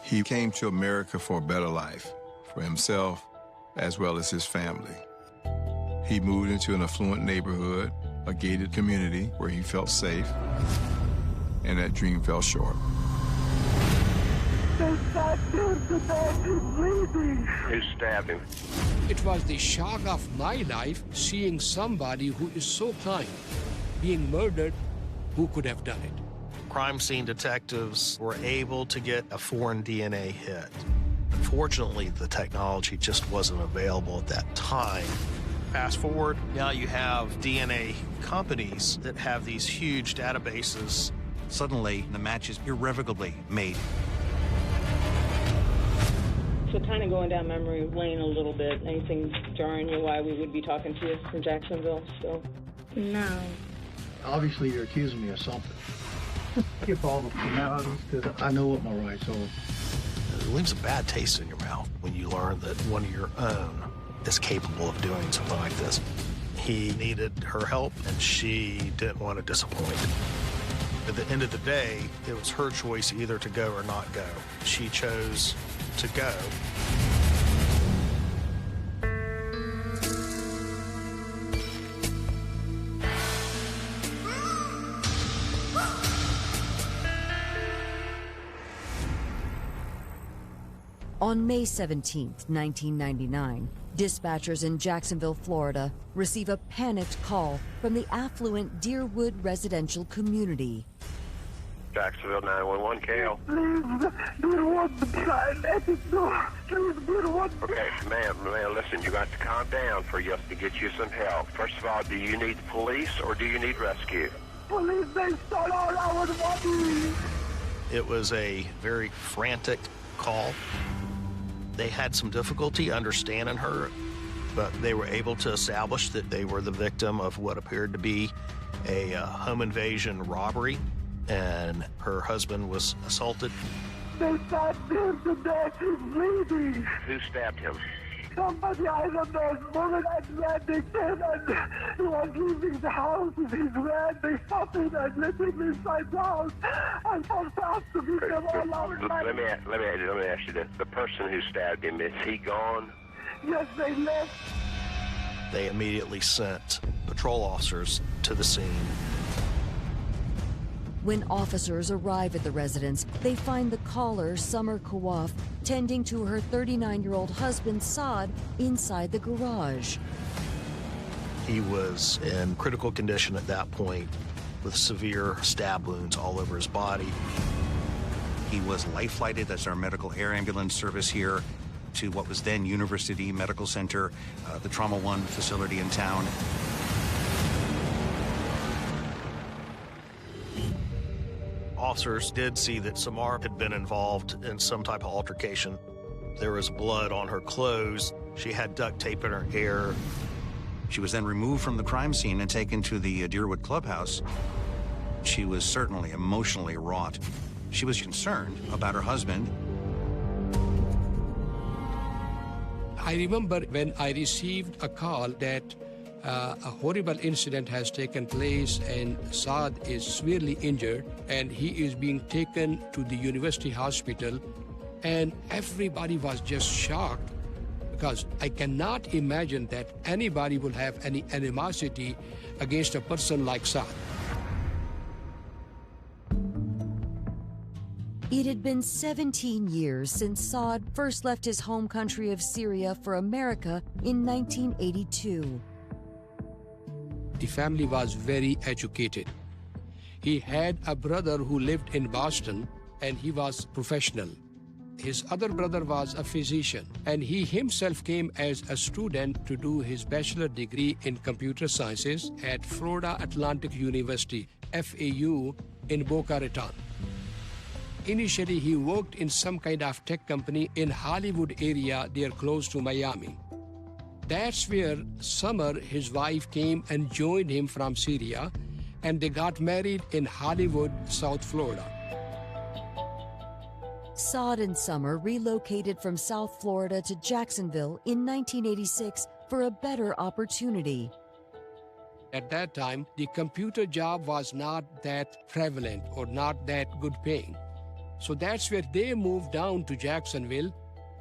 He came to America for a better life, for himself as well as his family. He moved into an affluent neighborhood, a gated community where he felt safe, and that dream fell short. They stabbed him to death. He's bleeding. Who stabbed him? It was the shock of my life seeing somebody who is so kind being murdered. Who could have done it? Crime scene detectives were able to get a foreign DNA hit. Unfortunately, the technology just wasn't available at that time. Fast forward, now you have DNA companies that have these huge databases. Suddenly, the match is irrevocably made. So kind of going down memory lane a little bit. Anything jarring you why we would be talking to you from Jacksonville still? No. Obviously, you're accusing me of something. Skip all the formalities, because I know what my rights are. It leaves a bad taste in your mouth when you learn that one of your own is capable of doing something like this. He needed her help, and she didn't want to disappoint. At the end of the day, it was her choice either to go or not go. She chose to go. On May 17, 1999, dispatchers in Jacksonville, Florida, receive a panicked call from the affluent Deerwood residential community. Jacksonville 911, Cal. Please, Deerwood, let it go. Please, Deerwood. Okay, ma'am, listen, you got to calm down for us to get you some help. First of all, do you need police or do you need rescue? Police, they stole all our money. It was a very frantic call. They had some difficulty understanding her, but they were able to establish that they were the victim of what appeared to be a home invasion robbery, and her husband was assaulted. They stabbed him to death. He's bleeding. Who stabbed him? Somebody, I don't know, woman and man, they came and he was leaving the house with his van. They stopped him and let him inside the house. I felt fast to beat them all out. Let me ask you this. The person who stabbed him, is he gone? Yes, they left. They immediately sent patrol officers to the scene. When officers arrive at the residence, they find the caller, Summer Kawaf, tending to her 39-year-old husband, Saad, inside the garage. He was in critical condition at that point, with severe stab wounds all over his body. He was life-flighted as our medical air ambulance service here to what was then University Medical Center, the Trauma One facility in town. Officers did see that Samar had been involved in some type of altercation. There was blood on her clothes. She had duct tape in her hair. She was then removed from the crime scene and taken to the Deerwood clubhouse. She was certainly emotionally wrought. She was concerned about her husband. I remember when I received a call that a horrible incident has taken place and Saad is severely injured and he is being taken to the university hospital, and everybody was just shocked because I cannot imagine that anybody will have any animosity against a person like Saad. It had been 17 years since Saad first left his home country of Syria for America in 1982. The family was very educated. He had a brother who lived in Boston and he was professional. His other brother was a physician and he himself came as a student to do his bachelor degree in computer sciences at Florida Atlantic University, FAU, in Boca Raton. Initially, he worked in some kind of tech company in Hollywood area there close to Miami. That's where Summer, his wife, came and joined him from Syria, and they got married in Hollywood, South Florida. Saad and Summer relocated from South Florida to Jacksonville in 1986 for a better opportunity. At that time, the computer job was not that prevalent or not that good paying. So that's where they moved down to Jacksonville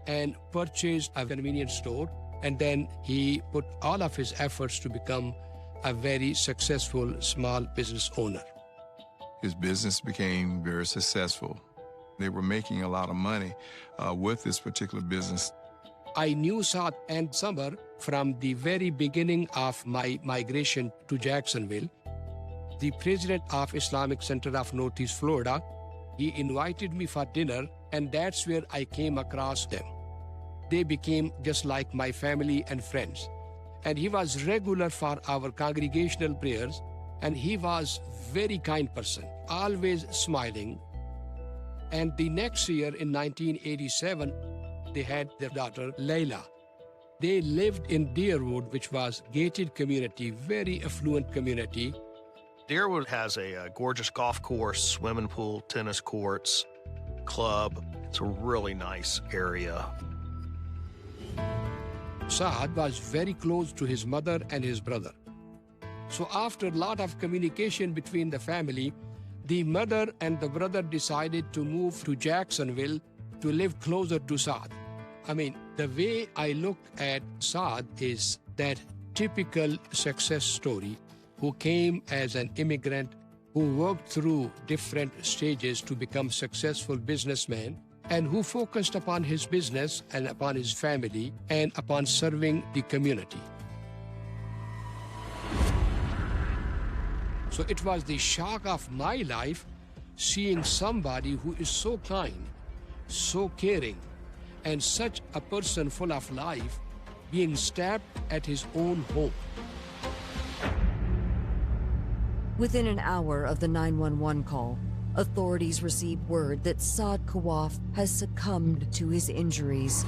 and purchased a convenience store. And then he put all of his efforts to become a very successful small business owner. His business became very successful. They were making a lot of money with this particular business. I knew Saad and Summer from the very beginning of my migration to Jacksonville. The president of Islamic Center of Northeast Florida, he invited me for dinner, and that's where I came across them. They became just like my family and friends. And he was regular for our congregational prayers, and he was very kind person, always smiling. And the next year in 1987, they had their daughter, Layla. They lived in Deerwood, which was gated community, very affluent community. Deerwood has a gorgeous golf course, swimming pool, tennis courts, club. It's a really nice area. Saad was very close to his mother and his brother. So after a lot of communication between the family, the mother and the brother decided to move to Jacksonville to live closer to Saad. I mean, the way I look at Saad is that typical success story who came as an immigrant, who worked through different stages to become successful businessman, and who focused upon his business and upon his family and upon serving the community. So it was the shock of my life seeing somebody who is so kind, so caring, and such a person full of life being stabbed at his own home. Within an hour of the 911 call, authorities received word that Saad Kawaf has succumbed to his injuries.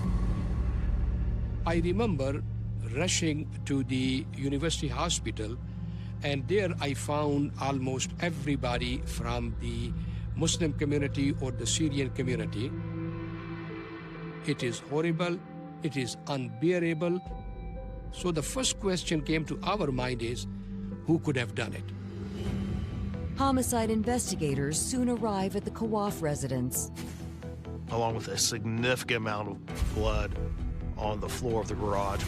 I remember rushing to the university hospital, and there I found almost everybody from the Muslim community or the Syrian community. It is horrible, it is unbearable. So the first question came to our mind is, who could have done it? Homicide investigators soon arrive at the Kawaf residence. Along with a significant amount of blood on the floor of the garage.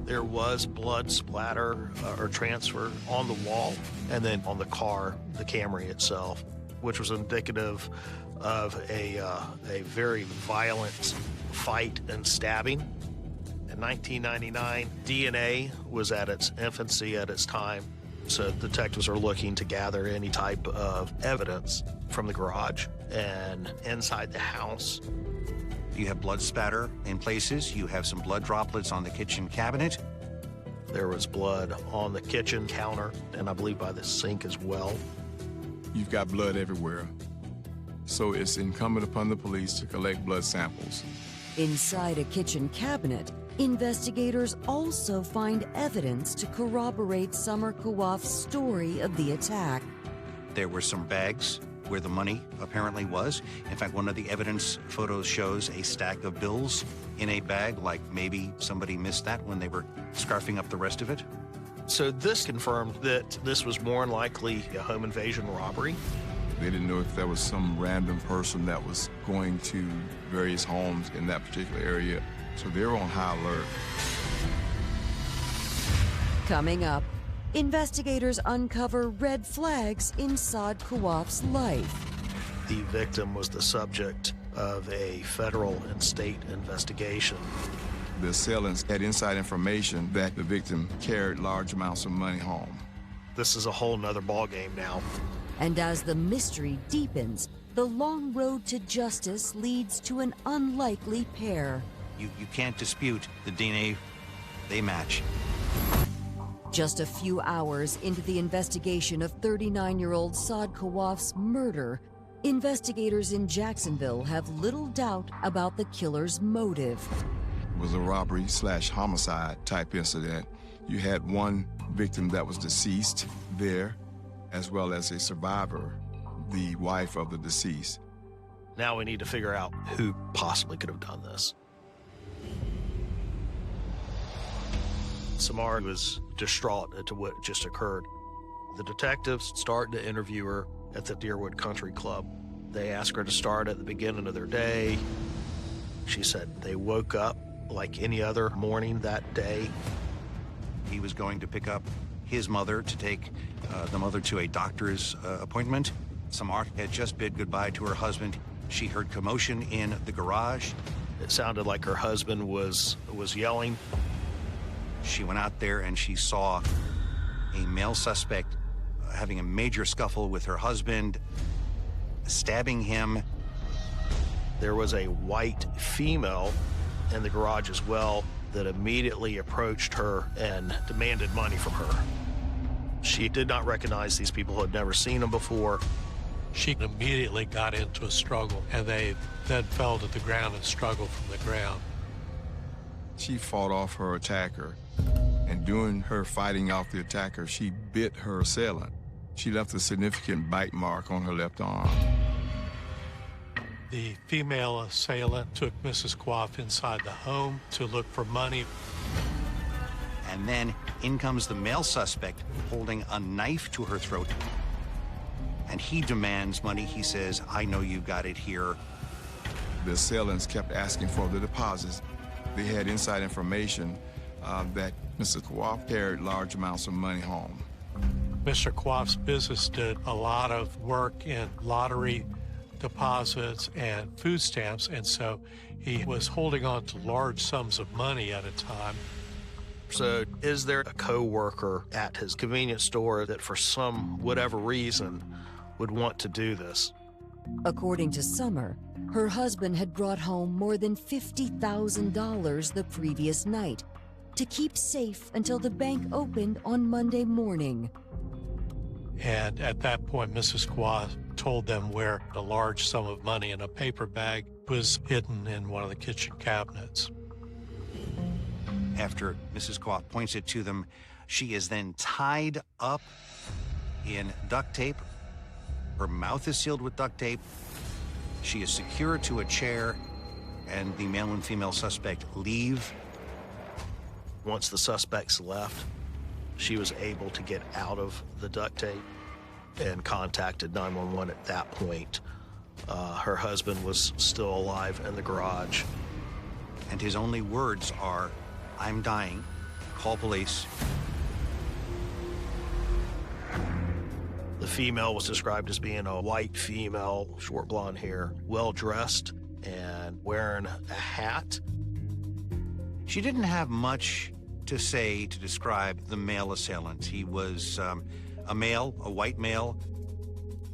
There was blood splatter or transfer on the wall and then on the car, the Camry itself, which was indicative of a very violent fight and stabbing. In 1999, DNA was at its infancy at its time, so detectives are looking to gather any type of evidence from the garage and inside the house. You have blood spatter in places. You have some blood droplets on the kitchen cabinet. There was blood on the kitchen counter, and I believe by the sink as well. You've got blood everywhere. So it's incumbent upon the police to collect blood samples. Inside a kitchen cabinet, investigators also find evidence to corroborate Summer Kawaf's story of the attack. There were some bags where the money apparently was. In fact, one of the evidence photos shows a stack of bills in a bag, like maybe somebody missed that when they were scarfing up the rest of it. So this confirmed that this was more than likely a home invasion robbery. They didn't know if there was some random person that was going to various homes in that particular area. So they were on high alert. Coming up, investigators uncover red flags in Saad Kawaf's life. The victim was the subject of a federal and state investigation. The assailants had inside information that the victim carried large amounts of money home. This is a whole nother ballgame now. And as the mystery deepens, the long road to justice leads to an unlikely pair. You can't dispute the DNA, they match. Just a few hours into the investigation of 39-year-old Saad Kawaf's murder, investigators in Jacksonville have little doubt about the killer's motive. It was a robbery/homicide type incident. You had one victim that was deceased there, as well as a survivor, the wife of the deceased. Now we need to figure out who possibly could have done this. Samara was distraught at what just occurred. The detectives start to interview her at the Deerwood Country Club. They asked her to start at the beginning of their day. She said they woke up like any other morning that day. He was going to pick up his mother to take the mother to a doctor's appointment. Samar had just bid goodbye to her husband. She heard commotion in the garage. It sounded like her husband was yelling. She went out there and she saw a male suspect having a major scuffle with her husband, stabbing him. There was a white female in the garage as well that immediately approached her and demanded money from her. She did not recognize these people, had never seen them before. She immediately got into a struggle, and they then fell to the ground and struggled from the ground. She fought off her attacker, and during her fighting off the attacker, she bit her assailant. She left a significant bite mark on her left arm. The female assailant took Mrs. Quaff inside the home to look for money. And then in comes the male suspect holding a knife to her throat. And he demands money. He says, "I know you got it here." The assailants kept asking for the deposits. They had inside information that Mr. Quaff carried large amounts of money home. Mr. Quaff's business did a lot of work in lottery deposits and food stamps, and so he was holding on to large sums of money at a time. So is there a co-worker at his convenience store that for some whatever reason would want to do this? According to Summer, her husband had brought home more than $50,000 the previous night to keep safe until the bank opened on Monday morning. And at that point, Mrs. Quaff told them where a large sum of money in a paper bag was hidden in one of the kitchen cabinets. After Mrs. Quaff points it to them, she is then tied up in duct tape. Her mouth is sealed with duct tape. She is secured to a chair, and the male and female suspect leave. Once the suspects left, she was able to get out of the duct tape and contacted 911 at that point. Her husband was still alive in the garage. And his only words are, "I'm dying. Call police." The female was described as being a white female, short blonde hair, well-dressed, and wearing a hat. She didn't have much to say to describe the male assailant. He was a male, a white male.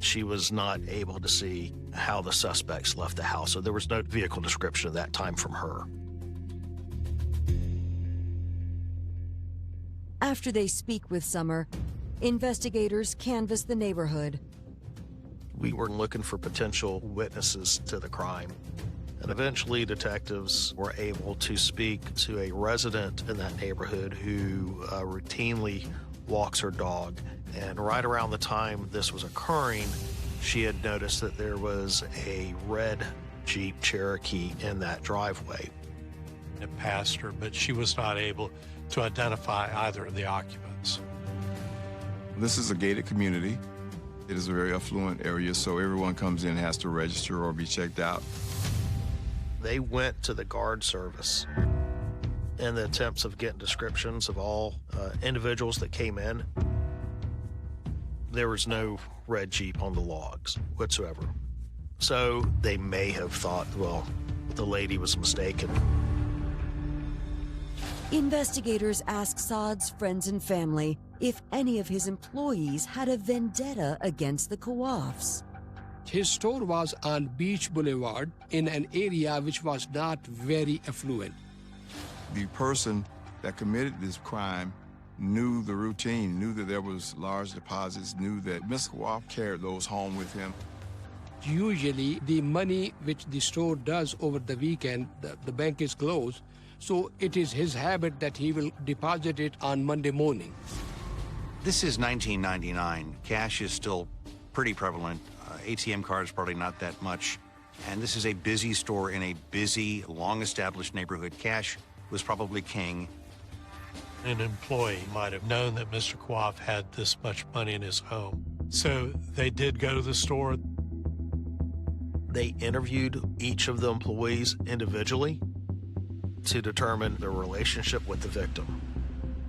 She was not able to see how the suspects left the house, so there was no vehicle description at that time from her. After they speak with Summer, investigators canvass the neighborhood. We were looking for potential witnesses to the crime. And eventually detectives were able to speak to a resident in that neighborhood who routinely walks her dog. And right around the time this was occurring, she had noticed that there was a red Jeep Cherokee in that driveway. It passed her, but she was not able to identify either of the occupants. This is a gated community. It is a very affluent area, so everyone comes in has to register or be checked out. They went to the guard service in the attempts of getting descriptions of all individuals that came in. There was no red Jeep on the logs whatsoever. So they may have thought, well, the lady was mistaken. Investigators ask Saad's friends and family if any of his employees had a vendetta against the Quaffs. His store was on Beach Boulevard in an area which was not very affluent. The person that committed this crime knew the routine, knew that there was large deposits, knew that Mr. Quaff carried those home with him. Usually the money which the store does over the weekend, the bank is closed, so it is his habit that he will deposit it on Monday morning. This is 1999. Cash is still pretty prevalent. ATM cards probably not that much. And this is a busy store in a busy, long-established neighborhood. Cash was probably king. An employee might have known that Mr. Quaff had this much money in his home. So they did go to the store. They interviewed each of the employees individually to determine their relationship with the victim.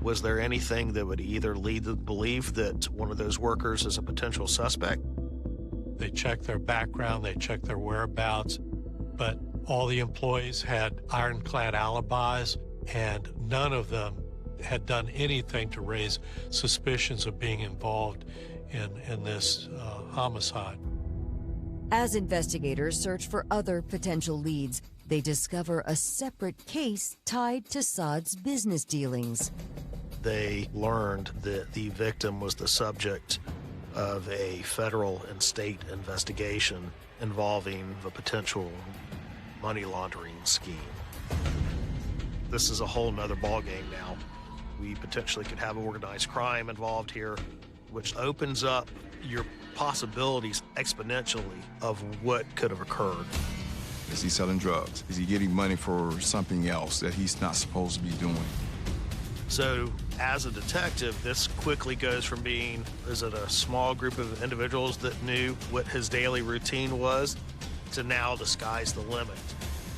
Was there anything that would either lead to the belief that one of those workers is a potential suspect? They checked their background, they checked their whereabouts, but all the employees had ironclad alibis, and none of them had done anything to raise suspicions of being involved in this homicide. As investigators search for other potential leads, they discover a separate case tied to Saad's business dealings. They learned that the victim was the subject of a federal and state investigation involving a potential money laundering scheme. This is a whole nother ballgame now. We potentially could have organized crime involved here, which opens up your possibilities exponentially of what could have occurred. Is he selling drugs? Is he getting money for something else that he's not supposed to be doing? So, as a detective, this quickly goes from being, is it a small group of individuals that knew what his daily routine was, to now the sky's the limit.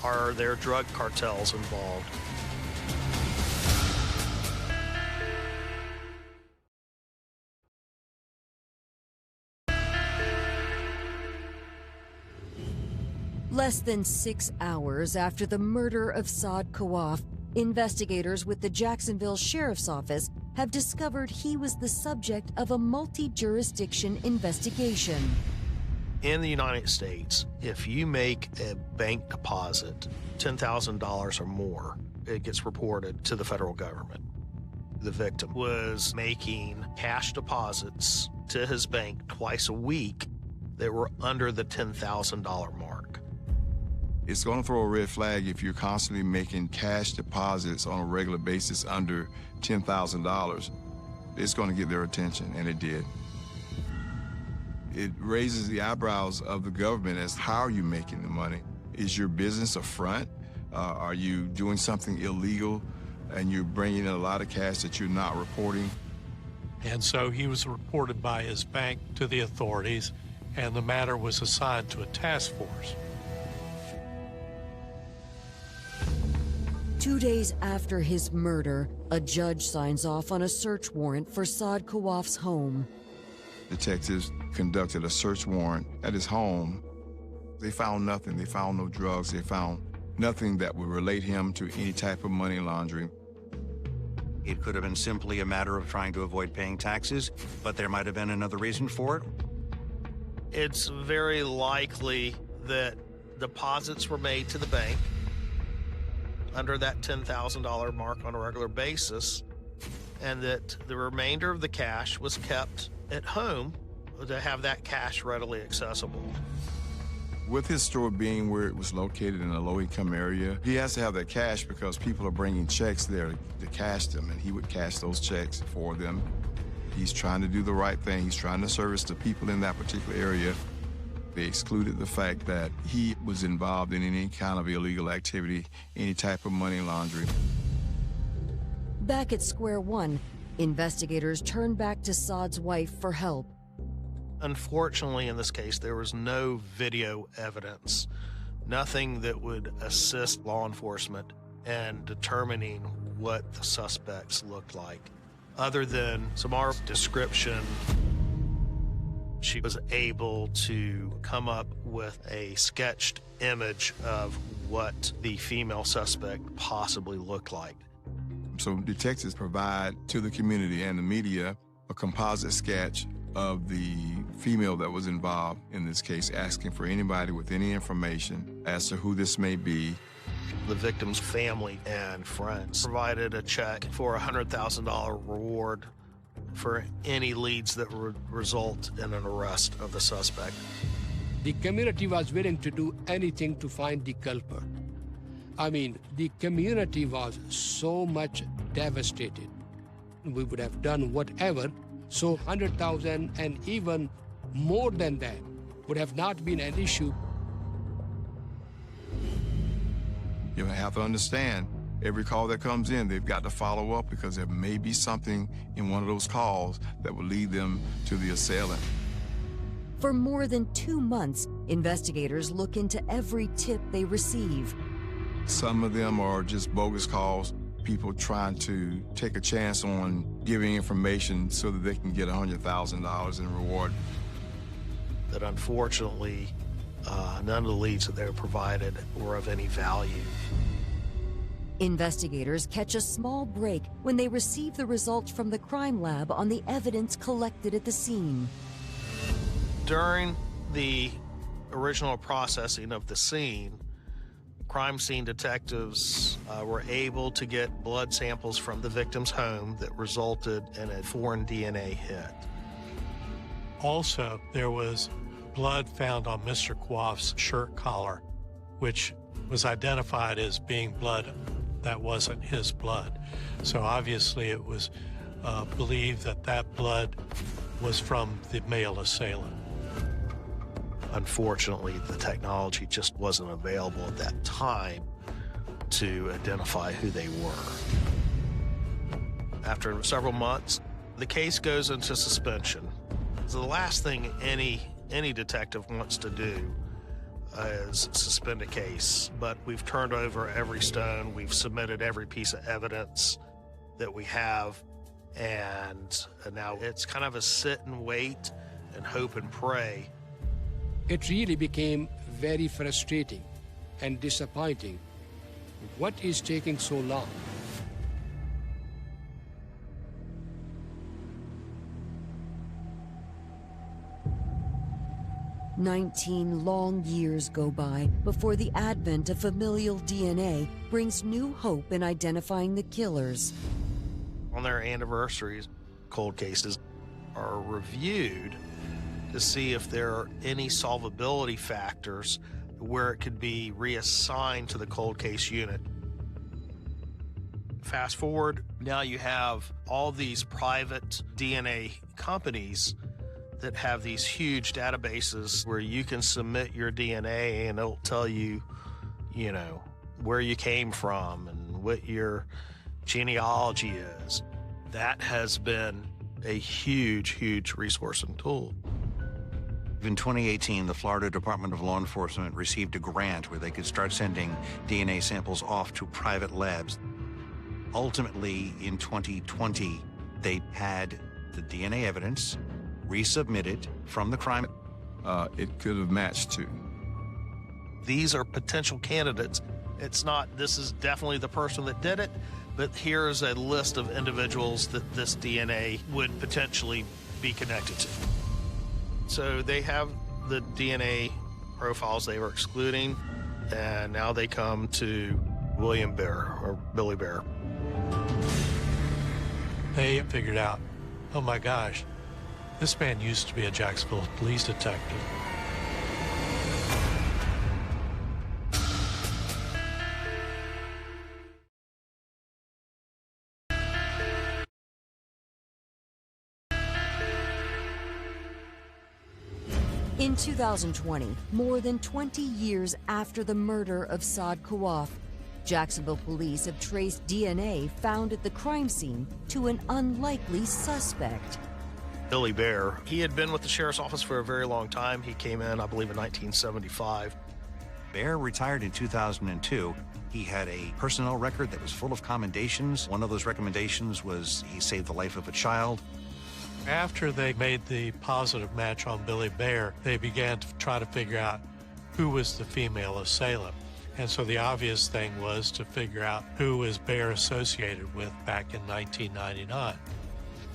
Are there drug cartels involved? Less than 6 hours after the murder of Saad Kawaf, investigators with the Jacksonville Sheriff's Office have discovered he was the subject of a multi-jurisdiction investigation. In the United States, if you make a bank deposit, $10,000 or more, it gets reported to the federal government. The victim was making cash deposits to his bank twice a week that were under the $10,000 mark. It's going to throw a red flag if you're constantly making cash deposits on a regular basis under $10,000. It's going to get their attention, and it did. It raises the eyebrows of the government as how are you making the money? Is your business a front? Are you doing something illegal and you're bringing in a lot of cash that you're not reporting? And so he was reported by his bank to the authorities, and the matter was assigned to a task force. 2 days after his murder, a judge signs off on a search warrant for Saad Kawaf's home. Detectives conducted a search warrant at his home. They found nothing. They found no drugs. They found nothing that would relate him to any type of money laundering. It could have been simply a matter of trying to avoid paying taxes, but there might have been another reason for it. It's very likely that deposits were made to the bank under that $10,000 mark on a regular basis, and that the remainder of the cash was kept at home to have that cash readily accessible. With his store being where it was located in a low-income area, he has to have that cash because people are bringing checks there to cash them, and he would cash those checks for them. He's trying to do the right thing. He's trying to service the people in that particular area. They excluded the fact that he was involved in any kind of illegal activity, any type of money laundering. Back at square one, investigators turn back to Saad's wife for help. Unfortunately, in this case, there was no video evidence, nothing that would assist law enforcement in determining what the suspects looked like. Other than Samar's description, she was able to come up with a sketched image of what the female suspect possibly looked like. So detectives provide to the community and the media a composite sketch of the female that was involved in this case, asking for anybody with any information as to who this may be. The victim's family and friends provided a check for a $100,000 reward for any leads that would result in an arrest of the suspect. The community was willing to do anything to find the culprit. I mean, the community was so much devastated. We would have done whatever, so 100,000 and even more than that would have not been an issue. You have to understand, every call that comes in, they've got to follow up because there may be something in one of those calls that will lead them to the assailant. For more than 2 months, investigators look into every tip they receive. Some of them are just bogus calls, people trying to take a chance on giving information so that they can get $100,000 in reward. That unfortunately, none of the leads that they were provided were of any value. Investigators catch a small break when they receive the results from the crime lab on the evidence collected at the scene. During the original processing of the scene, crime scene detectives were able to get blood samples from the victim's home that resulted in a foreign DNA hit. Also, there was blood found on Mr. Coif's shirt collar, which was identified as being blood that wasn't his blood. So obviously it was believed that that blood was from the male assailant. Unfortunately, the technology just wasn't available at that time to identify who they were. After several months, the case goes into suspension. So the last thing any detective wants to do is suspend a case, but we've turned over every stone, we've submitted every piece of evidence that we have, and now it's kind of a sit and wait and hope and pray. It really became very frustrating and disappointing. What is taking so long? "19 long years go by before the advent of familial DNA brings new hope in identifying the killers. On their anniversaries, cold cases are reviewed to see if there are any solvability factors where it could be reassigned to the cold case unit. Fast forward, now you have all these private DNA companies that have these huge databases where you can submit your DNA and it'll tell you, you know, where you came from and what your genealogy is. That has been a huge, huge resource and tool. In 2018, the Florida Department of Law Enforcement received a grant where they could start sending DNA samples off to private labs. Ultimately, in 2020, they had the DNA evidence resubmitted from the crime. It could have matched too. These are potential candidates. It's not, this is definitely the person that did it, but here's a list of individuals that this DNA would potentially be connected to. So they have the DNA profiles they were excluding, and now they come to William Baer, or Billy Baer. They figured out, oh my gosh, this man used to be a Jacksonville police detective. In 2020, more than 20 years after the murder of Saad Coif, Jacksonville police have traced DNA found at the crime scene to an unlikely suspect. Billy Baer, he had been with the sheriff's office for a very long time. He came in, I believe, in 1975. Baer retired in 2002. He had a personnel record that was full of commendations. One of those recommendations was he saved the life of a child. After they made the positive match on Billy Baer, they began to try to figure out who was the female assailant. And so the obvious thing was to figure out who was Baer associated with back in 1999.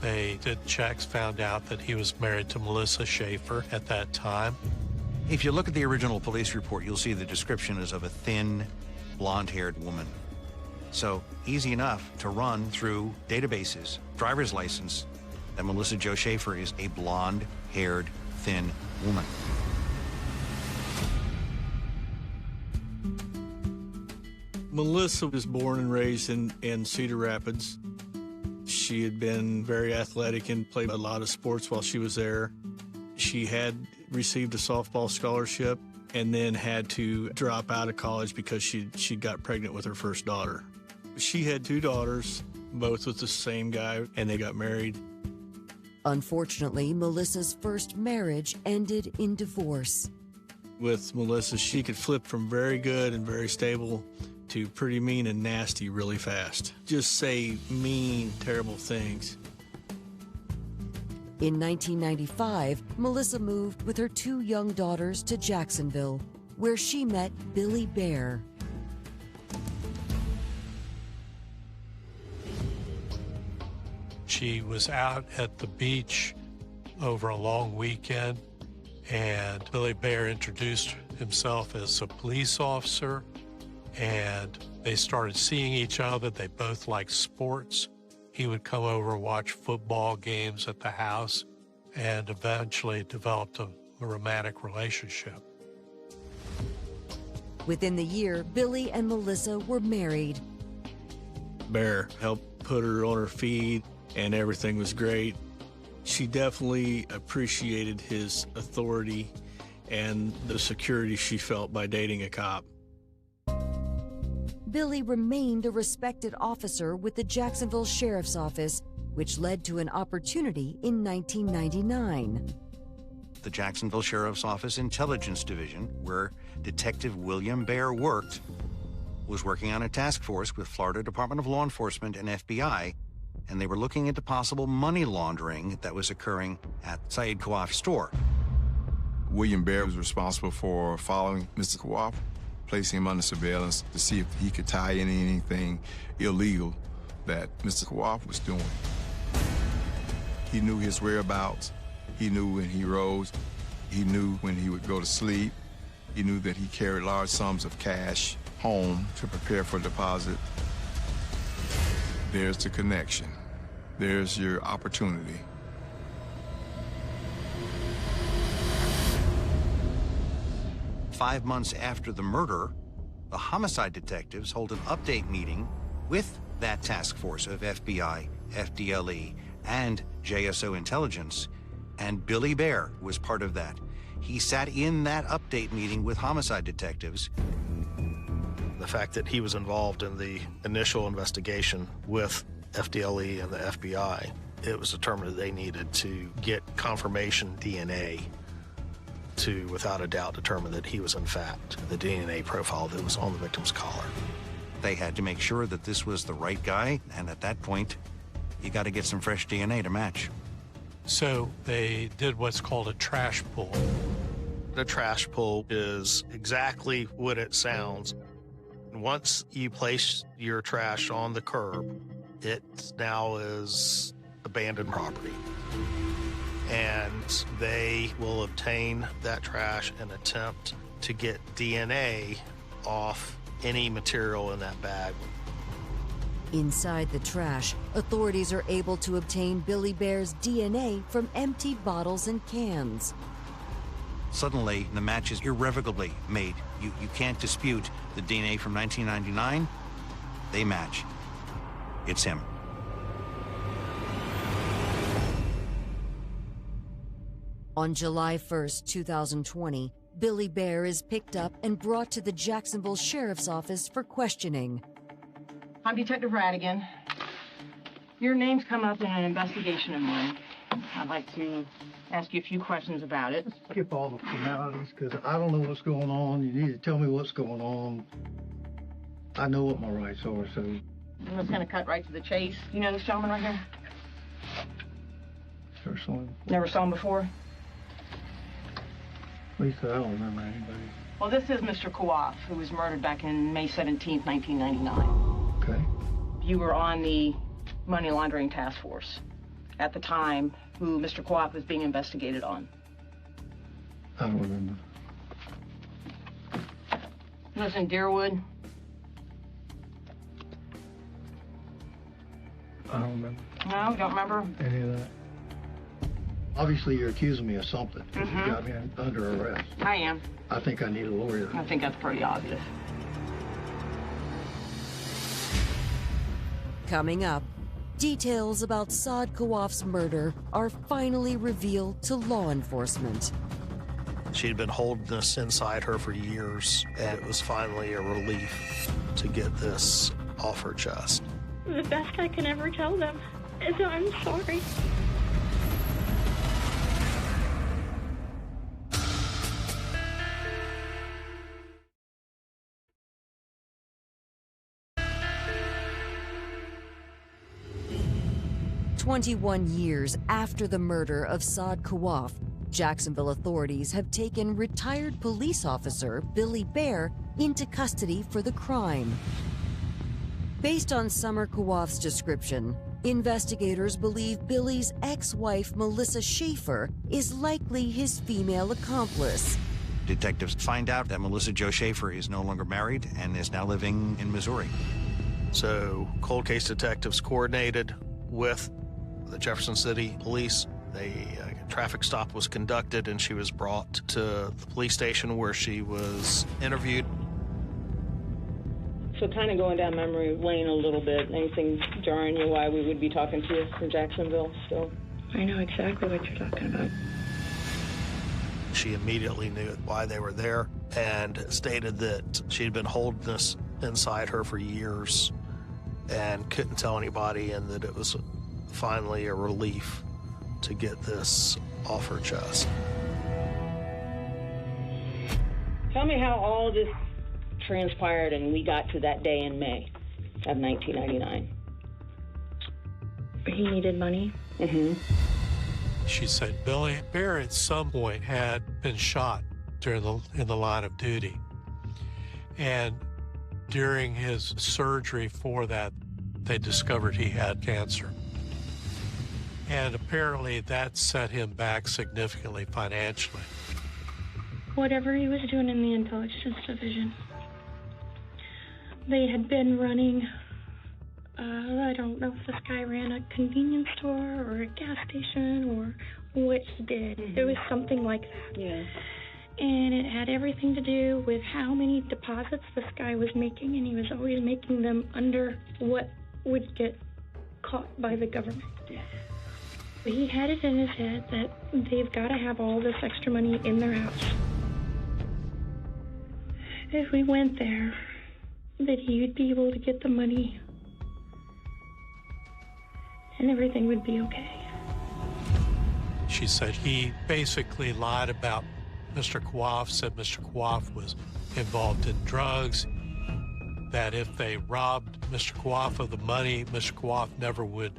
They did checks, found out that he was married to Melissa Schafer at that time. If you look at the original police report, you'll see the description is of a thin, blonde-haired woman. So easy enough to run through databases, driver's license, that Melissa Jo Schafer is a blonde-haired, thin woman. Melissa was born and raised in Cedar Rapids. She had been very athletic and played a lot of sports while she was there. She had received a softball scholarship and then had to drop out of college because she got pregnant with her first daughter. She had 2 daughters, both with the same guy, and they got married. Unfortunately, Melissa's first marriage ended in divorce. With Melissa, she could flip from very good and very stable to pretty mean and nasty really fast. Just say mean, terrible things. In 1995, Melissa moved with her 2 young daughters to Jacksonville, where she met Billy Baer. She was out at the beach over a long weekend, and Billy Baer introduced himself as a police officer, and they started seeing each other. They both liked sports. He would come over and watch football games at the house, and eventually developed a romantic relationship. Within the year, Billy and Melissa were married. Baer helped put her on her feet, and everything was great. She definitely appreciated his authority and the security she felt by dating a cop. Billy remained a respected officer with the Jacksonville Sheriff's Office, which led to an opportunity in 1999. The Jacksonville Sheriff's Office Intelligence Division, where Detective William Baer worked, was working on a task force with Florida Department of Law Enforcement and FBI, and they were looking into possible money laundering that was occurring at Saeed Kawaf's store. William Baer was responsible for following Mr. Kawaf, placing him under surveillance to see if he could tie in anything illegal that Mr. Kawaf was doing. He knew his whereabouts. He knew when he rose. He knew when he would go to sleep. He knew that he carried large sums of cash home to prepare for deposit. There's the connection. There's your opportunity. Five months after the murder, the homicide detectives hold an update meeting with that task force of FBI, FDLE, and JSO intelligence, and Billy Baer was part of that. He sat in that update meeting with homicide detectives. The fact that he was involved in the initial investigation with FDLE and the FBI, it was determined that they needed to get confirmation DNA to, without a doubt, determine that he was, in fact, the DNA profile that was on the victim's collar. They had to make sure that this was the right guy, and at that point, you got to get some fresh DNA to match. So they did what's called a trash pull. The trash pull is exactly what it sounds. Once you place your trash on the curb, it now is abandoned property. And they will obtain that trash and attempt to get DNA off any material in that bag. Inside the trash, authorities are able to obtain Billy Baer's DNA from empty bottles and cans. Suddenly, the match is irrevocably made. You can't dispute the DNA from 1999. They match. It's him. On July 1st, 2020, Billy Baer is picked up and brought to the Jacksonville Sheriff's Office for questioning. I'm Detective Radigan. Your name's come up in an investigation of mine. I'd like to ask you a few questions about it. Skip all the formalities, because I don't know what's going on. You need to tell me what's going on. I know what my rights are, so... I'm just going to cut right to the chase. You know this gentleman right here? Sure, saw him. Never saw him before? Lisa, I don't remember anybody. Well, this is Mr. Kawaf, who was murdered back in May 17th, 1999. Okay. You were on the money laundering task force at the time, who Mr. Kawaf was being investigated on. I don't remember. He lives in Deerwood. I don't remember. No, you don't remember? Any of that. Obviously, you're accusing me of something. Mm-hmm. You got me under arrest. I am. I think I need a lawyer. I think that's pretty obvious. Coming up, details about Saad Kawaf's murder are finally revealed to law enforcement. She'd been holding this inside her for years, and it was finally a relief to get this off her chest. The best I can ever tell them is I'm sorry. 21 years after the murder of Saad Kawaf, Jacksonville authorities have taken retired police officer Billy Baer into custody for the crime. Based on Summer Kawaf's description, investigators believe Billy's ex-wife Melissa Schafer is likely his female accomplice. Detectives find out that Melissa Jo Schafer is no longer married and is now living in Missouri. So cold case detectives coordinated with the Jefferson City Police. A traffic stop was conducted and she was brought to the police station where she was interviewed. So kind of going down memory lane a little bit, anything jarring you why we would be talking to you from Jacksonville still? I know exactly what you're talking about. She immediately knew why they were there and stated that she'd been holding this inside her for years and couldn't tell anybody, and that it was finally a relief to get this off her chest. Tell me how all this transpired and we got to that day in May of 1999. He needed money. Mm-hmm. She said Billy Baer at some point had been shot in the line of duty. And during his surgery for that, they discovered he had cancer. And apparently that set him back significantly financially. Whatever he was doing in the intelligence division, they had been running, I don't know if this guy ran a convenience store or a gas station or what he did. Mm-hmm. It was something like that. Yeah. And it had everything to do with how many deposits this guy was making, and he was always making them under what would get caught by the government. Yeah. He had it in his head that they've got to have all this extra money in their house. If we went there, that he would be able to get the money and everything would be okay. She said he basically lied about Mr. Kawaf, said Mr. Kawaf was involved in drugs, that if they robbed Mr. Kawaf of the money, Mr. Kawaf never would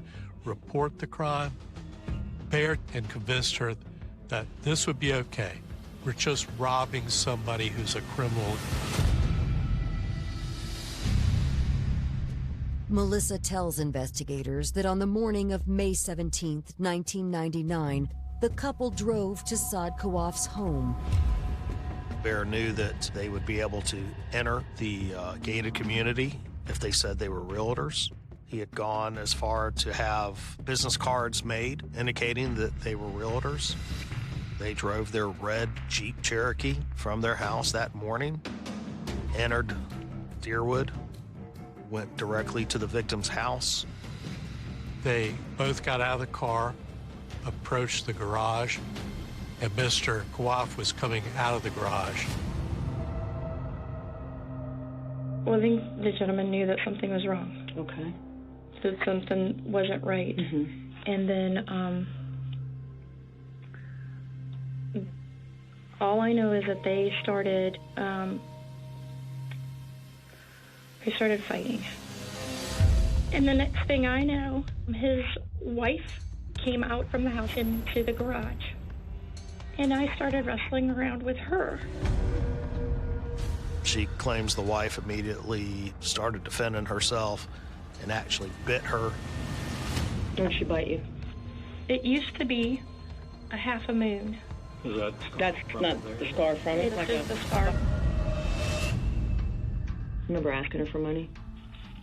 report the crime. Baer and convinced her that this would be okay. We're just robbing somebody who's a criminal. Melissa tells investigators that on the morning of May 17, 1999, the couple drove to Saad Kawaf's home. Baer knew that they would be able to enter the gated community if they said they were realtors. He had gone as far to have business cards made indicating that they were realtors. They drove their red Jeep Cherokee from their house that morning, entered Deerwood, went directly to the victim's house. They both got out of the car, approached the garage, and Mr. Kawaf was coming out of the garage. Well, I think the gentleman knew that something was wrong. Okay. That something wasn't right. Mm-hmm. And then all I know is that they started fighting. And the next thing I know, his wife came out from the house into the garage. And I started wrestling around with her. She claims the wife immediately started defending herself and actually bit her. Did she bite you? It used to be a half a moon. That's not the scar from it? It's just the scar. Remember asking her for money?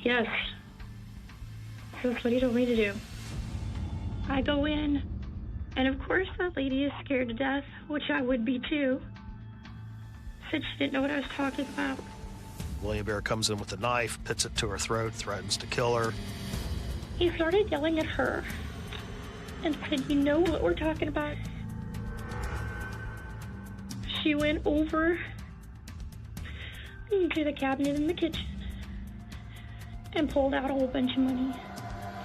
Yes. That's what he told me to do. I go in, and of course that lady is scared to death, which I would be too. Said she didn't know what I was talking about. William Baer comes in with a knife, puts it to her throat, threatens to kill her. He started yelling at her and said, "You know what we're talking about?" She went over to the cabinet in the kitchen and pulled out a whole bunch of money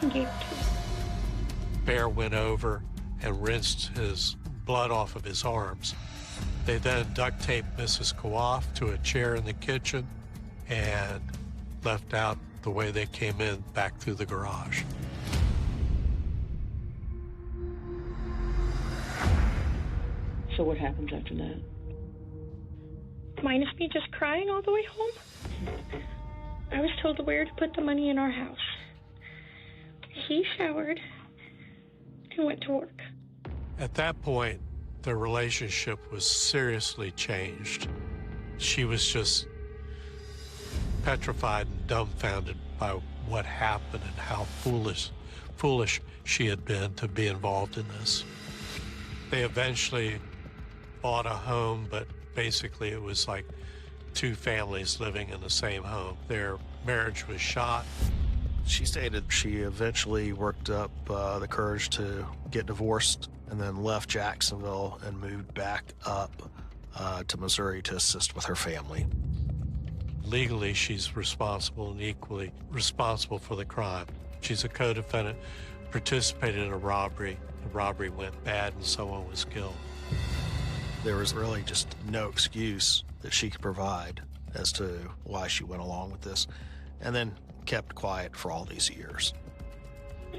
and gave it to her. Baer went over and rinsed his blood off of his arms. They then duct taped Mrs. Kawaf to a chair in the kitchen and left out the way they came in back through the garage. So what happens after that? Minus me just crying all the way home? I was told where to put the money in our house. He showered and went to work. At that point, their relationship was seriously changed. She was just petrified and dumbfounded by what happened and how foolish she had been to be involved in this. They eventually bought a home, but basically it was like two families living in the same home. Their marriage was shot. She stated she eventually worked up the courage to get divorced and then left Jacksonville and moved back up to Missouri to assist with her family. Legally, she's responsible and equally responsible for the crime. She's a co-defendant, participated in a robbery. The robbery went bad and someone was killed. There was really just no excuse that she could provide as to why she went along with this, and then kept quiet for all these years.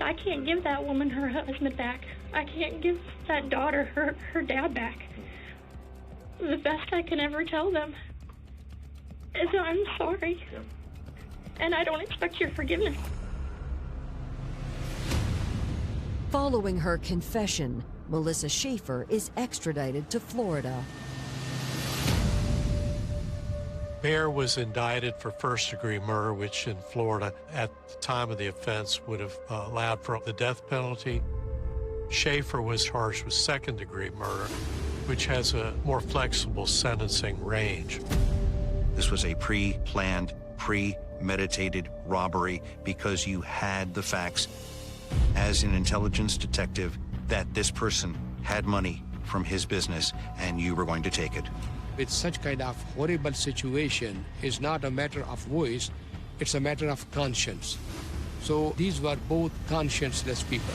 I can't give that woman her husband back. I can't give that daughter her dad back. The best I can ever tell them is I'm sorry. And I don't expect your forgiveness. Following her confession, Melissa Schafer is extradited to Florida. Baer was indicted for first-degree murder, which in Florida, at the time of the offense, would have allowed for the death penalty. Schafer was charged with second-degree murder, which has a more flexible sentencing range. This was a pre-planned, premeditated robbery because you had the facts as an intelligence detective that this person had money from his business and you were going to take it. With such kind of horrible situation, it's not a matter of voice, it's a matter of conscience. So these were both conscienceless people.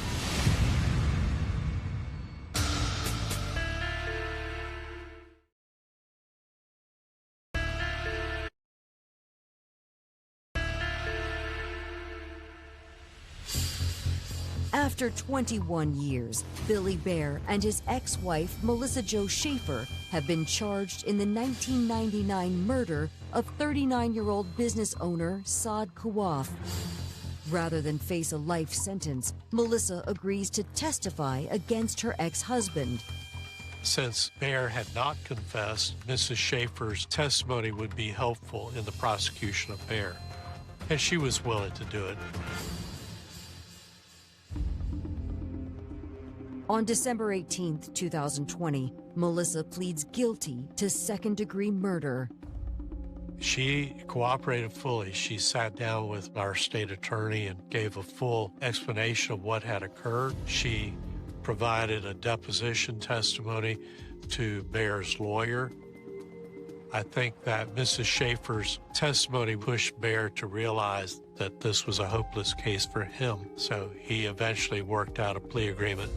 After 21 years, Billy Baer and his ex-wife, Melissa Jo Schafer, have been charged in the 1999 murder of 39-year-old business owner Saad Kawaf. Rather than face a life sentence, Melissa agrees to testify against her ex-husband. Since Baer had not confessed, Mrs. Schafer's testimony would be helpful in the prosecution of Baer, and she was willing to do it. On December 18, 2020, Melissa pleads guilty to second-degree murder. She cooperated fully. She sat down with our state attorney and gave a full explanation of what had occurred. She provided a deposition testimony to Baer's lawyer. I think that Mrs. Schafer's testimony pushed Baer to realize that this was a hopeless case for him, so he eventually worked out a plea agreement.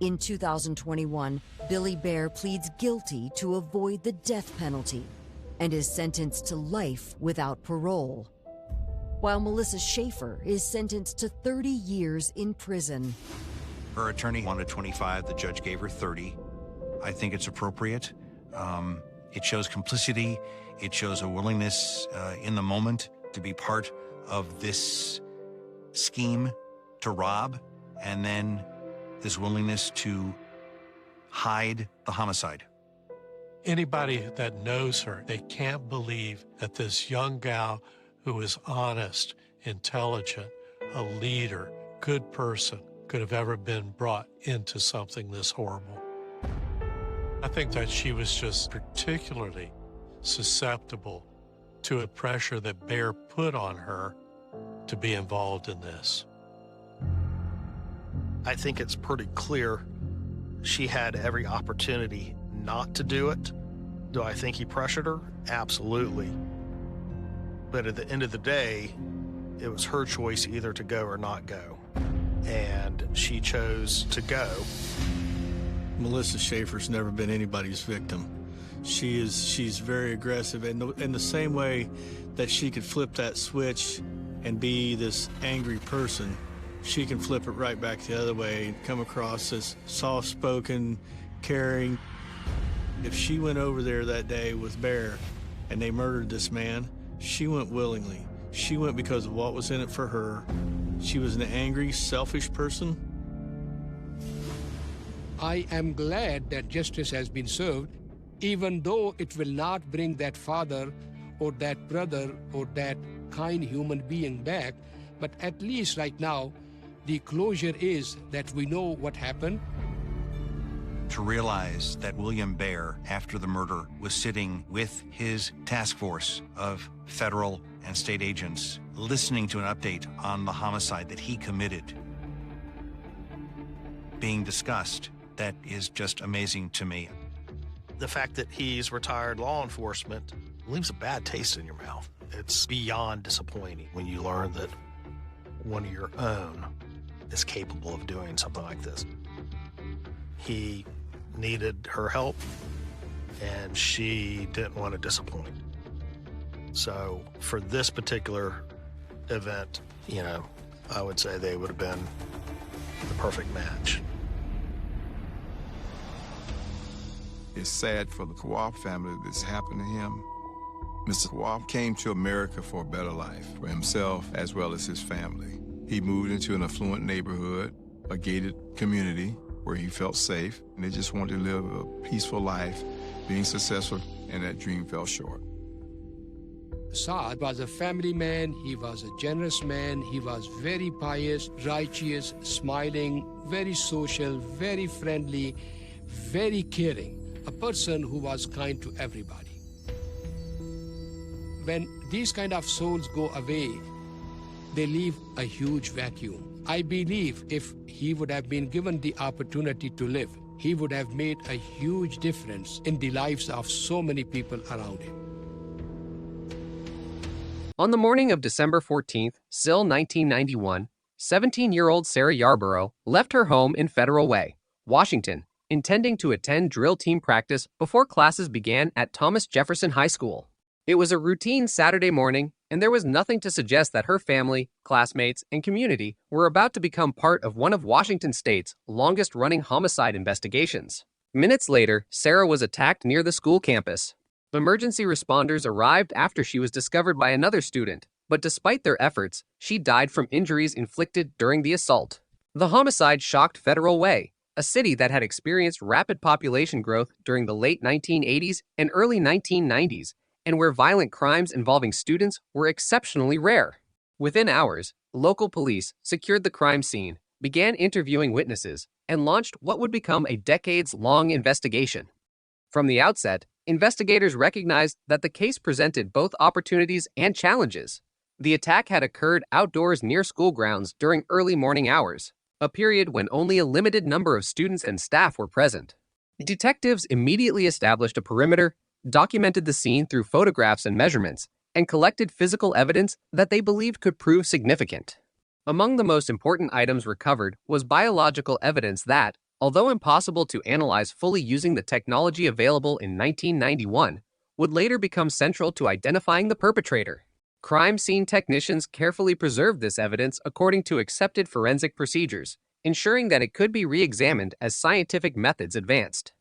In 2021, Billy Baer pleads guilty to avoid the death penalty and is sentenced to life without parole, while Melissa Schafer is sentenced to 30 years in prison. Her attorney wanted 25, the judge gave her 30. I think it's appropriate. It shows complicity. It shows a willingness in the moment to be part of this scheme to rob, and then this willingness to hide the homicide. Anybody that knows her, they can't believe that this young gal who is honest, intelligent, a leader, good person, could have ever been brought into something this horrible. I think that she was just particularly susceptible to a pressure that Baer put on her to be involved in this. I think it's pretty clear she had every opportunity not to do it. Do I think he pressured her? Absolutely. But at the end of the day, it was her choice either to go or not go. And she chose to go. Melissa Schafer's never been anybody's victim. She's very aggressive, and in the same way that she could flip that switch and be this angry person, she can flip it right back the other way and come across as soft-spoken, caring. If she went over there that day with Baer and they murdered this man, she went willingly. She went because of what was in it for her. She was an angry, selfish person. I am glad that justice has been served, even though it will not bring that father or that brother or that kind human being back. But at least right now, the closure is that we know what happened. To realize that William Baer, after the murder, was sitting with his task force of federal and state agents, listening to an update on the homicide that he committed being discussed, that is just amazing to me. The fact that he's retired law enforcement leaves a bad taste in your mouth. It's beyond disappointing when you learn that one of your own is capable of doing something like this. He needed her help, and she didn't want to disappoint. So for this particular event, you know, I would say they would have been the perfect match. It's sad for the Courtroom family that this happened to him. Mr. Courtroum came to America for a better life for himself as well as his family. He moved into an affluent neighborhood, a gated community where he felt safe, and they just wanted to live a peaceful life, being successful, and that dream fell short. Saad was a family man, he was a generous man, he was very pious, righteous, smiling, very social, very friendly, very caring, a person who was kind to everybody. When these kind of souls go away, they leave a huge vacuum. I believe if he would have been given the opportunity to live, he would have made a huge difference in the lives of so many people around him. On the morning of December 14th, still 1991, 17-year-old Sarah Yarborough left her home in Federal Way, Washington, intending to attend drill team practice before classes began at Thomas Jefferson High School. It was a routine Saturday morning, and there was nothing to suggest that her family, classmates, and community were about to become part of one of Washington State's longest-running homicide investigations. Minutes later, Sarah was attacked near the school campus. Emergency responders arrived after she was discovered by another student, but despite their efforts, she died from injuries inflicted during the assault. The homicide shocked Federal Way, a city that had experienced rapid population growth during the late 1980s and early 1990s, and where violent crimes involving students were exceptionally rare. Within hours, local police secured the crime scene, began interviewing witnesses, and launched what would become a decades-long investigation. From the outset, investigators recognized that the case presented both opportunities and challenges. The attack had occurred outdoors near school grounds during early morning hours, a period when only a limited number of students and staff were present. Detectives immediately established a perimeter, documented the scene through photographs and measurements, and collected physical evidence that they believed could prove significant. Among the most important items recovered was biological evidence that, although impossible to analyze fully using the technology available in 1991, would later become central to identifying the perpetrator. Crime scene technicians carefully preserved this evidence according to accepted forensic procedures, ensuring that it could be re-examined as scientific methods advanced.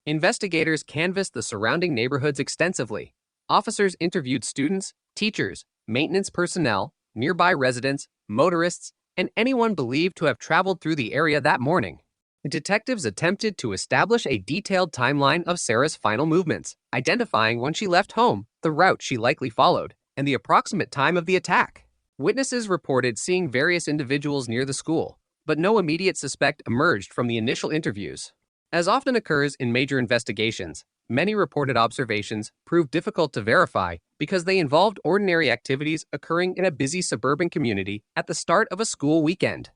Investigators canvassed the surrounding neighborhoods extensively. Officers interviewed students, teachers, maintenance personnel, nearby residents, motorists, and anyone believed to have traveled through the area that morning. Detectives attempted to establish a detailed timeline of Sarah's final movements, identifying when she left home, the route she likely followed, and the approximate time of the attack. Witnesses reported seeing various individuals near the school, but no immediate suspect emerged from the initial interviews. As often occurs in major investigations, many reported observations proved difficult to verify because they involved ordinary activities occurring in a busy suburban community at the start of a school weekend.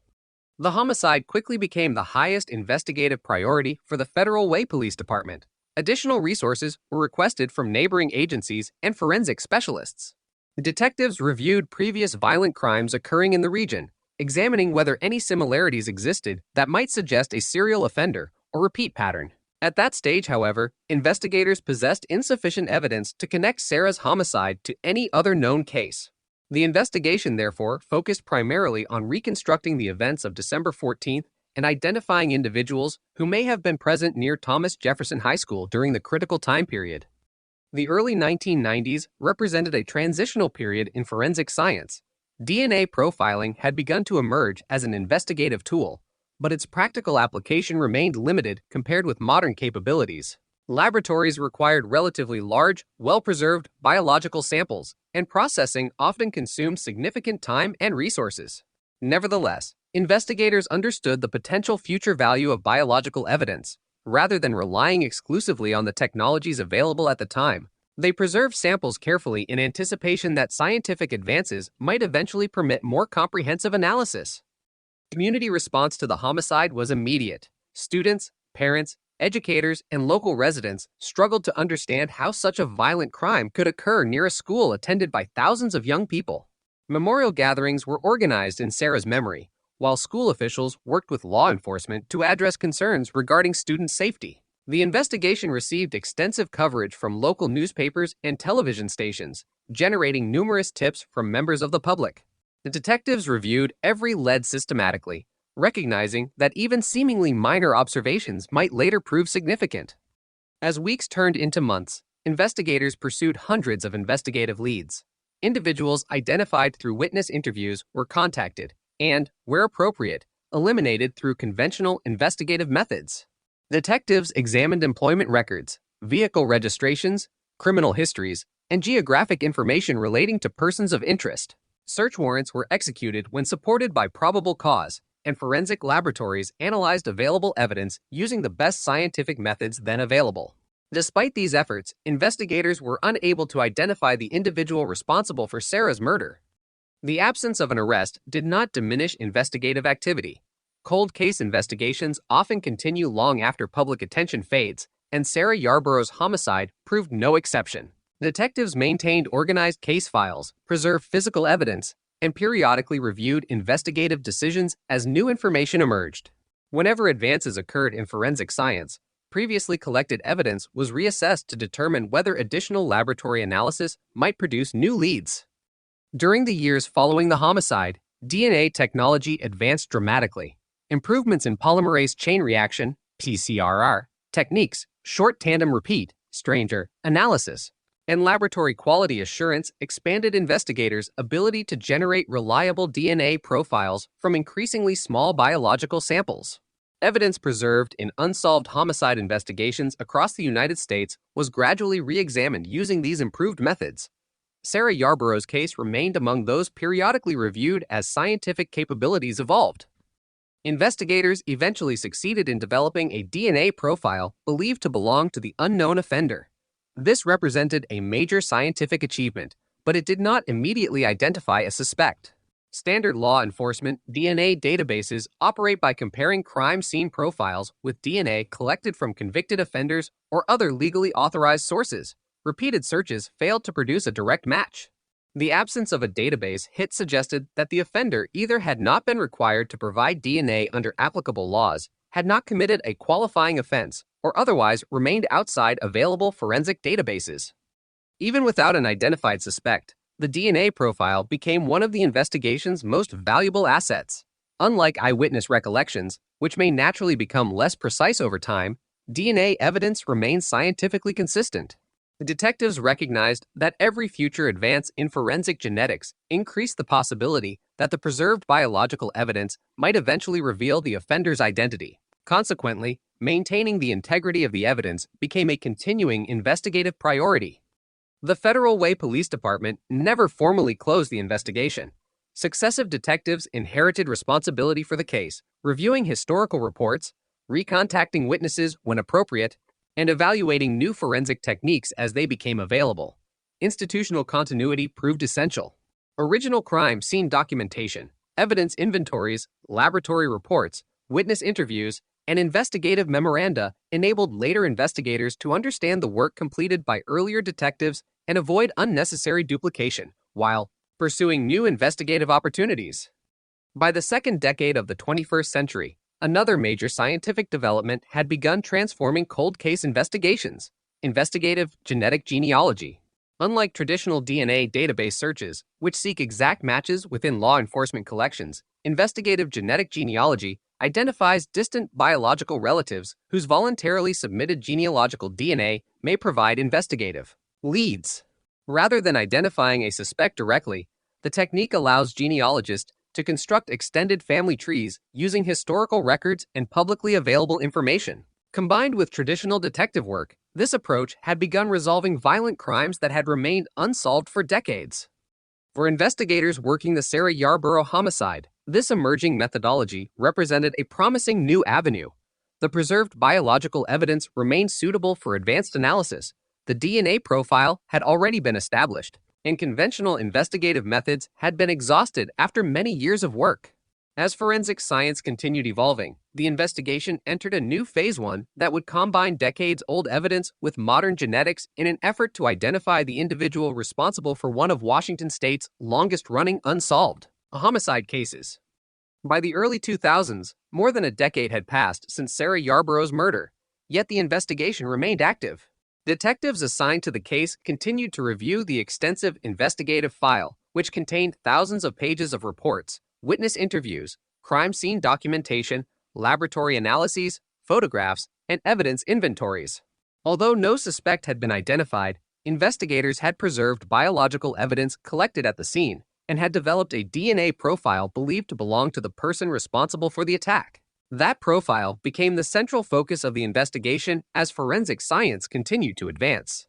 The homicide quickly became the highest investigative priority for the Federal Way Police Department. Additional resources were requested from neighboring agencies and forensic specialists. Detectives reviewed previous violent crimes occurring in the region, examining whether any similarities existed that might suggest a serial offender or repeat pattern. At that stage, however, investigators possessed insufficient evidence to connect Sarah's homicide to any other known case. The investigation, therefore, focused primarily on reconstructing the events of December 14th and identifying individuals who may have been present near Thomas Jefferson High School during the critical time period. The early 1990s represented a transitional period in forensic science. DNA profiling had begun to emerge as an investigative tool, but its practical application remained limited compared with modern capabilities. Laboratories required relatively large, well-preserved biological samples, and processing often consumed significant time and resources. Nevertheless, investigators understood the potential future value of biological evidence. Rather than relying exclusively on the technologies available at the time, they preserved samples carefully in anticipation that scientific advances might eventually permit more comprehensive analysis. Community response to the homicide was immediate. Students, parents, educators, and local residents struggled to understand how such a violent crime could occur near a school attended by thousands of young people. Memorial gatherings were organized in Sarah's memory, while school officials worked with law enforcement to address concerns regarding student safety. The investigation received extensive coverage from local newspapers and television stations, generating numerous tips from members of the public. The detectives reviewed every lead systematically, recognizing that even seemingly minor observations might later prove significant. As weeks turned into months, investigators pursued hundreds of investigative leads. Individuals identified through witness interviews were contacted and, where appropriate, eliminated through conventional investigative methods. Detectives examined employment records, vehicle registrations, criminal histories, and geographic information relating to persons of interest. Search warrants were executed when supported by probable cause, and forensic laboratories analyzed available evidence using the best scientific methods then available. Despite these efforts, investigators were unable to identify the individual responsible for Sarah's murder. The absence of an arrest did not diminish investigative activity. Cold case investigations often continue long after public attention fades, and Sarah Yarborough's homicide proved no exception. Detectives maintained organized case files, preserved physical evidence, and periodically reviewed investigative decisions as new information emerged. Whenever advances occurred in forensic science, previously collected evidence was reassessed to determine whether additional laboratory analysis might produce new leads. During the years following the homicide, DNA technology advanced dramatically. Improvements in polymerase chain reaction (PCRR) techniques, short tandem repeat (Stranger) analysis, and laboratory quality assurance expanded investigators' ability to generate reliable DNA profiles from increasingly small biological samples. Evidence preserved in unsolved homicide investigations across the United States was gradually re-examined using these improved methods. Sarah Yarborough's case remained among those periodically reviewed as scientific capabilities evolved. Investigators eventually succeeded in developing a DNA profile believed to belong to the unknown offender. This represented a major scientific achievement, but it did not immediately identify a suspect. Standard law enforcement DNA databases operate by comparing crime scene profiles with DNA collected from convicted offenders or other legally authorized sources. Repeated searches failed to produce a direct match. The absence of a database hit suggested that the offender either had not been required to provide DNA under applicable laws, had not committed a qualifying offense, or otherwise remained outside available forensic databases. Even without an identified suspect, the DNA profile became one of the investigation's most valuable assets. Unlike eyewitness recollections, which may naturally become less precise over time, DNA evidence remains scientifically consistent. The detectives recognized that every future advance in forensic genetics increased the possibility that the preserved biological evidence might eventually reveal the offender's identity. Consequently, maintaining the integrity of the evidence became a continuing investigative priority. The Federal Way Police Department never formally closed the investigation. Successive detectives inherited responsibility for the case, reviewing historical reports, recontacting witnesses when appropriate, and evaluating new forensic techniques as they became available. Institutional continuity proved essential. Original crime scene documentation, evidence inventories, laboratory reports, witness interviews, and investigative memoranda enabled later investigators to understand the work completed by earlier detectives and avoid unnecessary duplication, while pursuing new investigative opportunities. By the second decade of the 21st century, another major scientific development had begun transforming cold case investigations: investigative genetic genealogy. Unlike traditional DNA database searches, which seek exact matches within law enforcement collections, investigative genetic genealogy identifies distant biological relatives whose voluntarily submitted genealogical DNA may provide investigative leads. Rather than identifying a suspect directly, the technique allows genealogists to construct extended family trees using historical records and publicly available information. Combined with traditional detective work, this approach had begun resolving violent crimes that had remained unsolved for decades. For investigators working the Sarah Yarborough homicide, this emerging methodology represented a promising new avenue. The preserved biological evidence remained suitable for advanced analysis. The DNA profile had already been established, and conventional investigative methods had been exhausted after many years of work. As forensic science continued evolving, the investigation entered a new phase one that would combine decades-old evidence with modern genetics in an effort to identify the individual responsible for one of Washington state's longest-running unsolved homicide cases. By the early 2000s, more than a decade had passed since Sarah Yarborough's murder, yet the investigation remained active. Detectives assigned to the case continued to review the extensive investigative file, which contained thousands of pages of reports, witness interviews, crime scene documentation, laboratory analyses, photographs, and evidence inventories. Although no suspect had been identified, investigators had preserved biological evidence collected at the scene and had developed a DNA profile believed to belong to the person responsible for the attack. That profile became the central focus of the investigation as forensic science continued to advance.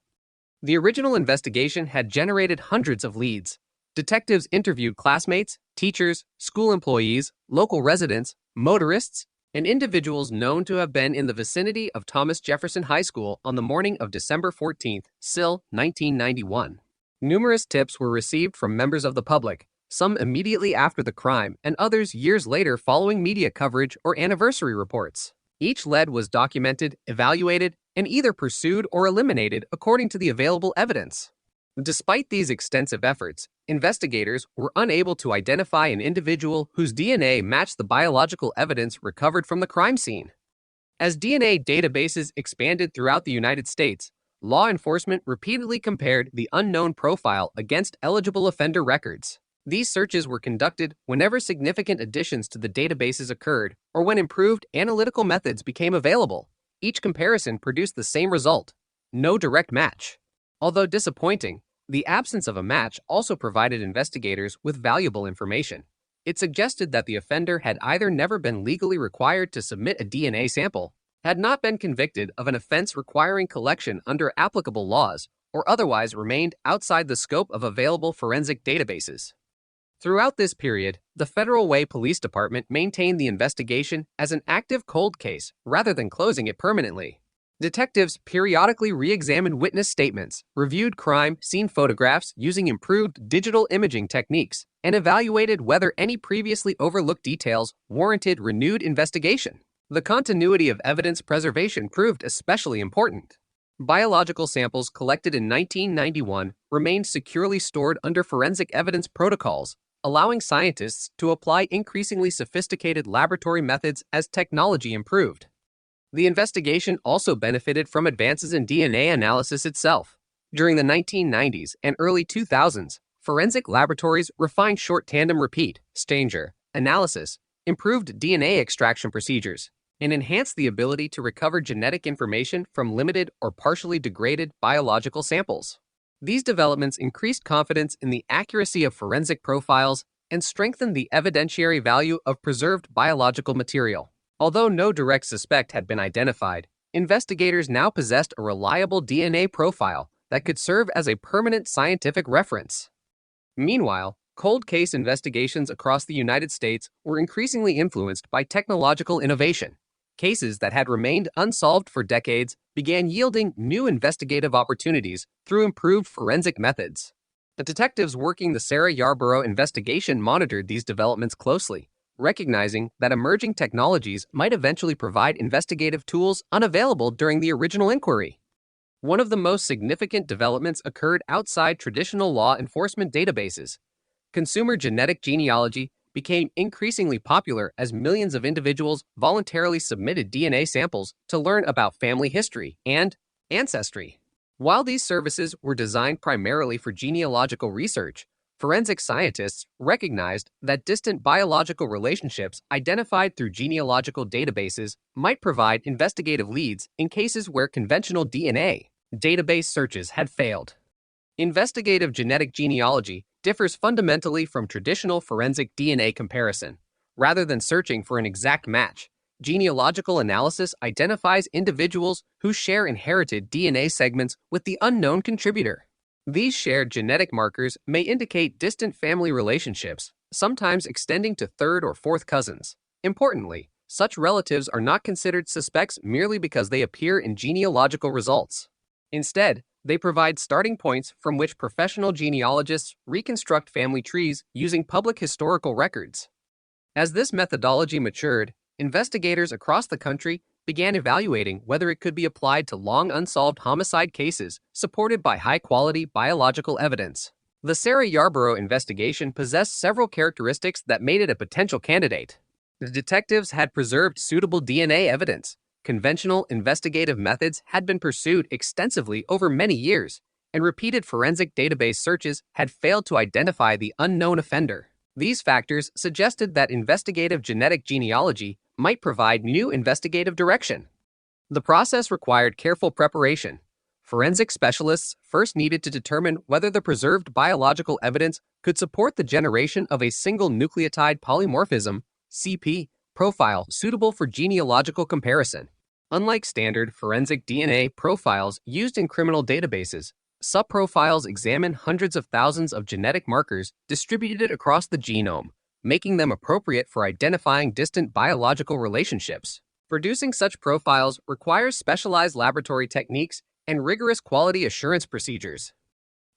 The original investigation had generated hundreds of leads. Detectives interviewed classmates, teachers, school employees, local residents, motorists, and individuals known to have been in the vicinity of Thomas Jefferson High School on the morning of December 14, SIL 1991. Numerous tips were received from members of the public, some immediately after the crime and others years later following media coverage or anniversary reports. Each lead was documented, evaluated, and either pursued or eliminated according to the available evidence. Despite these extensive efforts, investigators were unable to identify an individual whose DNA matched the biological evidence recovered from the crime scene. As DNA databases expanded throughout the United States, law enforcement repeatedly compared the unknown profile against eligible offender records. These searches were conducted whenever significant additions to the databases occurred or when improved analytical methods became available. Each comparison produced the same result: no direct match. Although disappointing, the absence of a match also provided investigators with valuable information. It suggested that the offender had either never been legally required to submit a DNA sample, had not been convicted of an offense requiring collection under applicable laws, or otherwise remained outside the scope of available forensic databases. Throughout this period, the Federal Way Police Department maintained the investigation as an active cold case rather than closing it permanently. Detectives periodically re-examined witness statements, reviewed crime scene photographs using improved digital imaging techniques, and evaluated whether any previously overlooked details warranted renewed investigation. The continuity of evidence preservation proved especially important. Biological samples collected in 1991 remained securely stored under forensic evidence protocols, allowing scientists to apply increasingly sophisticated laboratory methods as technology improved. The investigation also benefited from advances in DNA analysis itself. During the 1990s and early 2000s, forensic laboratories refined short tandem repeat (STANGER) analysis, improved DNA extraction procedures, and enhanced the ability to recover genetic information from limited or partially degraded biological samples. These developments increased confidence in the accuracy of forensic profiles and strengthened the evidentiary value of preserved biological material. Although no direct suspect had been identified, investigators now possessed a reliable DNA profile that could serve as a permanent scientific reference. Meanwhile, cold case investigations across the United States were increasingly influenced by technological innovation. Cases that had remained unsolved for decades began yielding new investigative opportunities through improved forensic methods. The detectives working the Sarah Yarborough investigation monitored these developments closely, recognizing that emerging technologies might eventually provide investigative tools unavailable during the original inquiry. One of the most significant developments occurred outside traditional law enforcement databases. Consumer genetic genealogy became increasingly popular as millions of individuals voluntarily submitted DNA samples to learn about family history and ancestry. While these services were designed primarily for genealogical research, Forensic scientists recognized that distant biological relationships identified through genealogical databases might provide investigative leads in cases where conventional DNA database searches had failed. Investigative genetic genealogy differs fundamentally from traditional forensic DNA comparison. Rather than searching for an exact match, genealogical analysis identifies individuals who share inherited DNA segments with the unknown contributor. These shared genetic markers may indicate distant family relationships, sometimes extending to third or fourth cousins. Importantly, such relatives are not considered suspects merely because they appear in genealogical results. Instead, they provide starting points from which professional genealogists reconstruct family trees using public historical records. As this methodology matured, investigators across the country began evaluating whether it could be applied to long unsolved homicide cases supported by high-quality biological evidence. The Sarah Yarborough investigation possessed several characteristics that made it a potential candidate. The detectives had preserved suitable DNA evidence. Conventional investigative methods had been pursued extensively over many years, and repeated forensic database searches had failed to identify the unknown offender. These factors suggested that investigative genetic genealogy might provide new investigative direction. The process required careful preparation. Forensic specialists first needed to determine whether the preserved biological evidence could support the generation of a single nucleotide polymorphism (CP) profile suitable for genealogical comparison. Unlike standard forensic DNA profiles used in criminal databases, subprofiles examine hundreds of thousands of genetic markers distributed across the genome, making them appropriate for identifying distant biological relationships. Producing such profiles requires specialized laboratory techniques and rigorous quality assurance procedures.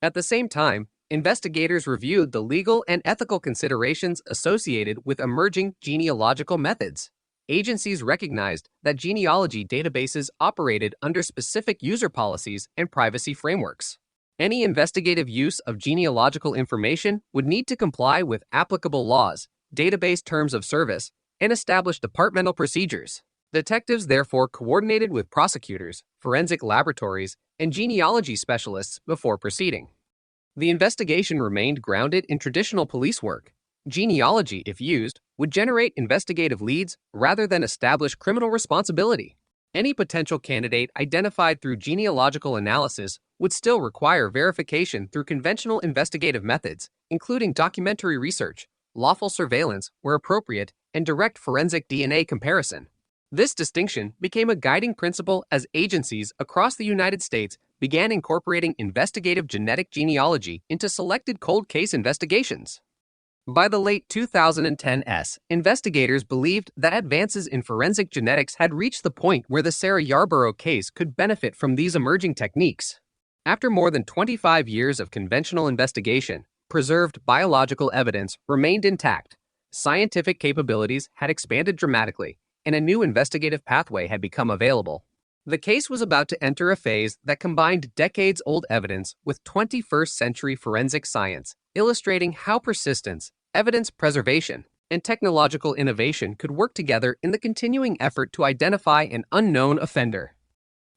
At the same time, investigators reviewed the legal and ethical considerations associated with emerging genealogical methods. Agencies recognized that genealogy databases operated under specific user policies and privacy frameworks. Any investigative use of genealogical information would need to comply with applicable laws, database terms of service, and establish departmental procedures. Detectives therefore coordinated with prosecutors, forensic laboratories, and genealogy specialists before proceeding. The investigation remained grounded in traditional police work. Genealogy, if used, would generate investigative leads rather than establish criminal responsibility. Any potential candidate identified through genealogical analysis would still require verification through conventional investigative methods, including documentary research, lawful surveillance where appropriate, and direct forensic DNA comparison. This distinction became a guiding principle as agencies across the United States began incorporating investigative genetic genealogy into selected cold case investigations. By the late 2010s, investigators believed that advances in forensic genetics had reached the point where the Sarah Yarborough case could benefit from these emerging techniques. After more than 25 years of conventional investigation, preserved biological evidence remained intact, scientific capabilities had expanded dramatically, and a new investigative pathway had become available. The case was about to enter a phase that combined decades-old evidence with 21st-century forensic science, illustrating how persistence, evidence preservation, and technological innovation could work together in the continuing effort to identify an unknown offender.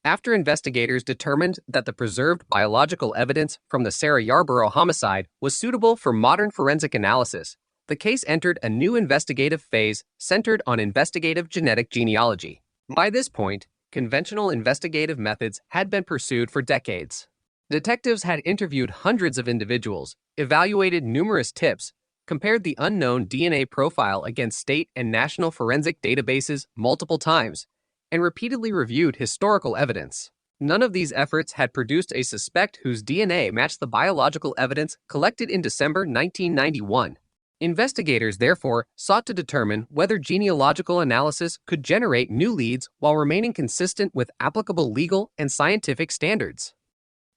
After investigators determined that the preserved biological evidence from the Sarah Yarborough homicide was suitable for modern forensic analysis, the case entered a new investigative phase centered on investigative genetic genealogy. By this point, conventional investigative methods had been pursued for decades. Detectives had interviewed hundreds of individuals, evaluated numerous tips, compared the unknown DNA profile against state and national forensic databases multiple times, and repeatedly reviewed historical evidence. None of these efforts had produced a suspect whose DNA matched the biological evidence collected in December 1991. Investigators therefore sought to determine whether genealogical analysis could generate new leads while remaining consistent with applicable legal and scientific standards.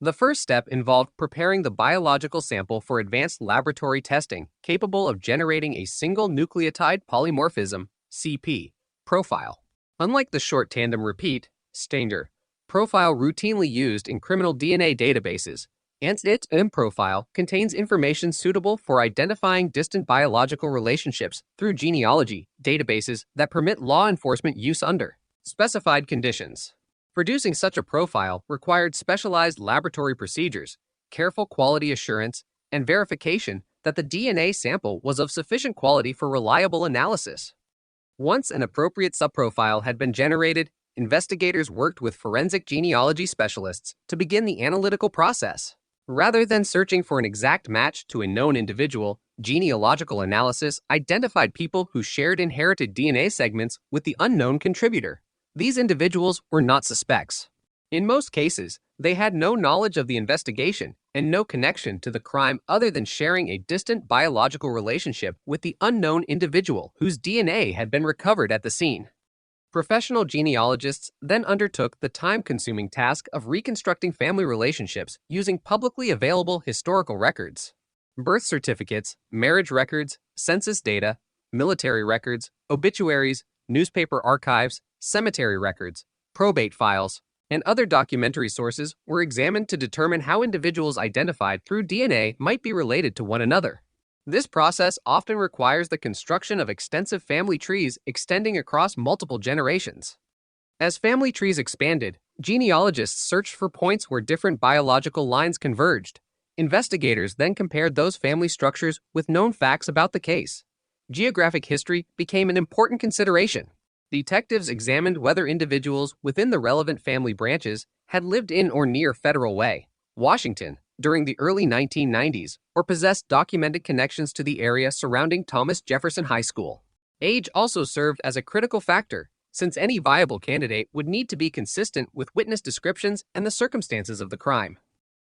The first step involved preparing the biological sample for advanced laboratory testing capable of generating a single nucleotide polymorphism (CP) profile. Unlike the short tandem repeat (Stanger) profile routinely used in criminal DNA databases, its profile contains information suitable for identifying distant biological relationships through genealogy databases that permit law enforcement use under specified conditions. Producing such a profile required specialized laboratory procedures, careful quality assurance, and verification that the DNA sample was of sufficient quality for reliable analysis. Once an appropriate subprofile had been generated, investigators worked with forensic genealogy specialists to begin the analytical process. Rather than searching for an exact match to a known individual, genealogical analysis identified people who shared inherited DNA segments with the unknown contributor. These individuals were not suspects. In most cases, they had no knowledge of the investigation and no connection to the crime other than sharing a distant biological relationship with the unknown individual whose DNA had been recovered at the scene. Professional genealogists then undertook the time-consuming task of reconstructing family relationships using publicly available historical records. Birth certificates, marriage records, census data, military records, obituaries, newspaper archives, cemetery records, probate files, and other documentary sources were examined to determine how individuals identified through DNA might be related to one another. This process often requires the construction of extensive family trees extending across multiple generations. As family trees expanded, genealogists searched for points where different biological lines converged. Investigators then compared those family structures with known facts about the case. Geographic history became an important consideration. Detectives examined whether individuals within the relevant family branches had lived in or near Federal Way, Washington, during the early 1990s, or possessed documented connections to the area surrounding Thomas Jefferson High School. Age also served as a critical factor, since any viable candidate would need to be consistent with witness descriptions and the circumstances of the crime.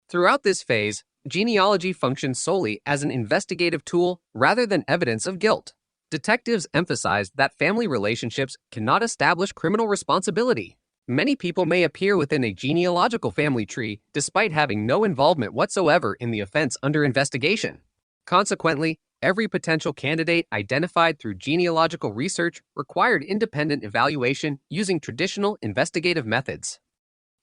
Throughout this phase, genealogy functioned solely as an investigative tool rather than evidence of guilt. Detectives emphasized that family relationships cannot establish criminal responsibility. Many people may appear within a genealogical family tree despite having no involvement whatsoever in the offense under investigation. Consequently, every potential candidate identified through genealogical research required independent evaluation using traditional investigative methods.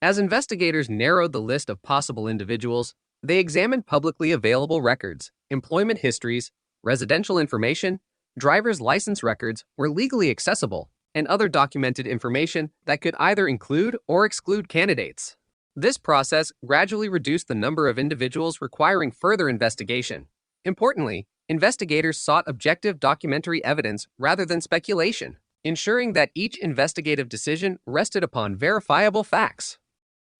As investigators narrowed the list of possible individuals, they examined publicly available records, employment histories, residential information, driver's license records were legally accessible, and other documented information that could either include or exclude candidates. This process gradually reduced the number of individuals requiring further investigation. Importantly, investigators sought objective documentary evidence rather than speculation, ensuring that each investigative decision rested upon verifiable facts.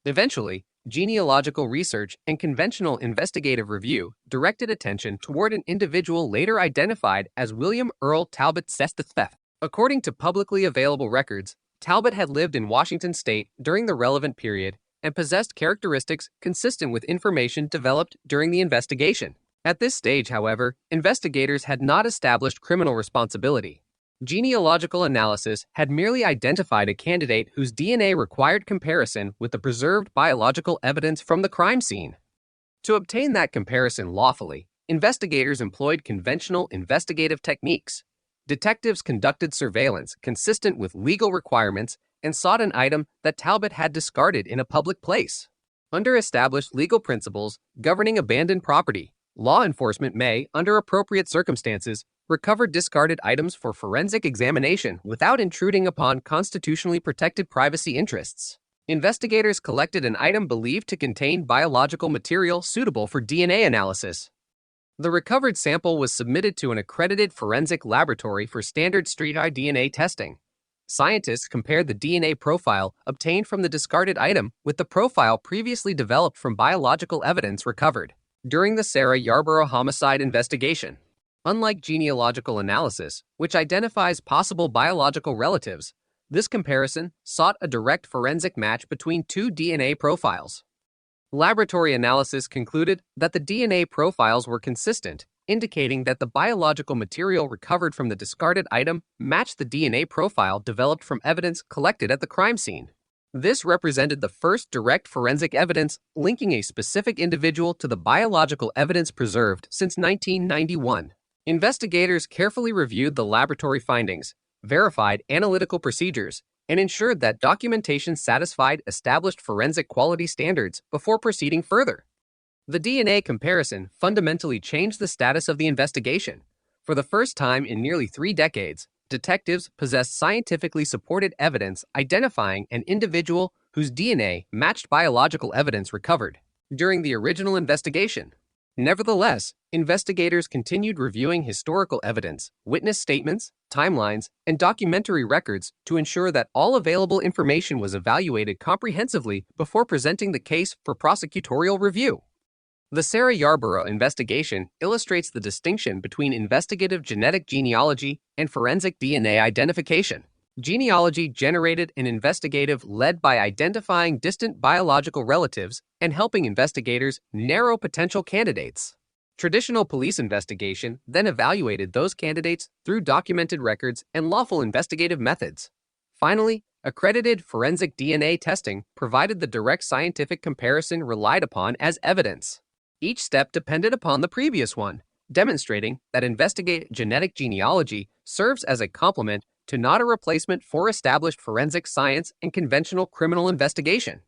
Eventually, genealogical research and conventional investigative review directed attention toward an individual later identified as William Earl Talbot Sesteth. According to publicly available records, Talbot had lived in Washington state during the relevant period and possessed characteristics consistent with information developed during the investigation. At this stage, however, investigators had not established criminal responsibility. Genealogical analysis had merely identified a candidate whose DNA required comparison with the preserved biological evidence from the crime scene. To obtain that comparison lawfully, investigators employed conventional investigative techniques. Detectives conducted surveillance consistent with legal requirements and sought an item that Talbot had discarded in a public place. Under established legal principles governing abandoned property, law enforcement may, under appropriate circumstances, recover discarded items for forensic examination without intruding upon constitutionally protected privacy interests. Investigators collected an item believed to contain biological material suitable for DNA analysis. The recovered sample was submitted to an accredited forensic laboratory for standard street-eye DNA testing. Scientists compared the DNA profile obtained from the discarded item with the profile previously developed from biological evidence recovered during the Sarah Yarborough homicide investigation. Unlike genealogical analysis, which identifies possible biological relatives, this comparison sought a direct forensic match between two DNA profiles. Laboratory analysis concluded that the DNA profiles were consistent, indicating that the biological material recovered from the discarded item matched the DNA profile developed from evidence collected at the crime scene. This represented the first direct forensic evidence linking a specific individual to the biological evidence preserved since 1991. Investigators carefully reviewed the laboratory findings, verified analytical procedures, and ensured that documentation satisfied established forensic quality standards before proceeding further. The DNA comparison fundamentally changed the status of the investigation. For the first time in nearly 3 decades, detectives possessed scientifically supported evidence identifying an individual whose DNA matched biological evidence recovered during the original investigation. Nevertheless, investigators continued reviewing historical evidence, witness statements, timelines, and documentary records to ensure that all available information was evaluated comprehensively before presenting the case for prosecutorial review. The Sarah Yarborough investigation illustrates the distinction between investigative genetic genealogy and forensic DNA identification. Genealogy generated an investigative led by identifying distant biological relatives and helping investigators narrow potential candidates. Traditional police investigation then evaluated those candidates through documented records and lawful investigative methods. Finally, accredited forensic DNA testing provided the direct scientific comparison relied upon as evidence. Each step depended upon the previous one, demonstrating that investigative genetic genealogy serves as a complement to not a replacement for established forensic science and conventional criminal investigation.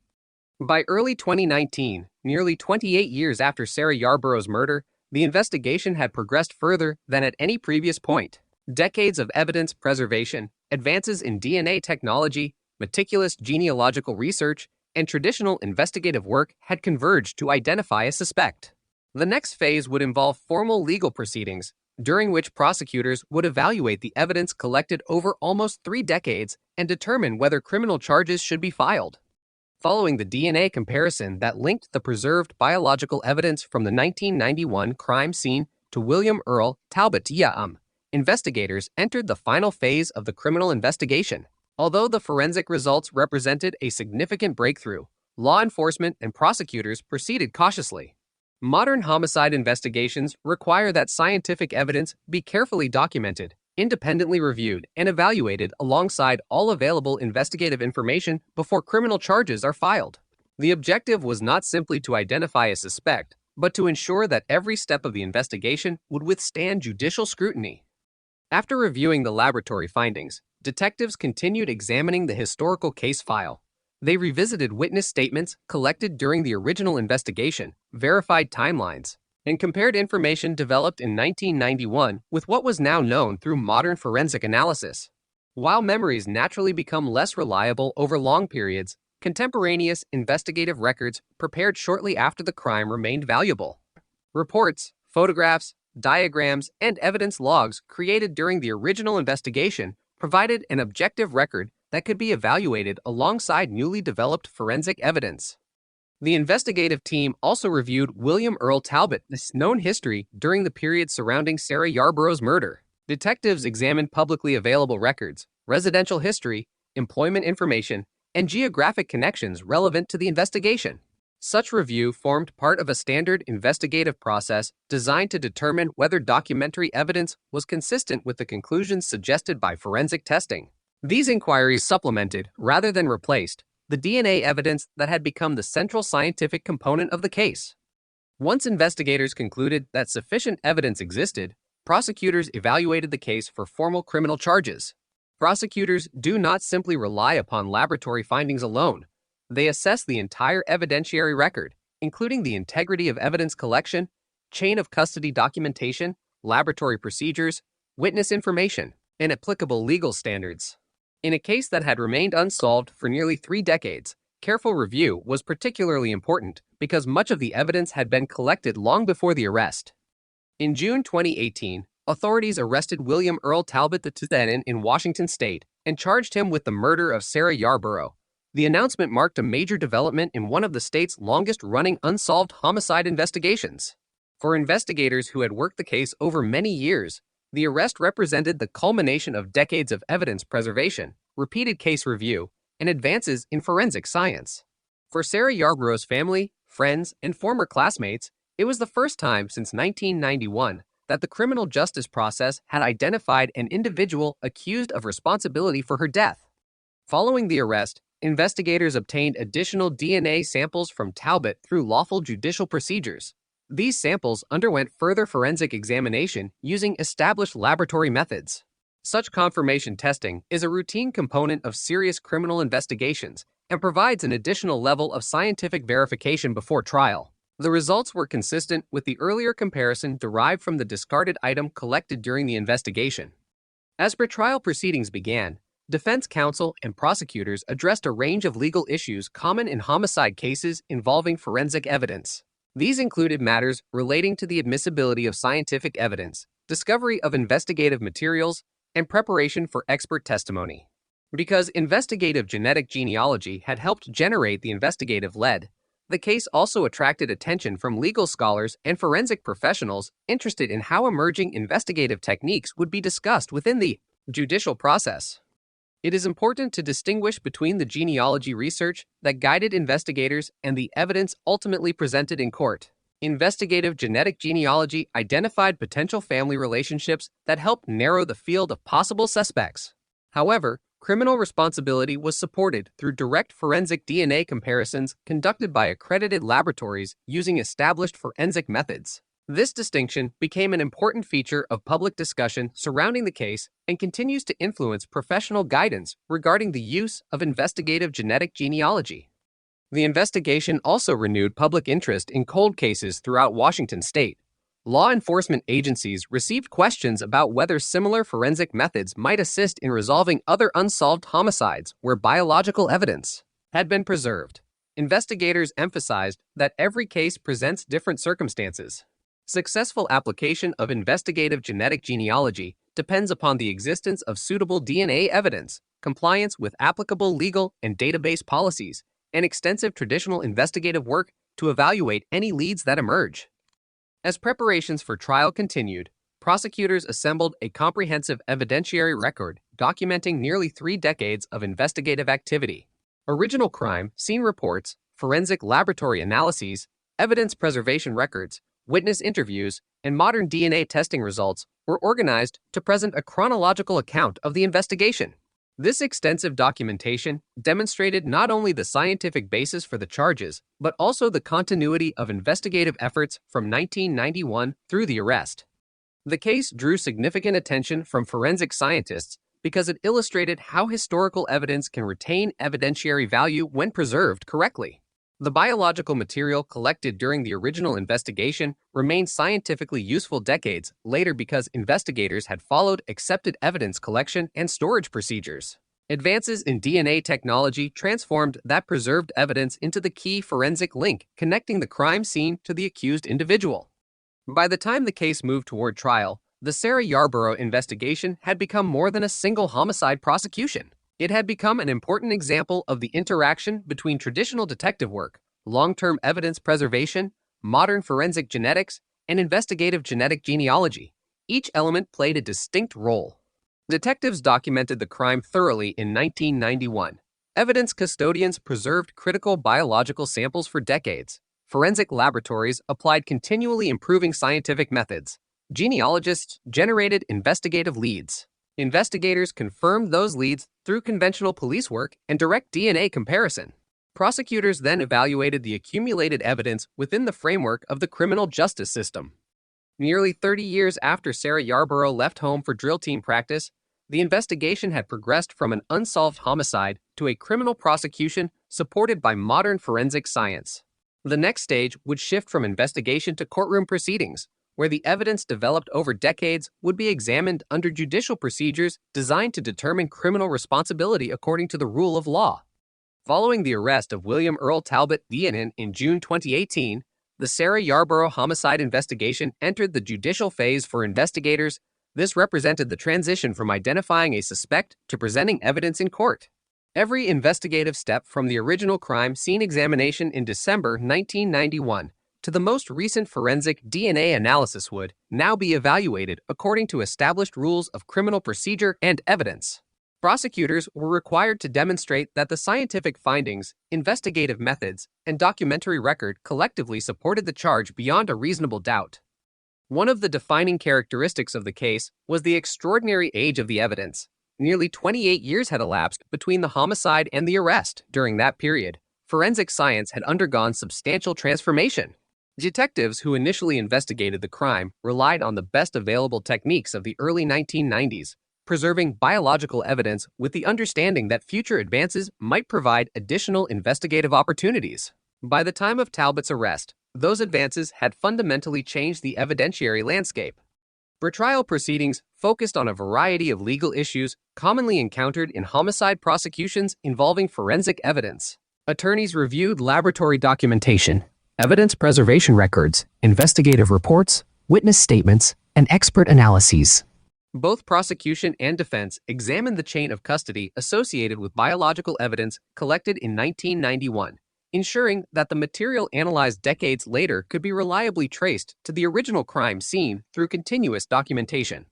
By early 2019, nearly 28 years after Sarah Yarborough's murder, the investigation had progressed further than at any previous point. Decades of evidence preservation, advances in DNA technology, meticulous genealogical research, and traditional investigative work had converged to identify a suspect. The next phase would involve formal legal proceedings, during which prosecutors would evaluate the evidence collected over almost 3 decades and determine whether criminal charges should be filed. Following the DNA comparison that linked the preserved biological evidence from the 1991 crime scene to William Earl Talbot Yaum, investigators entered the final phase of the criminal investigation. Although the forensic results represented a significant breakthrough, law enforcement and prosecutors proceeded cautiously. Modern homicide investigations require that scientific evidence be carefully documented, independently reviewed, and evaluated alongside all available investigative information before criminal charges are filed. The objective was not simply to identify a suspect, but to ensure that every step of the investigation would withstand judicial scrutiny. After reviewing the laboratory findings, detectives continued examining the historical case file. They revisited witness statements collected during the original investigation, verified timelines, and compared information developed in 1991 with what was now known through modern forensic analysis. While memories naturally become less reliable over long periods, contemporaneous investigative records prepared shortly after the crime remained valuable. Reports, photographs, diagrams, and evidence logs created during the original investigation provided an objective record that could be evaluated alongside newly developed forensic evidence. The investigative team also reviewed William Earl Talbot's known history during the period surrounding Sarah Yarborough's murder. Detectives examined publicly available records, residential history, employment information, and geographic connections relevant to the investigation. Such review formed part of a standard investigative process designed to determine whether documentary evidence was consistent with the conclusions suggested by forensic testing. These inquiries supplemented, rather than replaced, the DNA evidence that had become the central scientific component of the case. Once investigators concluded that sufficient evidence existed, prosecutors evaluated the case for formal criminal charges. Prosecutors do not simply rely upon laboratory findings alone. They assess the entire evidentiary record, including the integrity of evidence collection, chain of custody documentation, laboratory procedures, witness information, and applicable legal standards. In a case that had remained unsolved for nearly 3 decades, careful review was particularly important because much of the evidence had been collected long before the arrest. In June 2018, authorities arrested William Earl Talbot II in Washington state and charged him with the murder of Sarah Yarborough. The announcement marked a major development in one of the state's longest-running unsolved homicide investigations. For investigators who had worked the case over many years, the arrest represented the culmination of decades of evidence preservation, repeated case review, and advances in forensic science. For Sarah Yarborough's family, friends, and former classmates, it was the first time since 1991 that the criminal justice process had identified an individual accused of responsibility for her death. Following the arrest, investigators obtained additional DNA samples from Talbot through lawful judicial procedures. These samples underwent further forensic examination using established laboratory methods. Such confirmation testing is a routine component of serious criminal investigations and provides an additional level of scientific verification before trial. The results were consistent with the earlier comparison derived from the discarded item collected during the investigation. As pretrial proceedings began, defense counsel and prosecutors addressed a range of legal issues common in homicide cases involving forensic evidence. These included matters relating to the admissibility of scientific evidence, discovery of investigative materials, and preparation for expert testimony. Because investigative genetic genealogy had helped generate the investigative lead, the case also attracted attention from legal scholars and forensic professionals interested in how emerging investigative techniques would be discussed within the judicial process. It is important to distinguish between the genealogy research that guided investigators and the evidence ultimately presented in court. Investigative genetic genealogy identified potential family relationships that helped narrow the field of possible suspects. However, criminal responsibility was supported through direct forensic DNA comparisons conducted by accredited laboratories using established forensic methods. This distinction became an important feature of public discussion surrounding the case and continues to influence professional guidance regarding the use of investigative genetic genealogy. The investigation also renewed public interest in cold cases throughout Washington state. Law enforcement agencies received questions about whether similar forensic methods might assist in resolving other unsolved homicides where biological evidence had been preserved. Investigators emphasized that every case presents different circumstances. Successful application of investigative genetic genealogy depends upon the existence of suitable DNA evidence, compliance with applicable legal and database policies, and extensive traditional investigative work to evaluate any leads that emerge. As preparations for trial continued, prosecutors assembled a comprehensive evidentiary record documenting nearly 3 decades of investigative activity. Original crime scene reports, forensic laboratory analyses, evidence preservation records, witness interviews, and modern DNA testing results were organized to present a chronological account of the investigation. This extensive documentation demonstrated not only the scientific basis for the charges, but also the continuity of investigative efforts from 1991 through the arrest. The case drew significant attention from forensic scientists because it illustrated how historical evidence can retain evidentiary value when preserved correctly. The biological material collected during the original investigation remained scientifically useful decades later because investigators had followed accepted evidence collection and storage procedures. Advances in DNA technology transformed that preserved evidence into the key forensic link connecting the crime scene to the accused individual. By the time the case moved toward trial, the Sarah Yarborough investigation had become more than a single homicide prosecution. It had become an important example of the interaction between traditional detective work, long-term evidence preservation, modern forensic genetics, and investigative genetic genealogy. Each element played a distinct role. Detectives documented the crime thoroughly in 1991. Evidence custodians preserved critical biological samples for decades. Forensic laboratories applied continually improving scientific methods. Genealogists generated investigative leads. Investigators confirmed those leads through conventional police work and direct DNA comparison. Prosecutors then evaluated the accumulated evidence within the framework of the criminal justice system. Nearly 30 years after Sarah Yarborough left home for drill team practice, the investigation had progressed from an unsolved homicide to a criminal prosecution supported by modern forensic science. The next stage would shift from investigation to courtroom proceedings, where the evidence developed over decades would be examined under judicial procedures designed to determine criminal responsibility according to the rule of law. Following the arrest of William Earl Talbot Deanan in June 2018, the Sarah Yarborough homicide investigation entered the judicial phase for investigators. This represented the transition from identifying a suspect to presenting evidence in court. Every investigative step from the original crime scene examination in December 1991 to the most recent forensic DNA analysis would now be evaluated according to established rules of criminal procedure and evidence. Prosecutors were required to demonstrate that the scientific findings, investigative methods, and documentary record collectively supported the charge beyond a reasonable doubt. One of the defining characteristics of the case was the extraordinary age of the evidence. Nearly 28 years had elapsed between the homicide and the arrest. During that period, forensic science had undergone substantial transformation. Detectives who initially investigated the crime relied on the best available techniques of the early 1990s, preserving biological evidence with the understanding that future advances might provide additional investigative opportunities. By the time of Talbot's arrest, those advances had fundamentally changed the evidentiary landscape. Pretrial proceedings focused on a variety of legal issues commonly encountered in homicide prosecutions involving forensic evidence. Attorneys reviewed laboratory documentation, evidence preservation records, investigative reports, witness statements, and expert analyses. Both prosecution and defense examined the chain of custody associated with biological evidence collected in 1991, ensuring that the material analyzed decades later could be reliably traced to the original crime scene through continuous documentation.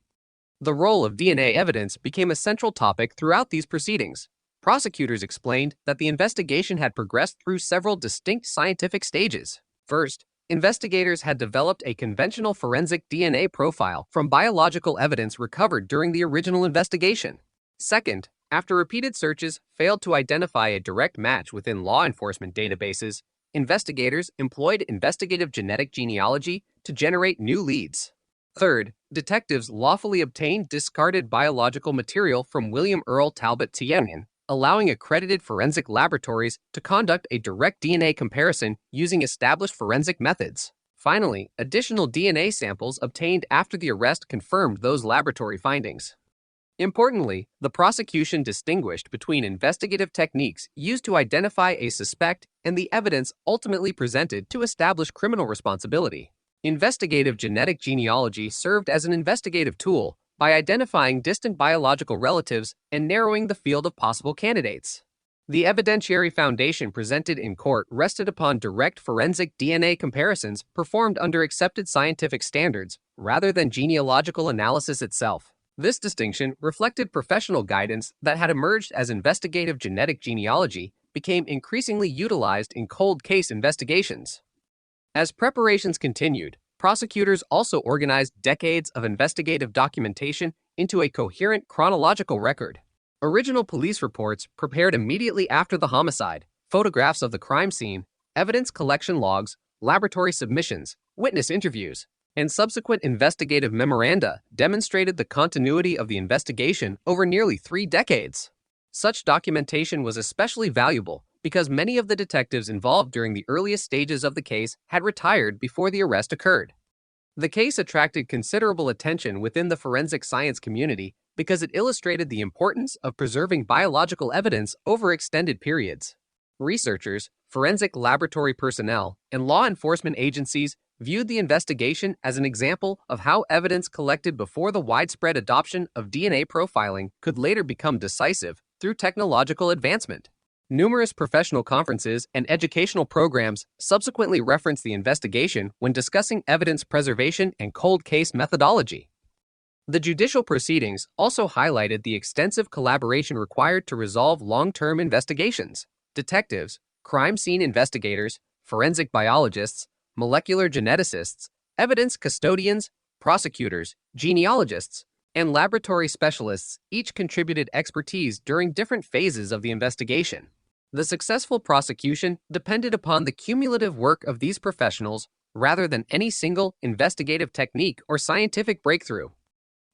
The role of DNA evidence became a central topic throughout these proceedings. Prosecutors explained that the investigation had progressed through several distinct scientific stages. First, investigators had developed a conventional forensic DNA profile from biological evidence recovered during the original investigation. Second, after repeated searches failed to identify a direct match within law enforcement databases, investigators employed investigative genetic genealogy to generate new leads. Third, detectives lawfully obtained discarded biological material from William Earl Talbot Tien, allowing accredited forensic laboratories to conduct a direct DNA comparison using established forensic methods. Finally, additional DNA samples obtained after the arrest confirmed those laboratory findings. Importantly, the prosecution distinguished between investigative techniques used to identify a suspect and the evidence ultimately presented to establish criminal responsibility. Investigative genetic genealogy served as an investigative tool by identifying distant biological relatives and narrowing the field of possible candidates. The evidentiary foundation presented in court rested upon direct forensic DNA comparisons performed under accepted scientific standards rather than genealogical analysis itself. This distinction reflected professional guidance that had emerged as investigative genetic genealogy became increasingly utilized in cold case investigations. As preparations continued, prosecutors also organized decades of investigative documentation into a coherent chronological record. Original police reports prepared immediately after the homicide, photographs of the crime scene, evidence collection logs, laboratory submissions, witness interviews, and subsequent investigative memoranda demonstrated the continuity of the investigation over nearly 3 decades. Such documentation was especially valuable because many of the detectives involved during the earliest stages of the case had retired before the arrest occurred. The case attracted considerable attention within the forensic science community because it illustrated the importance of preserving biological evidence over extended periods. Researchers, forensic laboratory personnel, and law enforcement agencies viewed the investigation as an example of how evidence collected before the widespread adoption of DNA profiling could later become decisive through technological advancement. Numerous professional conferences and educational programs subsequently referenced the investigation when discussing evidence preservation and cold case methodology. The judicial proceedings also highlighted the extensive collaboration required to resolve long-term investigations. Detectives, crime scene investigators, forensic biologists, molecular geneticists, evidence custodians, prosecutors, genealogists, and laboratory specialists each contributed expertise during different phases of the investigation. The successful prosecution depended upon the cumulative work of these professionals rather than any single investigative technique or scientific breakthrough.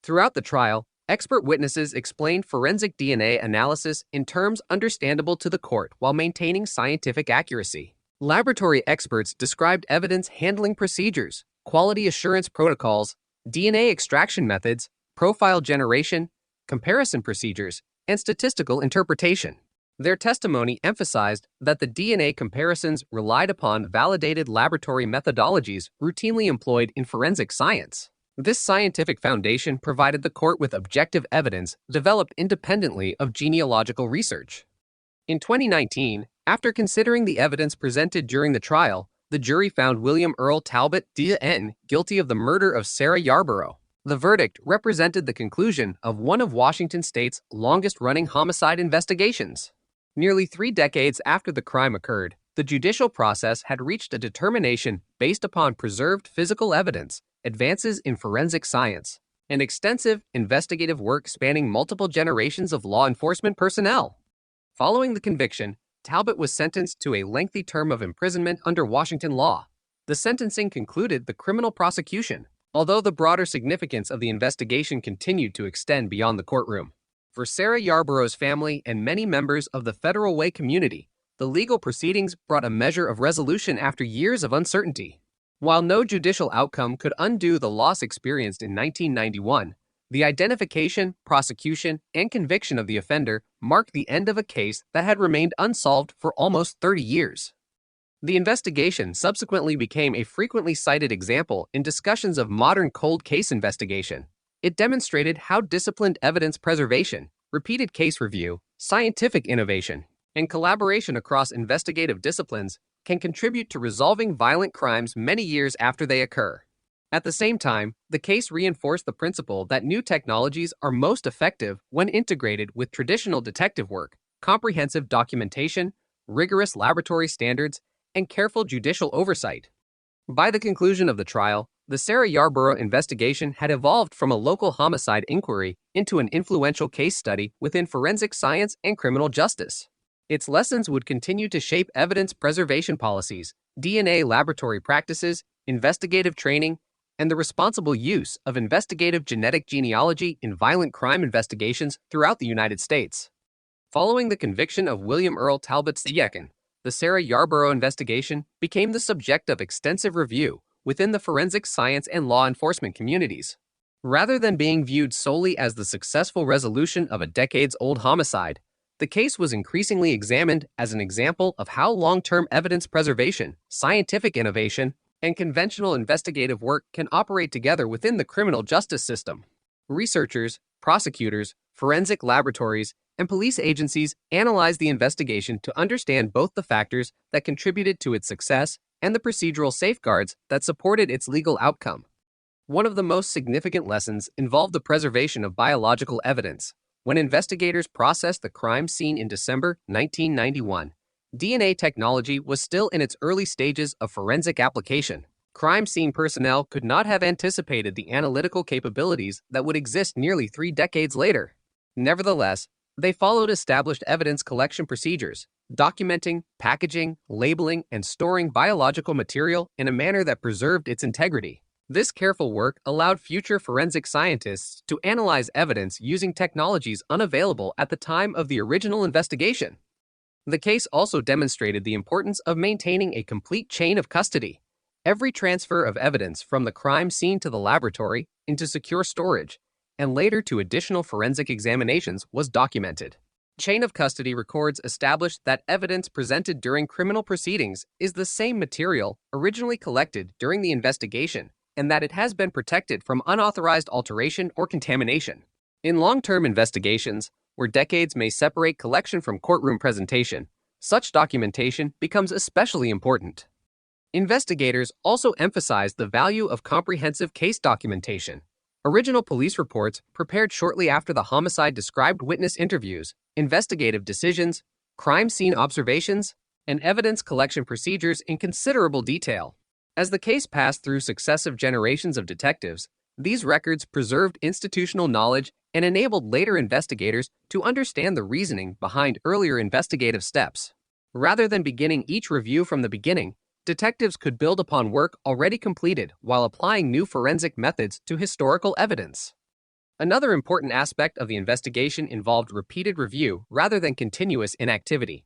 Throughout the trial, expert witnesses explained forensic DNA analysis in terms understandable to the court while maintaining scientific accuracy. Laboratory experts described evidence handling procedures, quality assurance protocols, DNA extraction methods, profile generation, comparison procedures, and statistical interpretation. Their testimony emphasized that the DNA comparisons relied upon validated laboratory methodologies routinely employed in forensic science. This scientific foundation provided the court with objective evidence developed independently of genealogical research. In 2019, after considering the evidence presented during the trial, the jury found William Earl Talbot D.N. guilty of the murder of Sarah Yarborough. The verdict represented the conclusion of one of Washington State's longest-running homicide investigations. Nearly 3 decades after the crime occurred, the judicial process had reached a determination based upon preserved physical evidence, advances in forensic science, and extensive investigative work spanning multiple generations of law enforcement personnel. Following the conviction, Talbot was sentenced to a lengthy term of imprisonment under Washington law. The sentencing concluded the criminal prosecution, although the broader significance of the investigation continued to extend beyond the courtroom. For Sarah Yarborough's family and many members of the Federal Way community, the legal proceedings brought a measure of resolution after years of uncertainty. While no judicial outcome could undo the loss experienced in 1991, the identification, prosecution, and conviction of the offender marked the end of a case that had remained unsolved for almost 30 years. The investigation subsequently became a frequently cited example in discussions of modern cold case investigation. It demonstrated how disciplined evidence preservation, repeated case review, scientific innovation, and collaboration across investigative disciplines can contribute to resolving violent crimes many years after they occur. At the same time, the case reinforced the principle that new technologies are most effective when integrated with traditional detective work, comprehensive documentation, rigorous laboratory standards, and careful judicial oversight. By the conclusion of the trial, the Sarah Yarborough investigation had evolved from a local homicide inquiry into an influential case study within forensic science and criminal justice. Its lessons would continue to shape evidence preservation policies, DNA laboratory practices, investigative training, and the responsible use of investigative genetic genealogy in violent crime investigations throughout the United States. Following the conviction of William Earl Talbot II, the Sarah Yarborough investigation became the subject of extensive review within the forensic science and law enforcement communities. Rather than being viewed solely as the successful resolution of a decades-old homicide, the case was increasingly examined as an example of how long-term evidence preservation, scientific innovation, and conventional investigative work can operate together within the criminal justice system. Researchers, prosecutors, forensic laboratories, and police agencies analyzed the investigation to understand both the factors that contributed to its success and the procedural safeguards that supported its legal outcome. One of the most significant lessons involved the preservation of biological evidence. When investigators processed the crime scene in December 1991, DNA technology was still in its early stages of forensic application. Crime scene personnel could not have anticipated the analytical capabilities that would exist nearly 3 decades later. Nevertheless, they followed established evidence collection procedures, documenting, packaging, labeling, and storing biological material in a manner that preserved its integrity. This careful work allowed future forensic scientists to analyze evidence using technologies unavailable at the time of the original investigation. The case also demonstrated the importance of maintaining a complete chain of custody. Every transfer of evidence from the crime scene to the laboratory into secure storage and later to additional forensic examinations was documented. Chain of custody records established that evidence presented during criminal proceedings is the same material originally collected during the investigation and that it has been protected from unauthorized alteration or contamination. In long-term investigations, where decades may separate collection from courtroom presentation, such documentation becomes especially important. Investigators also emphasized the value of comprehensive case documentation. Original police reports prepared shortly after the homicide described witness interviews, investigative decisions, crime scene observations, and evidence collection procedures in considerable detail. As the case passed through successive generations of detectives, these records preserved institutional knowledge and enabled later investigators to understand the reasoning behind earlier investigative steps. Rather than beginning each review from the beginning, detectives could build upon work already completed while applying new forensic methods to historical evidence. Another important aspect of the investigation involved repeated review rather than continuous inactivity.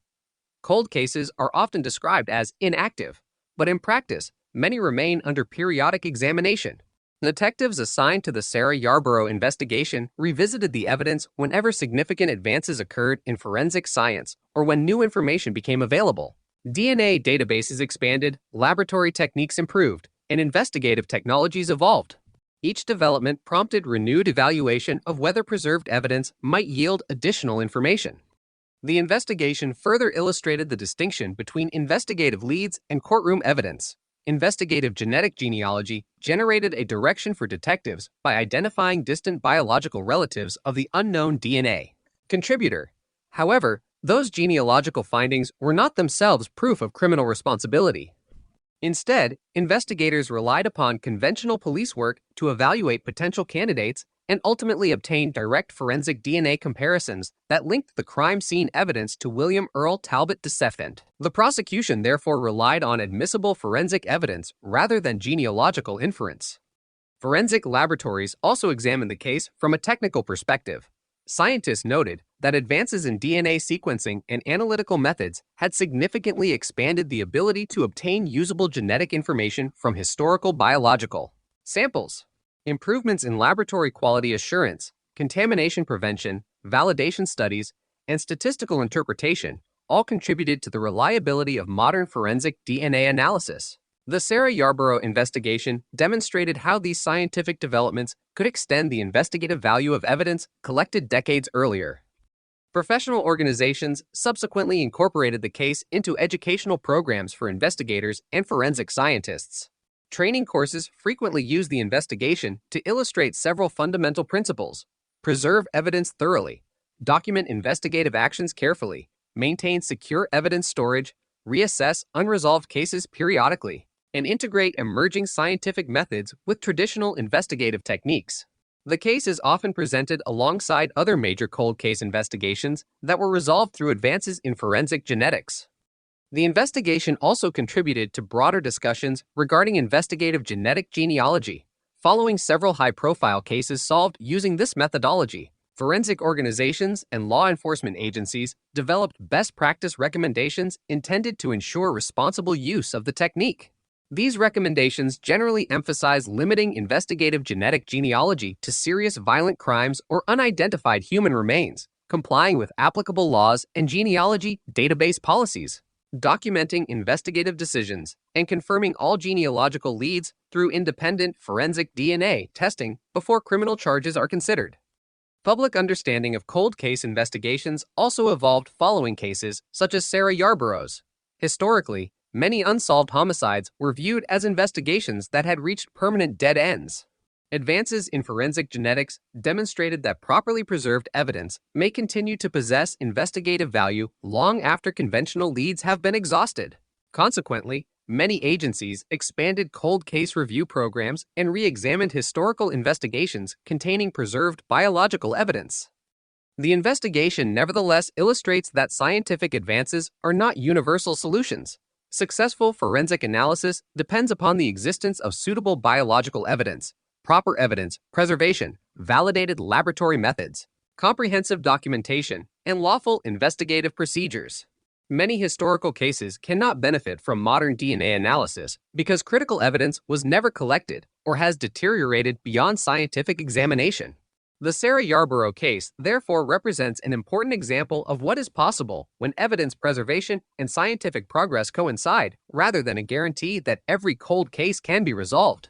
Cold cases are often described as inactive, but in practice, many remain under periodic examination. Detectives assigned to the Sarah Yarborough investigation revisited the evidence whenever significant advances occurred in forensic science or when new information became available. DNA databases expanded, laboratory techniques improved, and investigative technologies evolved. Each development prompted renewed evaluation of whether preserved evidence might yield additional information. The investigation further illustrated the distinction between investigative leads and courtroom evidence. Investigative genetic genealogy generated a direction for detectives by identifying distant biological relatives of the unknown DNA contributor. However, those genealogical findings were not themselves proof of criminal responsibility. Instead, investigators relied upon conventional police work to evaluate potential candidates and ultimately obtain direct forensic DNA comparisons that linked the crime scene evidence to William Earl Talbot II. The prosecution therefore relied on admissible forensic evidence rather than genealogical inference. Forensic laboratories also examined the case from a technical perspective. Scientists noted that advances in DNA sequencing and analytical methods had significantly expanded the ability to obtain usable genetic information from historical biological samples. Improvements in laboratory quality assurance, contamination prevention, validation studies, and statistical interpretation all contributed to the reliability of modern forensic DNA analysis. The Sarah Yarborough investigation demonstrated how these scientific developments could extend the investigative value of evidence collected decades earlier. Professional organizations subsequently incorporated the case into educational programs for investigators and forensic scientists. Training courses frequently use the investigation to illustrate several fundamental principles: preserve evidence thoroughly, document investigative actions carefully, maintain secure evidence storage, reassess unresolved cases periodically, and integrate emerging scientific methods with traditional investigative techniques. The case is often presented alongside other major cold case investigations that were resolved through advances in forensic genetics. The investigation also contributed to broader discussions regarding investigative genetic genealogy. Following several high-profile cases solved using this methodology, forensic organizations and law enforcement agencies developed best practice recommendations intended to ensure responsible use of the technique. These recommendations generally emphasize limiting investigative genetic genealogy to serious violent crimes or unidentified human remains, complying with applicable laws and genealogy database policies, documenting investigative decisions, and confirming all genealogical leads through independent forensic DNA testing before criminal charges are considered. Public understanding of cold case investigations also evolved following cases such as Sarah Yarborough's. Historically, many unsolved homicides were viewed as investigations that had reached permanent dead ends. Advances in forensic genetics demonstrated that properly preserved evidence may continue to possess investigative value long after conventional leads have been exhausted. Consequently, many agencies expanded cold case review programs and re-examined historical investigations containing preserved biological evidence. The investigation nevertheless illustrates that scientific advances are not universal solutions. Successful forensic analysis depends upon the existence of suitable biological evidence, proper evidence preservation, validated laboratory methods, comprehensive documentation, and lawful investigative procedures. Many historical cases cannot benefit from modern DNA analysis because critical evidence was never collected or has deteriorated beyond scientific examination. The Sarah Yarborough case therefore represents an important example of what is possible when evidence preservation and scientific progress coincide, rather than a guarantee that every cold case can be resolved.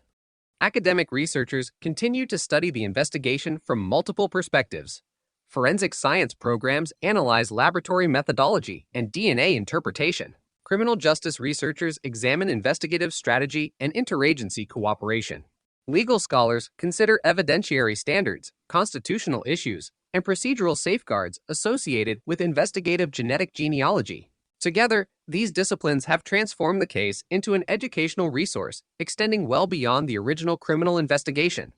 Academic researchers continue to study the investigation from multiple perspectives. Forensic science programs analyze laboratory methodology and DNA interpretation. Criminal justice researchers examine investigative strategy and interagency cooperation. Legal scholars consider evidentiary standards, constitutional issues, and procedural safeguards associated with investigative genetic genealogy. Together, these disciplines have transformed the case into an educational resource extending well beyond the original criminal investigation.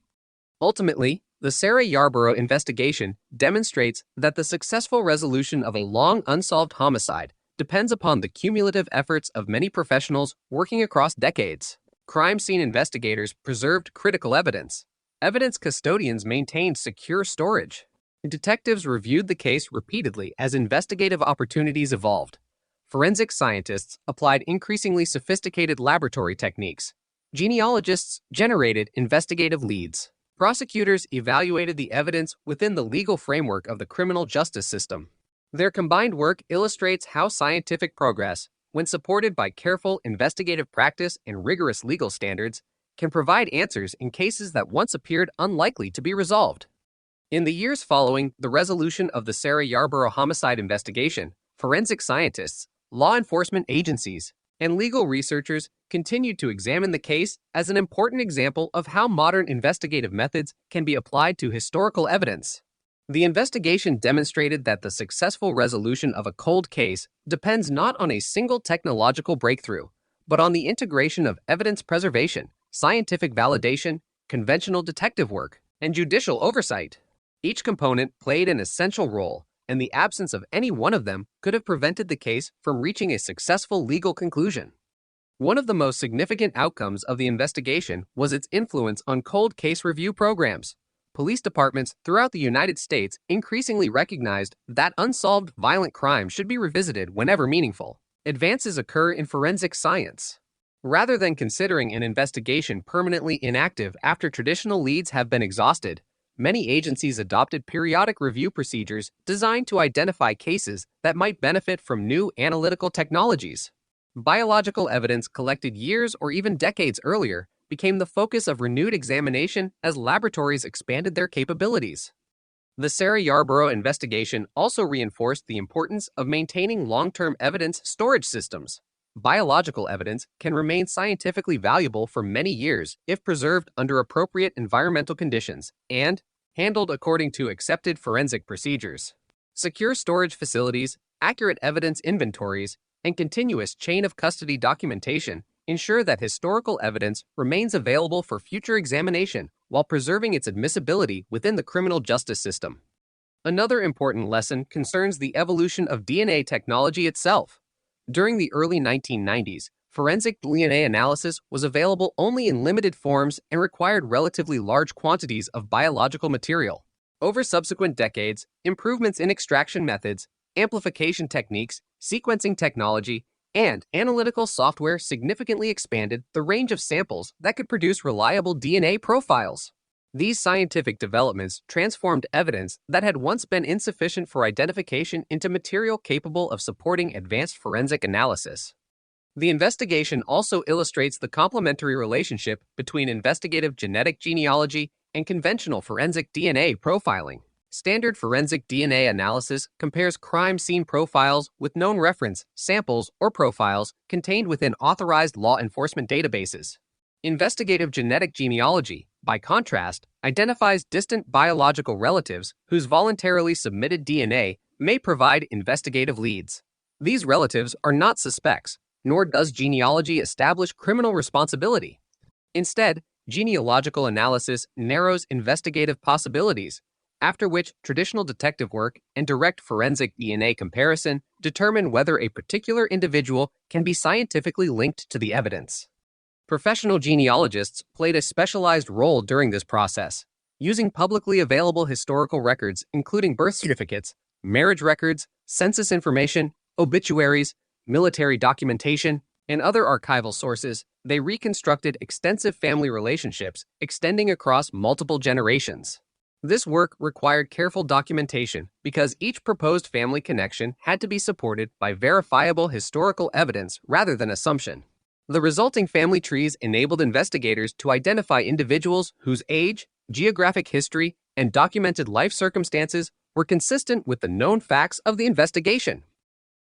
Ultimately, the Sarah Yarborough investigation demonstrates that the successful resolution of a long unsolved homicide depends upon the cumulative efforts of many professionals working across decades. Crime scene investigators preserved critical evidence. Evidence custodians maintained secure storage. Detectives reviewed the case repeatedly as investigative opportunities evolved. Forensic scientists applied increasingly sophisticated laboratory techniques. Genealogists generated investigative leads. Prosecutors evaluated the evidence within the legal framework of the criminal justice system. Their combined work illustrates how scientific progress, when supported by careful investigative practice and rigorous legal standards, can provide answers in cases that once appeared unlikely to be resolved. In the years following the resolution of the Sarah Yarborough homicide investigation, forensic scientists, law enforcement agencies, and legal researchers continued to examine the case as an important example of how modern investigative methods can be applied to historical evidence. The investigation demonstrated that the successful resolution of a cold case depends not on a single technological breakthrough, but on the integration of evidence preservation, scientific validation, conventional detective work, and judicial oversight. Each component played an essential role, and the absence of any one of them could have prevented the case from reaching a successful legal conclusion. One of the most significant outcomes of the investigation was its influence on cold case review programs. Police departments throughout the United States increasingly recognized that unsolved violent crime should be revisited whenever meaningful. Advances occur in forensic science. Rather than considering an investigation permanently inactive after traditional leads have been exhausted, many agencies adopted periodic review procedures designed to identify cases that might benefit from new analytical technologies. Biological evidence collected years or even decades earlier became the focus of renewed examination as laboratories expanded their capabilities. The Sarah Yarborough investigation also reinforced the importance of maintaining long-term evidence storage systems. Biological evidence can remain scientifically valuable for many years if preserved under appropriate environmental conditions and handled according to accepted forensic procedures. Secure storage facilities, accurate evidence inventories, and continuous chain of custody documentation ensure that historical evidence remains available for future examination while preserving its admissibility within the criminal justice system. Another important lesson concerns the evolution of DNA technology itself. During the early 1990s, forensic DNA analysis was available only in limited forms and required relatively large quantities of biological material. Over subsequent decades, improvements in extraction methods, amplification techniques, sequencing technology, and analytical software significantly expanded the range of samples that could produce reliable DNA profiles. These scientific developments transformed evidence that had once been insufficient for identification into material capable of supporting advanced forensic analysis. The investigation also illustrates the complementary relationship between investigative genetic genealogy and conventional forensic DNA profiling. Standard forensic DNA analysis compares crime scene profiles with known reference, samples, or profiles contained within authorized law enforcement databases. Investigative genetic genealogy, by contrast, identifies distant biological relatives whose voluntarily submitted DNA may provide investigative leads. These relatives are not suspects, nor does genealogy establish criminal responsibility. Instead, genealogical analysis narrows investigative possibilities, after which traditional detective work and direct forensic DNA comparison determine whether a particular individual can be scientifically linked to the evidence. Professional genealogists played a specialized role during this process, using publicly available historical records including birth certificates, marriage records, census information, obituaries, military documentation, and other archival sources. They reconstructed extensive family relationships extending across multiple generations. This work required careful documentation because each proposed family connection had to be supported by verifiable historical evidence rather than assumption. The resulting family trees enabled investigators to identify individuals whose age, geographic history, and documented life circumstances were consistent with the known facts of the investigation.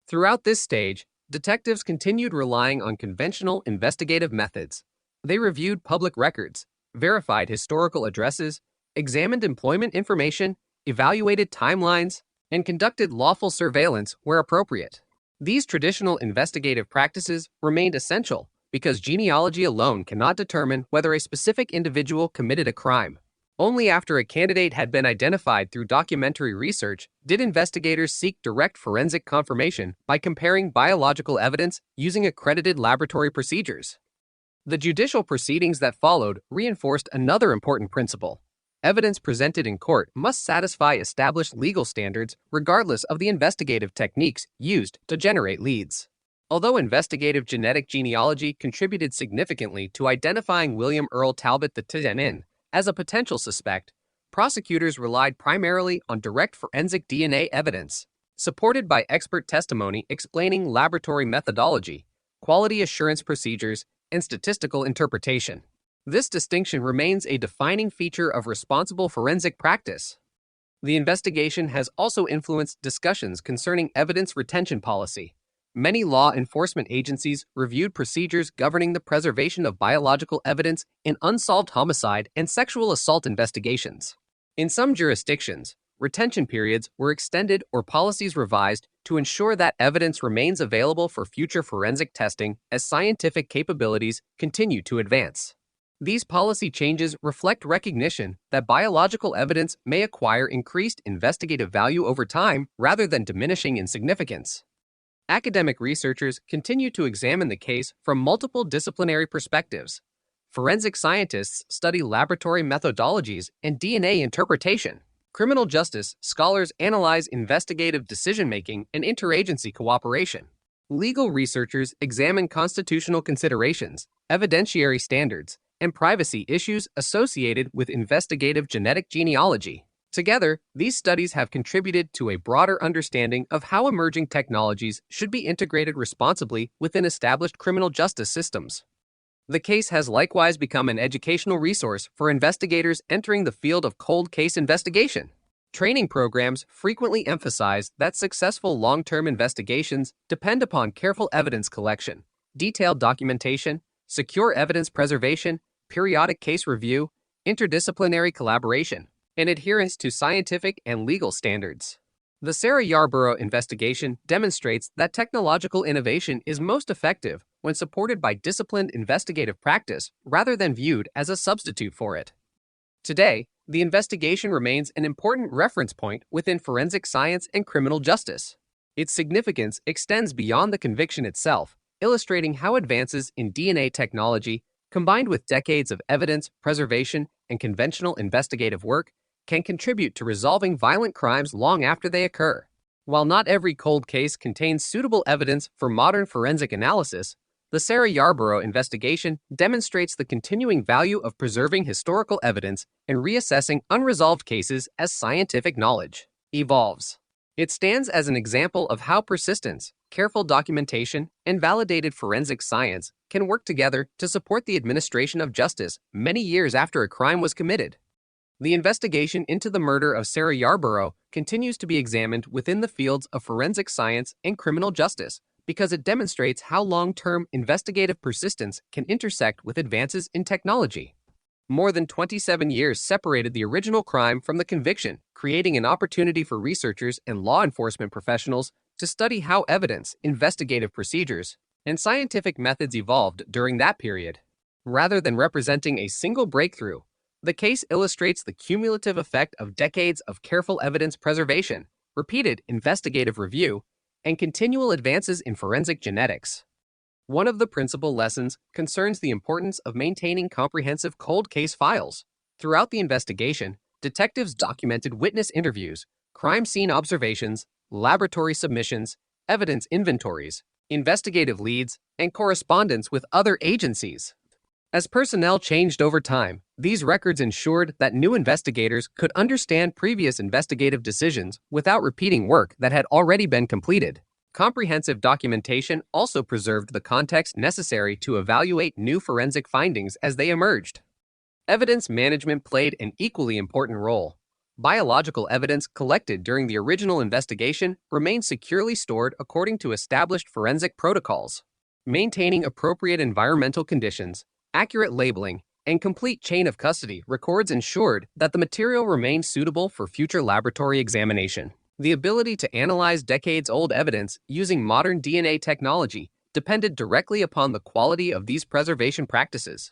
Throughout this stage, detectives continued relying on conventional investigative methods. They reviewed public records, verified historical addresses, examined employment information, evaluated timelines, and conducted lawful surveillance where appropriate. These traditional investigative practices remained essential because genealogy alone cannot determine whether a specific individual committed a crime. Only after a candidate had been identified through documentary research did investigators seek direct forensic confirmation by comparing biological evidence using accredited laboratory procedures. The judicial proceedings that followed reinforced another important principle. Evidence presented in court must satisfy established legal standards regardless of the investigative techniques used to generate leads. Although investigative genetic genealogy contributed significantly to identifying William Earl Talbot II as a potential suspect, prosecutors relied primarily on direct forensic DNA evidence, supported by expert testimony explaining laboratory methodology, quality assurance procedures, and statistical interpretation. This distinction remains a defining feature of responsible forensic practice. The investigation has also influenced discussions concerning evidence retention policy. Many law enforcement agencies reviewed procedures governing the preservation of biological evidence in unsolved homicide and sexual assault investigations. In some jurisdictions, retention periods were extended or policies revised to ensure that evidence remains available for future forensic testing as scientific capabilities continue to advance. These policy changes reflect recognition that biological evidence may acquire increased investigative value over time rather than diminishing in significance. Academic researchers continue to examine the case from multiple disciplinary perspectives. Forensic scientists study laboratory methodologies and DNA interpretation. Criminal justice scholars analyze investigative decision-making and interagency cooperation. Legal researchers examine constitutional considerations, evidentiary standards, and privacy issues associated with investigative genetic genealogy. Together, these studies have contributed to a broader understanding of how emerging technologies should be integrated responsibly within established criminal justice systems. The case has likewise become an educational resource for investigators entering the field of cold case investigation. Training programs frequently emphasize that successful long-term investigations depend upon careful evidence collection, detailed documentation, secure evidence preservation, periodic case review, interdisciplinary collaboration, and adherence to scientific and legal standards. The Sarah Yarborough investigation demonstrates that technological innovation is most effective when supported by disciplined investigative practice rather than viewed as a substitute for it. Today, the investigation remains an important reference point within forensic science and criminal justice. Its significance extends beyond the conviction itself, illustrating how advances in DNA technology, combined with decades of evidence preservation and conventional investigative work, can contribute to resolving violent crimes long after they occur. While not every cold case contains suitable evidence for modern forensic analysis, the Sarah Yarborough investigation demonstrates the continuing value of preserving historical evidence and reassessing unresolved cases as scientific knowledge evolves. It stands as an example of how persistence, careful documentation, and validated forensic science can work together to support the administration of justice many years after a crime was committed. The investigation into the murder of Sarah Yarborough continues to be examined within the fields of forensic science and criminal justice because it demonstrates how long-term investigative persistence can intersect with advances in technology. More than 27 years separated the original crime from the conviction, creating an opportunity for researchers and law enforcement professionals to study how evidence, investigative procedures, and scientific methods evolved during that period. Rather than representing a single breakthrough, the case illustrates the cumulative effect of decades of careful evidence preservation, repeated investigative review, and continual advances in forensic genetics. One of the principal lessons concerns the importance of maintaining comprehensive cold case files. Throughout the investigation, detectives documented witness interviews, crime scene observations, laboratory submissions, evidence inventories, investigative leads, and correspondence with other agencies. As personnel changed over time, these records ensured that new investigators could understand previous investigative decisions without repeating work that had already been completed. Comprehensive documentation also preserved the context necessary to evaluate new forensic findings as they emerged. Evidence management played an equally important role. Biological evidence collected during the original investigation remained securely stored according to established forensic protocols. Maintaining appropriate environmental conditions, accurate labeling, and complete chain of custody records ensured that the material remained suitable for future laboratory examination. The ability to analyze decades-old evidence using modern DNA technology depended directly upon the quality of these preservation practices.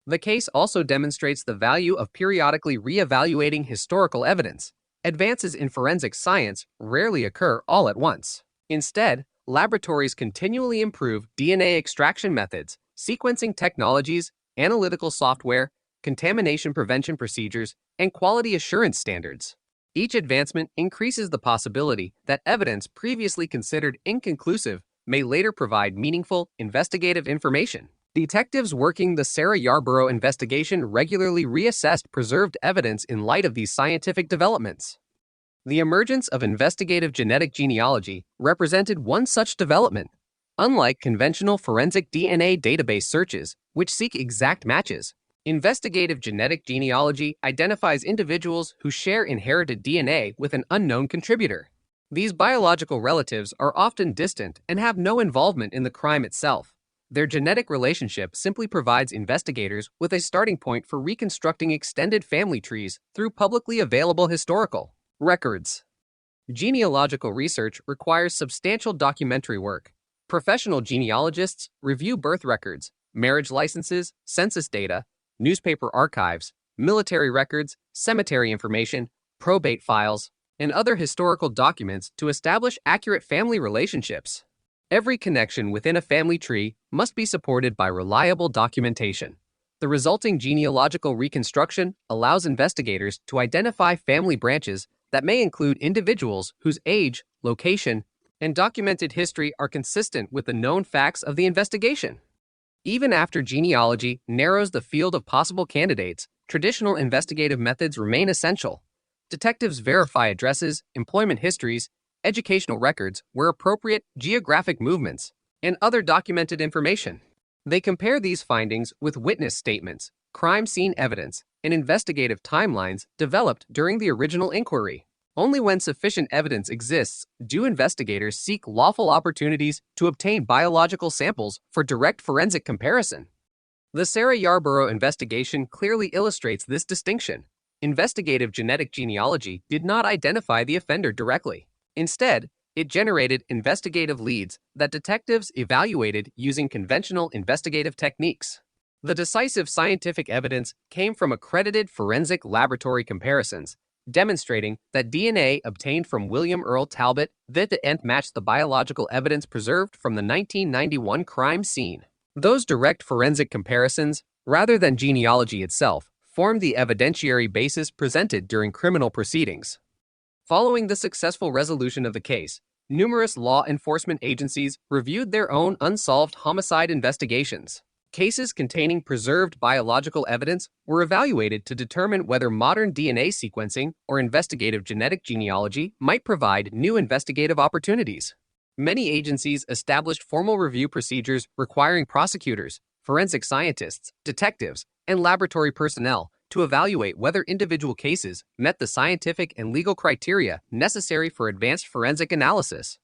The case also demonstrates the value of periodically re-evaluating historical evidence. Advances in forensic science rarely occur all at once. Instead, laboratories continually improve DNA extraction methods, sequencing technologies, analytical software, contamination prevention procedures, and quality assurance standards. Each advancement increases the possibility that evidence previously considered inconclusive may later provide meaningful investigative information. Detectives working the Sarah Yarborough investigation regularly reassessed preserved evidence in light of these scientific developments. The emergence of investigative genetic genealogy represented one such development. Unlike conventional forensic DNA database searches, which seek exact matches, investigative genetic genealogy identifies individuals who share inherited DNA with an unknown contributor. These biological relatives are often distant and have no involvement in the crime itself. Their genetic relationship simply provides investigators with a starting point for reconstructing extended family trees through publicly available historical records. Genealogical research requires substantial documentary work. Professional genealogists review birth records, marriage licenses, census data, newspaper archives, military records, cemetery information, probate files, and other historical documents to establish accurate family relationships. Every connection within a family tree must be supported by reliable documentation. The resulting genealogical reconstruction allows investigators to identify family branches that may include individuals whose age, location, and documented history are consistent with the known facts of the investigation. Even after genealogy narrows the field of possible candidates, traditional investigative methods remain essential. Detectives verify addresses, employment histories, educational records, where appropriate, geographic movements, and other documented information. They compare these findings with witness statements, crime scene evidence, and investigative timelines developed during the original inquiry. Only when sufficient evidence exists do investigators seek lawful opportunities to obtain biological samples for direct forensic comparison. The Sarah Yarborough investigation clearly illustrates this distinction. Investigative genetic genealogy did not identify the offender directly. Instead, it generated investigative leads that detectives evaluated using conventional investigative techniques. The decisive scientific evidence came from accredited forensic laboratory comparisons, demonstrating that DNA obtained from William Earl Talbot didn't match the biological evidence preserved from the 1991 crime scene. Those direct forensic comparisons, rather than genealogy itself, formed the evidentiary basis presented during criminal proceedings. Following the successful resolution of the case, numerous law enforcement agencies reviewed their own unsolved homicide investigations. Cases containing preserved biological evidence were evaluated to determine whether modern DNA sequencing or investigative genetic genealogy might provide new investigative opportunities. Many agencies established formal review procedures requiring prosecutors, forensic scientists, detectives, and laboratory personnel to evaluate whether individual cases met the scientific and legal criteria necessary for advanced forensic analysis.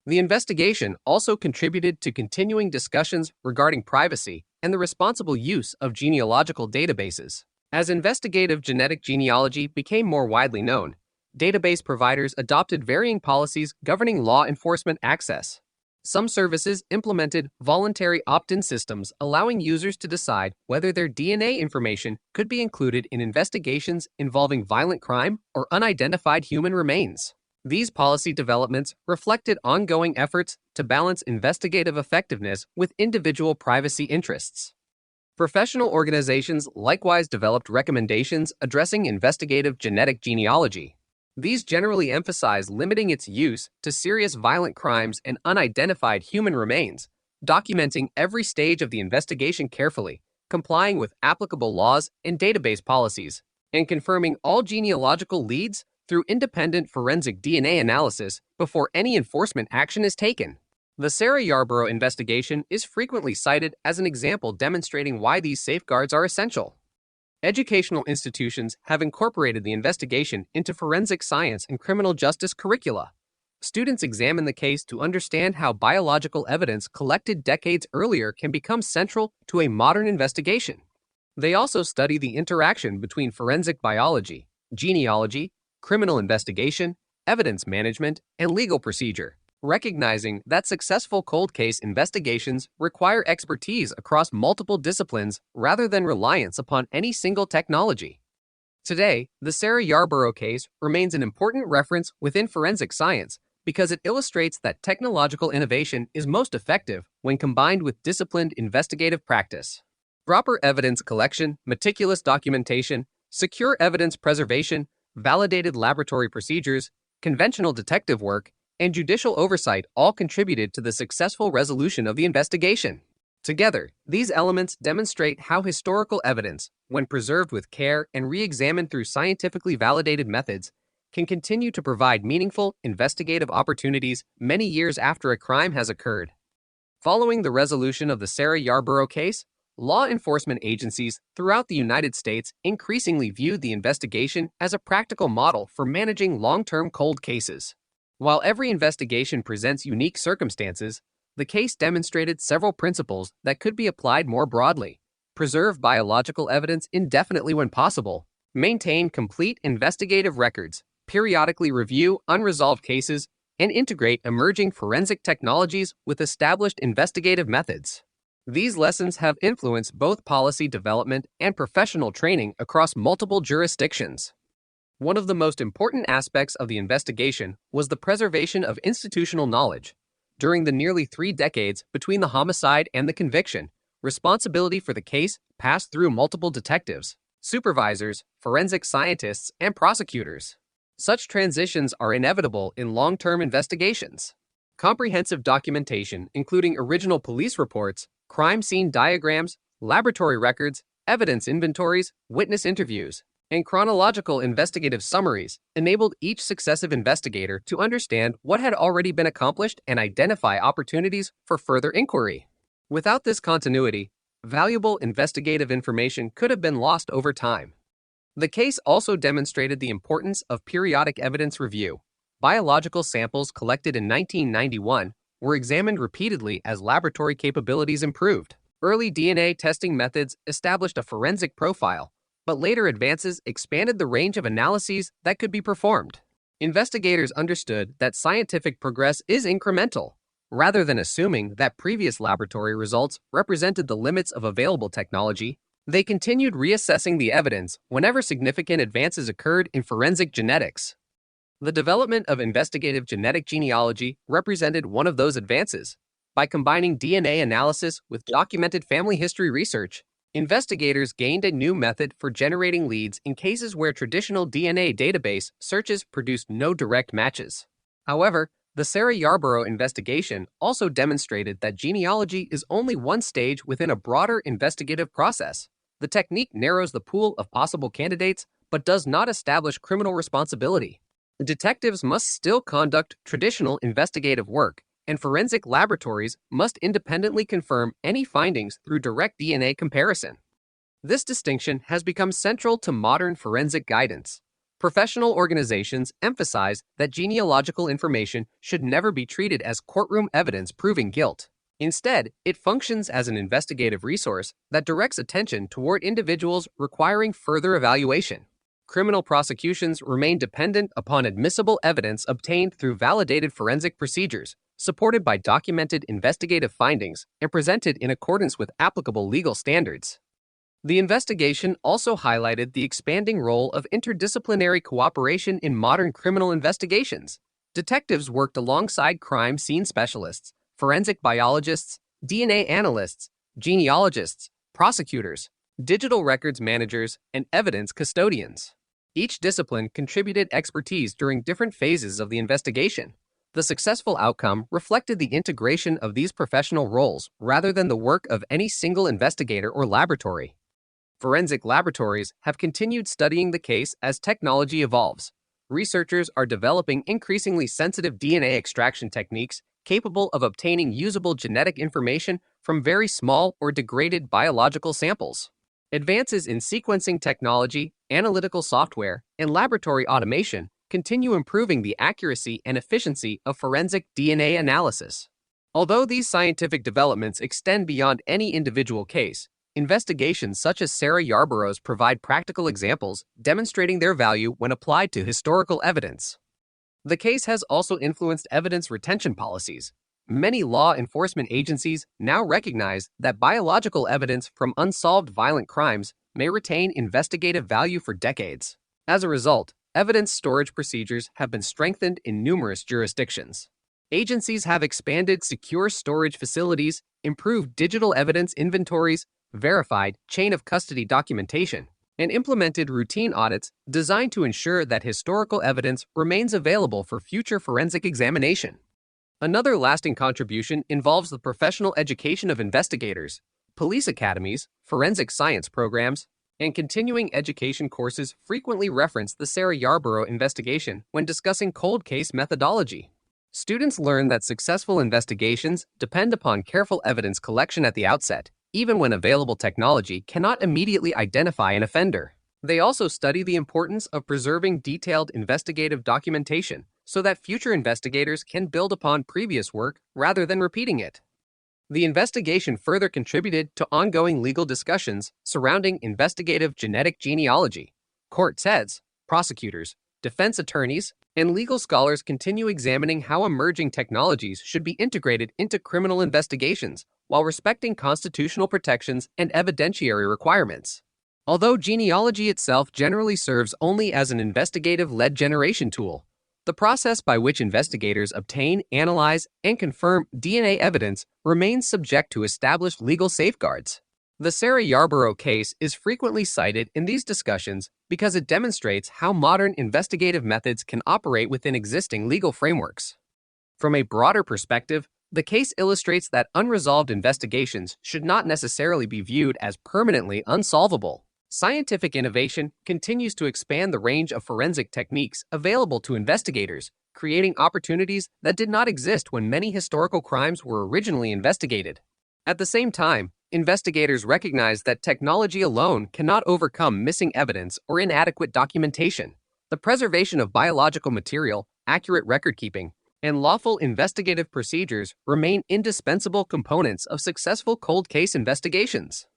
The investigation also contributed to continuing discussions regarding privacy and the responsible use of genealogical databases. As investigative genetic genealogy became more widely known, database providers adopted varying policies governing law enforcement access. Some services implemented voluntary opt-in systems allowing users to decide whether their DNA information could be included in investigations involving violent crime or unidentified human remains. These policy developments reflected ongoing efforts to balance investigative effectiveness with individual privacy interests. Professional organizations likewise developed recommendations addressing investigative genetic genealogy. These generally emphasize limiting its use to serious violent crimes and unidentified human remains, documenting every stage of the investigation carefully, complying with applicable laws and database policies, and confirming all genealogical leads through independent forensic DNA analysis before any enforcement action is taken. The Sarah Yarborough investigation is frequently cited as an example demonstrating why these safeguards are essential. Educational institutions have incorporated the investigation into forensic science and criminal justice curricula. Students examine the case to understand how biological evidence collected decades earlier can become central to a modern investigation. They also study the interaction between forensic biology, genealogy, criminal investigation, evidence management, and legal procedure, recognizing that successful cold case investigations require expertise across multiple disciplines rather than reliance upon any single technology. Today, the Sarah Yarborough case remains an important reference within forensic science because it illustrates that technological innovation is most effective when combined with disciplined investigative practice. Proper evidence collection, meticulous documentation, secure evidence preservation, validated laboratory procedures, conventional detective work, and judicial oversight all contributed to the successful resolution of the investigation. Together, these elements demonstrate how historical evidence, when preserved with care and re-examined through scientifically validated methods, can continue to provide meaningful investigative opportunities many years after a crime has occurred. Following the resolution of the Sarah Yarborough case, law enforcement agencies throughout the United States increasingly viewed the investigation as a practical model for managing long-term cold cases. While every investigation presents unique circumstances, the case demonstrated several principles that could be applied more broadly. Preserve biological evidence indefinitely when possible, maintain complete investigative records, periodically review unresolved cases, and integrate emerging forensic technologies with established investigative methods. These lessons have influenced both policy development and professional training across multiple jurisdictions. One of the most important aspects of the investigation was the preservation of institutional knowledge. During the nearly 3 decades between the homicide and the conviction, responsibility for the case passed through multiple detectives, supervisors, forensic scientists, and prosecutors. Such transitions are inevitable in long-term investigations. Comprehensive documentation, including original police reports, crime scene diagrams, laboratory records, evidence inventories, witness interviews, and chronological investigative summaries enabled each successive investigator to understand what had already been accomplished and identify opportunities for further inquiry. Without this continuity, valuable investigative information could have been lost over time. The case also demonstrated the importance of periodic evidence review. Biological samples collected in 1991 were examined repeatedly as laboratory capabilities improved. Early DNA testing methods established a forensic profile, but later advances expanded the range of analyses that could be performed. Investigators understood that scientific progress is incremental, rather than assuming that previous laboratory results represented the limits of available technology. They continued reassessing the evidence whenever significant advances occurred in forensic genetics. The development of investigative genetic genealogy represented one of those advances. By combining DNA analysis with documented family history research, investigators gained a new method for generating leads in cases where traditional DNA database searches produced no direct matches. However, the Sarah Yarborough investigation also demonstrated that genealogy is only one stage within a broader investigative process. The technique narrows the pool of possible candidates but does not establish criminal responsibility. Detectives must still conduct traditional investigative work, and forensic laboratories must independently confirm any findings through direct DNA comparison. This distinction has become central to modern forensic guidance. Professional organizations emphasize that genealogical information should never be treated as courtroom evidence proving guilt. Instead, it functions as an investigative resource that directs attention toward individuals requiring further evaluation. Criminal prosecutions remain dependent upon admissible evidence obtained through validated forensic procedures, supported by documented investigative findings and presented in accordance with applicable legal standards. The investigation also highlighted the expanding role of interdisciplinary cooperation in modern criminal investigations. Detectives worked alongside crime scene specialists, forensic biologists, DNA analysts, genealogists, prosecutors, digital records managers, and evidence custodians. Each discipline contributed expertise during different phases of the investigation. The successful outcome reflected the integration of these professional roles rather than the work of any single investigator or laboratory. Forensic laboratories have continued studying the case as technology evolves. Researchers are developing increasingly sensitive DNA extraction techniques capable of obtaining usable genetic information from very small or degraded biological samples. Advances in sequencing technology, analytical software, and laboratory automation continue improving the accuracy and efficiency of forensic DNA analysis. Although these scientific developments extend beyond any individual case, investigations such as Sarah Yarborough's provide practical examples demonstrating their value when applied to historical evidence. The case has also influenced evidence retention policies. Many law enforcement agencies now recognize that biological evidence from unsolved violent crimes may retain investigative value for decades. As a result, evidence storage procedures have been strengthened in numerous jurisdictions. Agencies have expanded secure storage facilities, improved digital evidence inventories, verified chain of custody documentation, and implemented routine audits designed to ensure that historical evidence remains available for future forensic examination. Another lasting contribution involves the professional education of investigators. Police academies, forensic science programs, and continuing education courses frequently reference the Sarah Yarborough investigation when discussing cold case methodology. Students learn that successful investigations depend upon careful evidence collection at the outset, even when available technology cannot immediately identify an offender. They also study the importance of preserving detailed investigative documentation so that future investigators can build upon previous work rather than repeating it. The investigation further contributed to ongoing legal discussions surrounding investigative genetic genealogy. Court heads, prosecutors, defense attorneys, and legal scholars continue examining how emerging technologies should be integrated into criminal investigations while respecting constitutional protections and evidentiary requirements. Although genealogy itself generally serves only as an investigative lead generation tool, the process by which investigators obtain, analyze, and confirm DNA evidence remains subject to established legal safeguards. The Sarah Yarborough case is frequently cited in these discussions because it demonstrates how modern investigative methods can operate within existing legal frameworks. From a broader perspective, The case illustrates that unresolved investigations should not necessarily be viewed as permanently unsolvable. Scientific innovation continues to expand the range of forensic techniques available to investigators, creating opportunities that did not exist when many historical crimes were originally investigated. At the same time, investigators recognize that technology alone cannot overcome missing evidence or inadequate documentation. The preservation of biological material, accurate record-keeping, and lawful investigative procedures remain indispensable components of successful cold case investigations.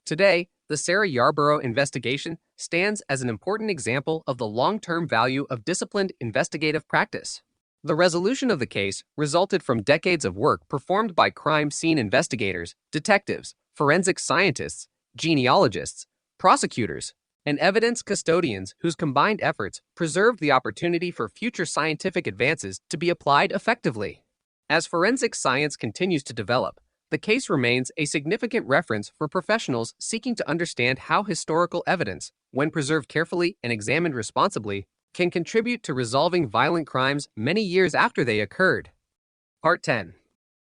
Today, the Sarah Yarborough investigation stands as an important example of the long-term value of disciplined investigative practice. The resolution of the case resulted from decades of work performed by crime scene investigators, detectives, forensic scientists, genealogists, prosecutors, and evidence custodians whose combined efforts preserved the opportunity for future scientific advances to be applied effectively. As forensic science continues to develop, the case remains a significant reference for professionals seeking to understand how historical evidence, when preserved carefully and examined responsibly, can contribute to resolving violent crimes many years after they occurred. Part 10.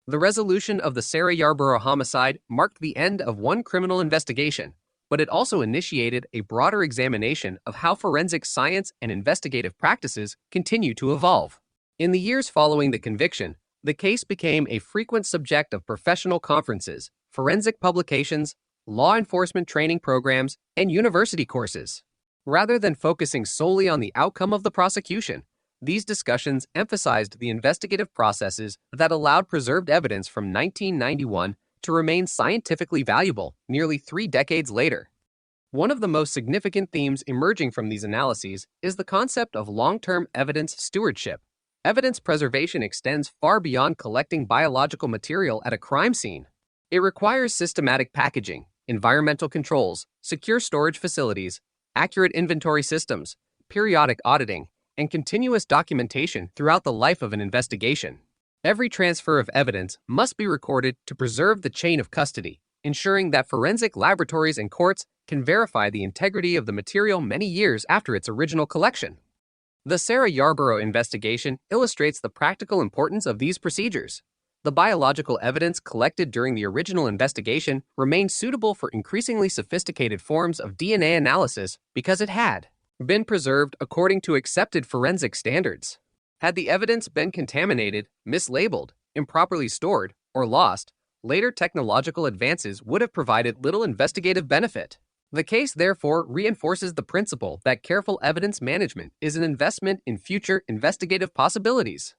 The resolution of the Sarah Yarborough homicide marked the end of one criminal investigation, but it also initiated a broader examination of how forensic science and investigative practices continue to evolve. In the years following the conviction, the case became a frequent subject of professional conferences, forensic publications, law enforcement training programs, and university courses. Rather than focusing solely on the outcome of the prosecution, these discussions emphasized the investigative processes that allowed preserved evidence from 1991 to remain scientifically valuable nearly 3 decades later. One of the most significant themes emerging from these analyses is the concept of long-term evidence stewardship. Evidence preservation extends far beyond collecting biological material at a crime scene. It requires systematic packaging, environmental controls, secure storage facilities, accurate inventory systems, periodic auditing, and continuous documentation throughout the life of an investigation. Every transfer of evidence must be recorded to preserve the chain of custody, ensuring that forensic laboratories and courts can verify the integrity of the material many years after its original collection. The Sarah Yarborough investigation illustrates the practical importance of these procedures. The biological evidence collected during the original investigation remained suitable for increasingly sophisticated forms of DNA analysis because it had been preserved according to accepted forensic standards. Had the evidence been contaminated, mislabeled, improperly stored, or lost, later technological advances would have provided little investigative benefit. The case therefore reinforces the principle that careful evidence management is an investment in future investigative possibilities.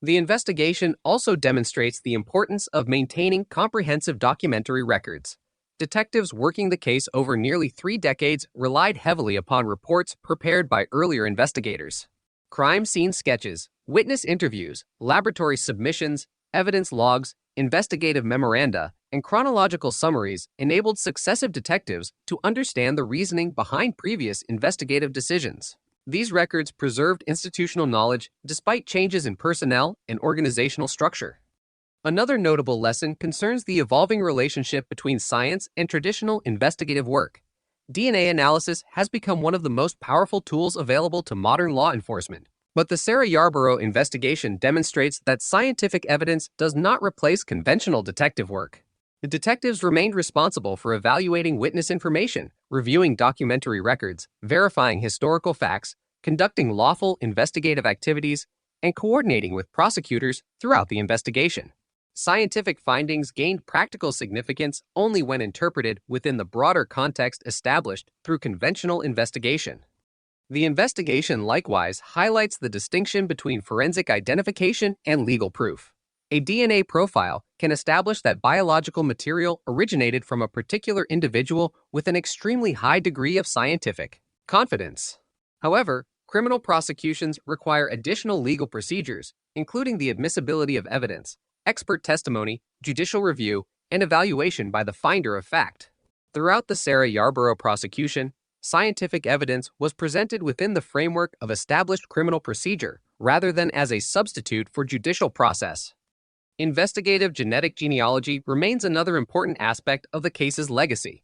The investigation also demonstrates the importance of maintaining comprehensive documentary records. Detectives working the case over nearly 3 decades relied heavily upon reports prepared by earlier investigators. Crime scene sketches, witness interviews, laboratory submissions, evidence logs, investigative memoranda, and chronological summaries enabled successive detectives to understand the reasoning behind previous investigative decisions. These records preserved institutional knowledge despite changes in personnel and organizational structure. Another notable lesson concerns the evolving relationship between science and traditional investigative work. DNA analysis has become one of the most powerful tools available to modern law enforcement. But the Sarah Yarborough investigation demonstrates that scientific evidence does not replace conventional detective work. The detectives remained responsible for evaluating witness information, reviewing documentary records, verifying historical facts, conducting lawful investigative activities, and coordinating with prosecutors throughout the investigation. Scientific findings gained practical significance only when interpreted within the broader context established through conventional investigation. The investigation likewise highlights the distinction between forensic identification and legal proof. A DNA profile can establish that biological material originated from a particular individual with an extremely high degree of scientific confidence. However, criminal prosecutions require additional legal procedures, including the admissibility of evidence, expert testimony, judicial review, and evaluation by the finder of fact. Throughout the Sarah Yarborough prosecution, scientific evidence was presented within the framework of established criminal procedure rather than as a substitute for judicial process. Investigative genetic genealogy remains another important aspect of the case's legacy.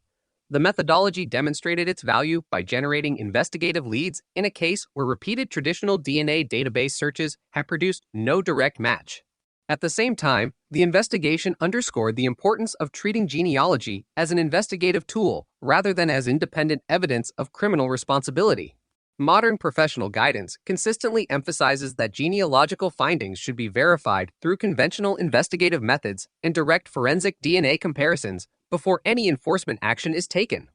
The methodology demonstrated its value by generating investigative leads in a case where repeated traditional DNA database searches have produced no direct match. At the same time, the investigation underscored the importance of treating genealogy as an investigative tool rather than as independent evidence of criminal responsibility. Modern professional guidance consistently emphasizes that genealogical findings should be verified through conventional investigative methods and direct forensic DNA comparisons before any enforcement action is taken.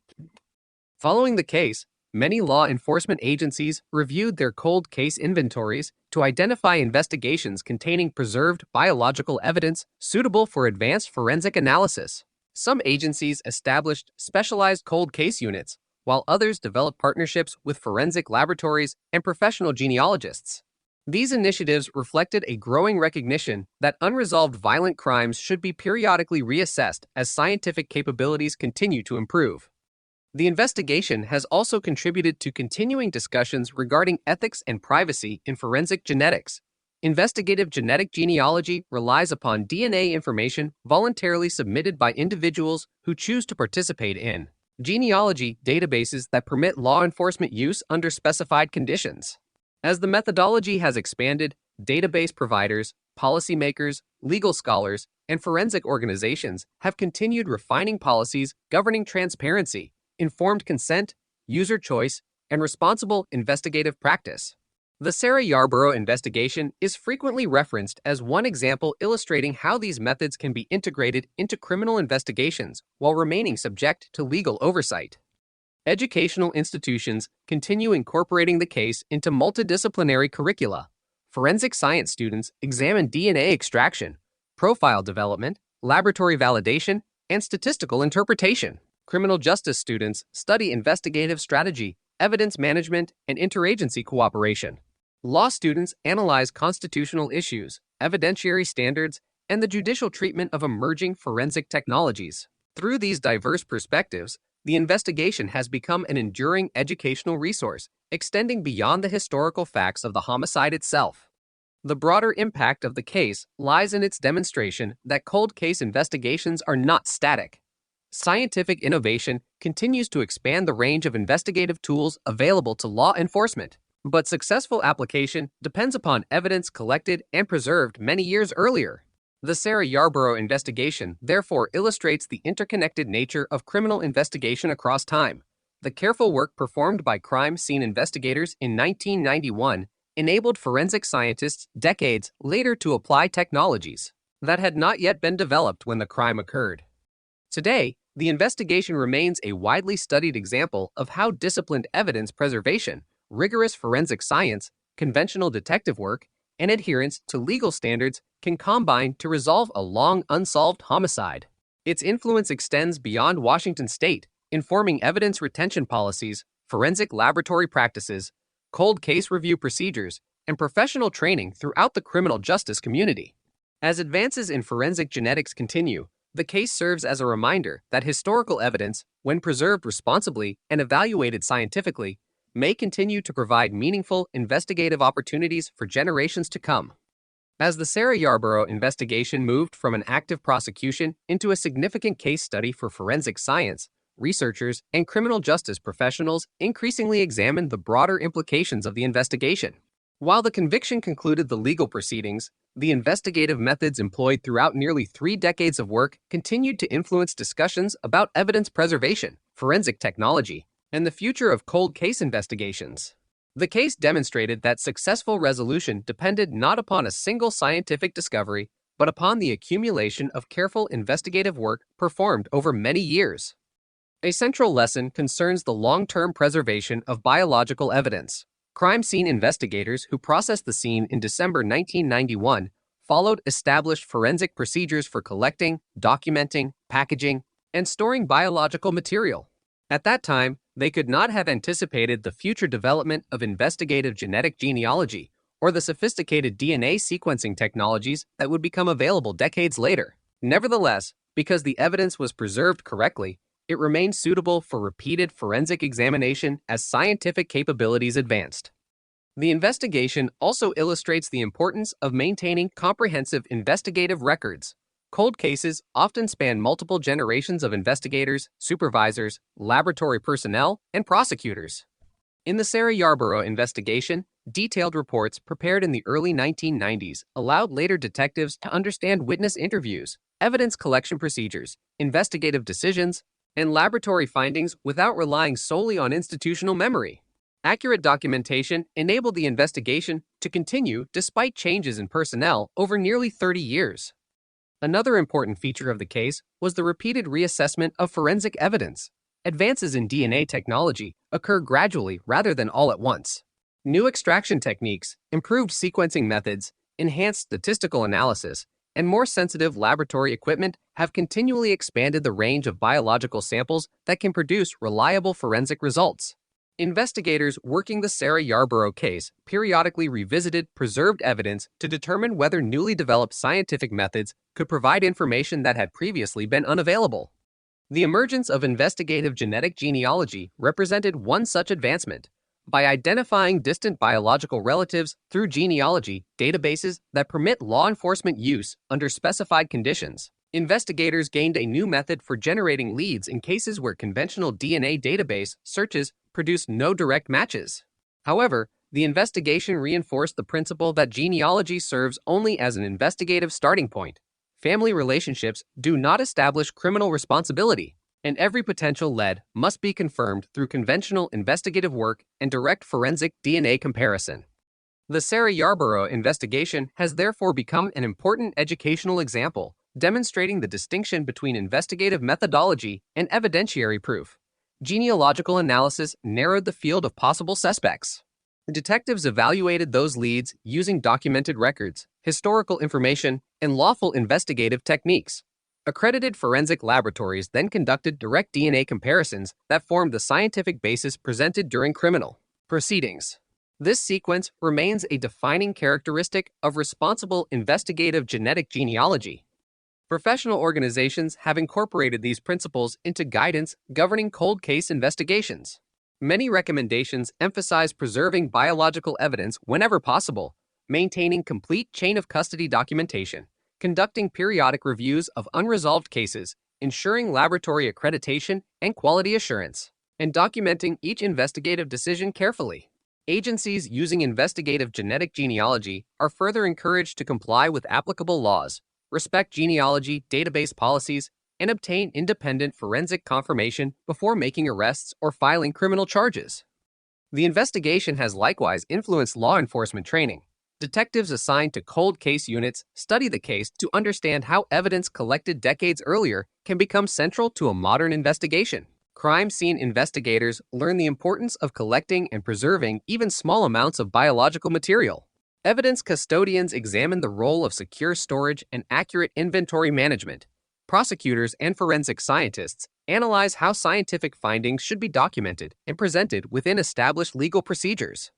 Following the case, many law enforcement agencies reviewed their cold case inventories to identify investigations containing preserved biological evidence suitable for advanced forensic analysis. Some agencies established specialized cold case units, while others developed partnerships with forensic laboratories and professional genealogists. These initiatives reflected a growing recognition that unresolved violent crimes should be periodically reassessed as scientific capabilities continue to improve. The investigation has also contributed to continuing discussions regarding ethics and privacy in forensic genetics. Investigative genetic genealogy relies upon DNA information voluntarily submitted by individuals who choose to participate in genealogy databases that permit law enforcement use under specified conditions. As the methodology has expanded, database providers, policymakers, legal scholars, and forensic organizations have continued refining policies governing transparency, informed consent, user choice, and responsible investigative practice. The Sarah Yarborough investigation is frequently referenced as one example illustrating how these methods can be integrated into criminal investigations while remaining subject to legal oversight. Educational institutions continue incorporating the case into multidisciplinary curricula. Forensic science students examine DNA extraction, profile development, laboratory validation, and statistical interpretation. Criminal justice students study investigative strategy, evidence management, and interagency cooperation. Law students analyze constitutional issues, evidentiary standards, and the judicial treatment of emerging forensic technologies. Through these diverse perspectives, the investigation has become an enduring educational resource, extending beyond the historical facts of the homicide itself. The broader impact of the case lies in its demonstration that cold case investigations are not static. Scientific innovation continues to expand the range of investigative tools available to law enforcement, but successful application depends upon evidence collected and preserved many years earlier. The Sarah Yarborough investigation therefore illustrates the interconnected nature of criminal investigation across time. The careful work performed by crime scene investigators in 1991 enabled forensic scientists decades later to apply technologies that had not yet been developed when the crime occurred. Today, the investigation remains a widely studied example of how disciplined evidence preservation, rigorous forensic science, conventional detective work, and adherence to legal standards can combine to resolve a long unsolved homicide. Its influence extends beyond Washington state, informing evidence retention policies, forensic laboratory practices, cold case review procedures, and professional training throughout the criminal justice community. As advances in forensic genetics continue, the case serves as a reminder that historical evidence, when preserved responsibly and evaluated scientifically, may continue to provide meaningful investigative opportunities for generations to come. As the Sarah Yarborough investigation moved from an active prosecution into a significant case study for forensic science, researchers and criminal justice professionals increasingly examined the broader implications of the investigation. While the conviction concluded the legal proceedings, the investigative methods employed throughout nearly 3 decades of work continued to influence discussions about evidence preservation, forensic technology, and the future of cold case investigations. The case demonstrated that successful resolution depended not upon a single scientific discovery, but upon the accumulation of careful investigative work performed over many years. A central lesson concerns the long-term preservation of biological evidence. Crime scene investigators who processed the scene in December 1991 followed established forensic procedures for collecting, documenting, packaging, and storing biological material. At that time, they could not have anticipated the future development of investigative genetic genealogy or the sophisticated DNA sequencing technologies that would become available decades later. Nevertheless, because the evidence was preserved correctly, it remained suitable for repeated forensic examination as scientific capabilities advanced. The investigation also illustrates the importance of maintaining comprehensive investigative records. Cold cases often span multiple generations of investigators, supervisors, laboratory personnel, and prosecutors. In the Sarah Yarborough investigation, Detailed reports prepared in the early 1990s allowed later detectives to understand witness interviews, evidence collection procedures, investigative decisions, and laboratory findings without relying solely on institutional memory. Accurate documentation enabled the investigation to continue despite changes in personnel over nearly 30 years. Another important feature of the case was the repeated reassessment of forensic evidence. Advances in DNA technology occur gradually rather than all at once. New extraction techniques, improved sequencing methods, enhanced statistical analysis, and more sensitive laboratory equipment have continually expanded the range of biological samples that can produce reliable forensic results. Investigators working the Sarah Yarborough case periodically revisited preserved evidence to determine whether newly developed scientific methods could provide information that had previously been unavailable. The emergence of investigative genetic genealogy represented one such advancement. By identifying distant biological relatives through genealogy databases that permit law enforcement use under specified conditions, investigators gained a new method for generating leads in cases where conventional DNA database searches produced no direct matches. However, the investigation reinforced the principle that genealogy serves only as an investigative starting point. Family relationships do not establish criminal responsibility, and every potential lead must be confirmed through conventional investigative work and direct forensic DNA comparison. The Sarah Yarborough investigation has therefore become an important educational example, demonstrating the distinction between investigative methodology and evidentiary proof. Genealogical analysis narrowed the field of possible suspects. Detectives evaluated those leads using documented records, historical information, and lawful investigative techniques. Accredited forensic laboratories then conducted direct DNA comparisons that formed the scientific basis presented during criminal proceedings. This sequence remains a defining characteristic of responsible investigative genetic genealogy. Professional organizations have incorporated these principles into guidance governing cold case investigations. Many recommendations emphasize preserving biological evidence whenever possible, maintaining complete chain of custody documentation, conducting periodic reviews of unresolved cases, ensuring laboratory accreditation and quality assurance, and documenting each investigative decision carefully. Agencies using investigative genetic genealogy are further encouraged to comply with applicable laws, respect genealogy database policies, and obtain independent forensic confirmation before making arrests or filing criminal charges. The investigation has likewise influenced law enforcement training. Detectives assigned to cold case units study the case to understand how evidence collected decades earlier can become central to a modern investigation. Crime scene investigators learn the importance of collecting and preserving even small amounts of biological material. Evidence custodians examine the role of secure storage and accurate inventory management. Prosecutors and forensic scientists analyze how scientific findings should be documented and presented within established legal procedures.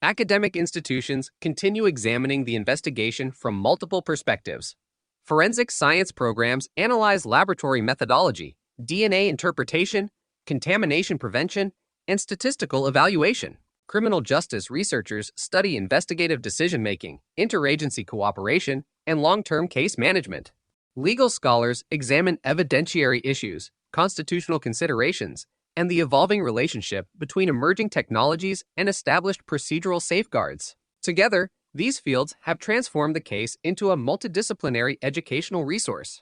Academic institutions continue examining the investigation from multiple perspectives. Forensic science programs analyze laboratory methodology, DNA interpretation, contamination prevention, and statistical evaluation. Criminal justice researchers study investigative decision-making, interagency cooperation, and long-term case management. Legal scholars examine evidentiary issues, constitutional considerations, and the evolving relationship between emerging technologies and established procedural safeguards. Together, these fields have transformed the case into a multidisciplinary educational resource.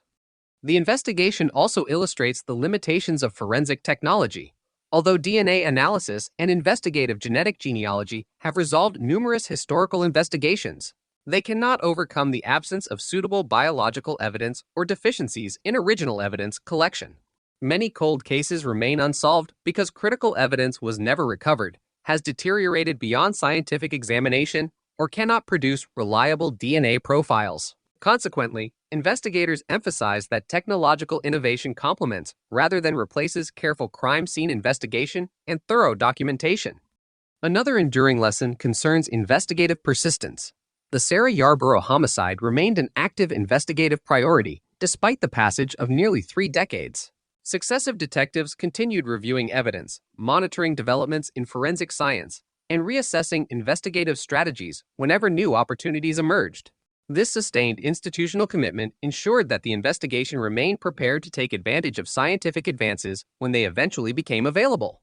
The investigation also illustrates the limitations of forensic technology. Although DNA analysis and investigative genetic genealogy have resolved numerous historical investigations, they cannot overcome the absence of suitable biological evidence or deficiencies in original evidence collection. Many cold cases remain unsolved because critical evidence was never recovered, has deteriorated beyond scientific examination, or cannot produce reliable DNA profiles. Consequently, investigators emphasize that technological innovation complements rather than replaces careful crime scene investigation and thorough documentation. Another enduring lesson concerns investigative persistence. The Sarah Yarborough homicide remained an active investigative priority despite the passage of nearly 3 decades. Successive detectives continued reviewing evidence, monitoring developments in forensic science, and reassessing investigative strategies whenever new opportunities emerged. This sustained institutional commitment ensured that the investigation remained prepared to take advantage of scientific advances when they eventually became available.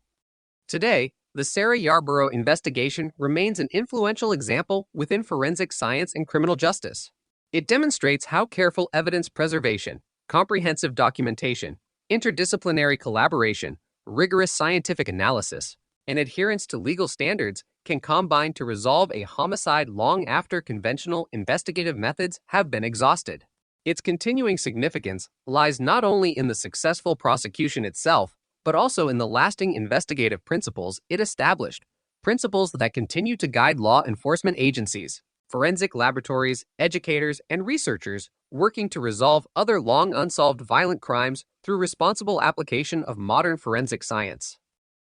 Today, the Sarah Yarborough investigation remains an influential example within forensic science and criminal justice. It demonstrates how careful evidence preservation, comprehensive documentation, interdisciplinary collaboration, rigorous scientific analysis, and adherence to legal standards can combine to resolve a homicide long after conventional investigative methods have been exhausted. Its continuing significance lies not only in the successful prosecution itself, but also in the lasting investigative principles it established, principles that continue to guide law enforcement agencies, forensic laboratories, educators, and researchers working to resolve other long unsolved violent crimes through responsible application of modern forensic science.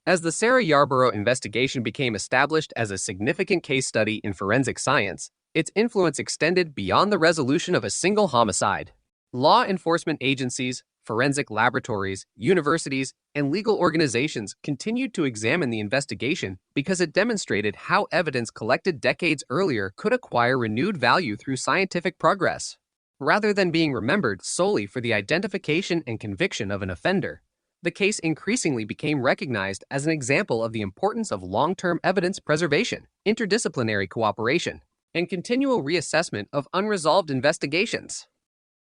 As the Sarah Yarborough investigation became established as a significant case study in forensic science, its influence extended beyond the resolution of a single homicide. Law enforcement agencies, forensic laboratories, universities, and legal organizations continued to examine the investigation because it demonstrated how evidence collected decades earlier could acquire renewed value through scientific progress. Rather than being remembered solely for the identification and conviction of an offender, the case increasingly became recognized as an example of the importance of long-term evidence preservation, interdisciplinary cooperation, and continual reassessment of unresolved investigations.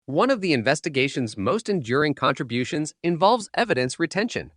One of the investigation's most enduring contributions involves evidence retention.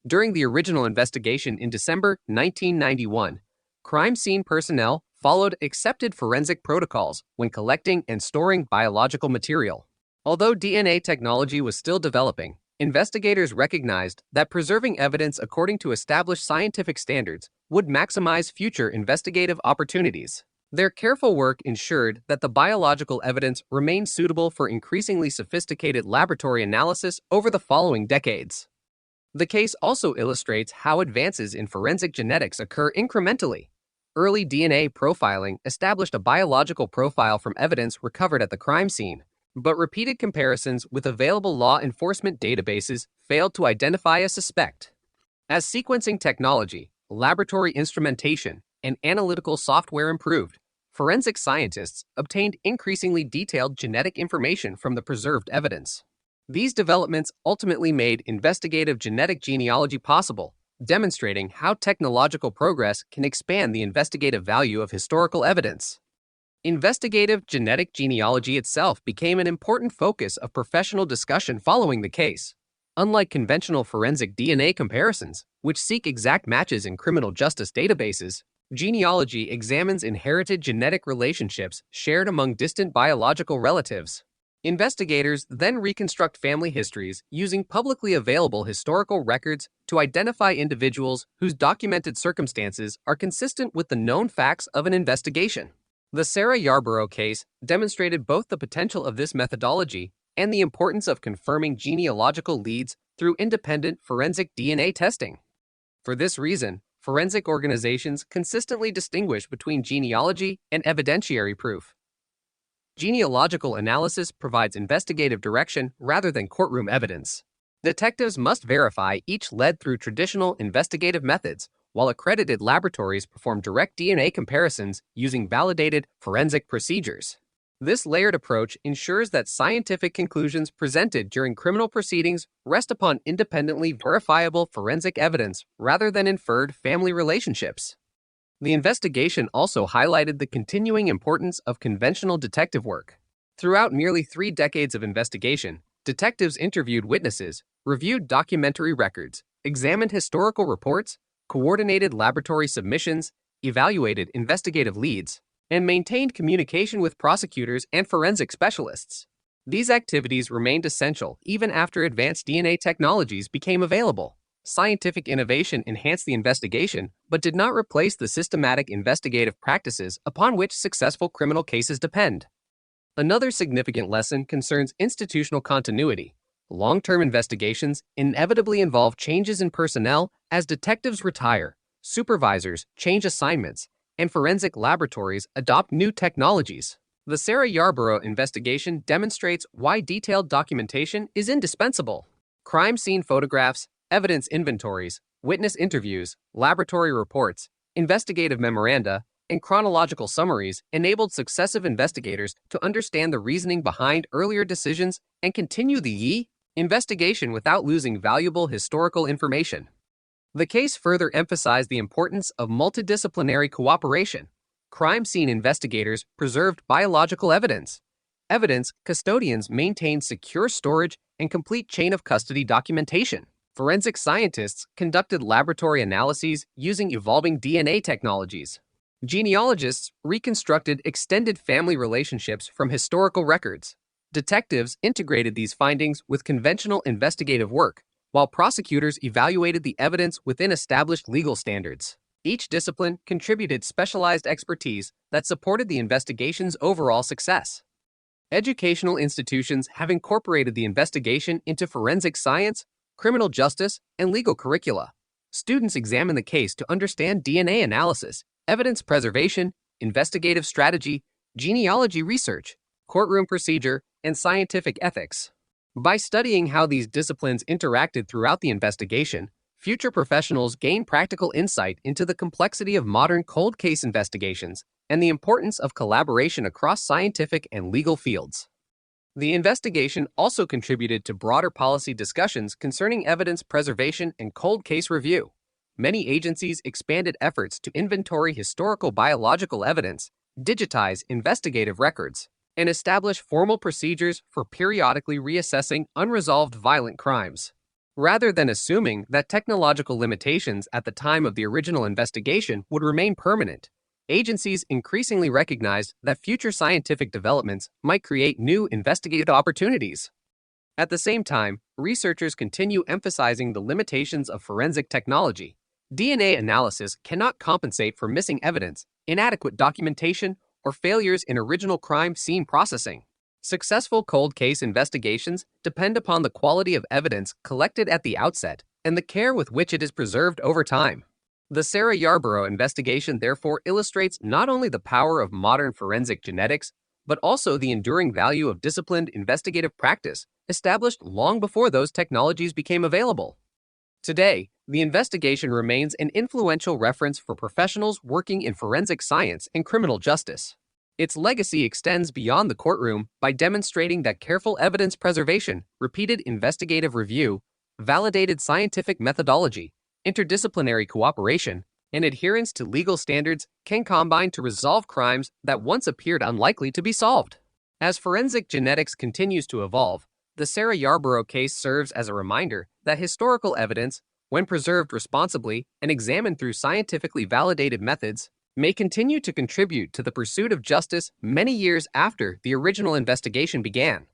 During the original investigation in December 1991, crime scene personnel followed accepted forensic protocols when collecting and storing biological material. Although DNA technology was still developing, investigators recognized that preserving evidence according to established scientific standards would maximize future investigative opportunities. Their careful work ensured that the biological evidence remained suitable for increasingly sophisticated laboratory analysis over the following decades. The case also illustrates how advances in forensic genetics occur incrementally. Early DNA profiling established a biological profile from evidence recovered at the crime scene, but repeated comparisons with available law enforcement databases failed to identify a suspect. As sequencing technology, laboratory instrumentation, and analytical software improved, forensic scientists obtained increasingly detailed genetic information from the preserved evidence. These developments ultimately made investigative genetic genealogy possible, demonstrating how technological progress can expand the investigative value of historical evidence. Investigative genetic genealogy itself became an important focus of professional discussion following the case. Unlike conventional forensic DNA comparisons, which seek exact matches in criminal justice databases, genealogy examines inherited genetic relationships shared among distant biological relatives. Investigators then reconstruct family histories using publicly available historical records to identify individuals whose documented circumstances are consistent with the known facts of an investigation. The Sarah Yarborough case demonstrated both the potential of this methodology and the importance of confirming genealogical leads through independent forensic DNA testing. For this reason, forensic organizations consistently distinguish between genealogy and evidentiary proof. Genealogical analysis provides investigative direction rather than courtroom evidence. Detectives must verify each lead through traditional investigative methods, while accredited laboratories perform direct DNA comparisons using validated forensic procedures. This layered approach ensures that scientific conclusions presented during criminal proceedings rest upon independently verifiable forensic evidence rather than inferred family relationships. The investigation also highlighted the continuing importance of conventional detective work. Throughout nearly 3 decades of investigation, detectives interviewed witnesses, reviewed documentary records, examined historical reports, coordinated laboratory submissions, evaluated investigative leads, and maintained communication with prosecutors and forensic specialists. These activities remained essential even after advanced DNA technologies became available. Scientific innovation enhanced the investigation, but did not replace the systematic investigative practices upon which successful criminal cases depend. Another significant lesson concerns institutional continuity. Long-term investigations inevitably involve changes in personnel as detectives retire, supervisors change assignments, and forensic laboratories adopt new technologies. The Sarah Yarborough investigation demonstrates why detailed documentation is indispensable. Crime scene photographs, evidence inventories, witness interviews, laboratory reports, investigative memoranda, and chronological summaries enabled successive investigators to understand the reasoning behind earlier decisions and continue the investigation without losing valuable historical information. The case further emphasized the importance of multidisciplinary cooperation. Crime scene investigators preserved biological evidence. Evidence custodians maintained secure storage and complete chain of custody documentation. Forensic scientists conducted laboratory analyses using evolving DNA technologies. Genealogists reconstructed extended family relationships from historical records. Detectives integrated these findings with conventional investigative work, while prosecutors evaluated the evidence within established legal standards. Each discipline contributed specialized expertise that supported the investigation's overall success. Educational institutions have incorporated the investigation into forensic science, criminal justice, and legal curricula. Students examine the case to understand DNA analysis, evidence preservation, investigative strategy, genealogy research, courtroom procedure, and scientific ethics. By studying how these disciplines interacted throughout the investigation, future professionals gain practical insight into the complexity of modern cold case investigations and the importance of collaboration across scientific and legal fields. The investigation also contributed to broader policy discussions concerning evidence preservation and cold case review. Many agencies expanded efforts to inventory historical biological evidence, digitize investigative records, and establish formal procedures for periodically reassessing unresolved violent crimes. Rather than assuming that technological limitations at the time of the original investigation would remain permanent, agencies increasingly recognized that future scientific developments might create new investigative opportunities. At the same time, researchers continue emphasizing the limitations of forensic technology. DNA analysis cannot compensate for missing evidence, inadequate documentation, or failures in original crime scene processing. Successful cold case investigations depend upon the quality of evidence collected at the outset and the care with which it is preserved over time. The Sarah Yarborough investigation therefore illustrates not only the power of modern forensic genetics, but also the enduring value of disciplined investigative practice established long before those technologies became available. Today, the investigation remains an influential reference for professionals working in forensic science and criminal justice. Its legacy extends beyond the courtroom by demonstrating that careful evidence preservation, repeated investigative review, validated scientific methodology, interdisciplinary cooperation, and adherence to legal standards can combine to resolve crimes that once appeared unlikely to be solved. As forensic genetics continues to evolve, the Sarah Yarborough case serves as a reminder that historical evidence, when preserved responsibly and examined through scientifically validated methods, may continue to contribute to the pursuit of justice many years after the original investigation began.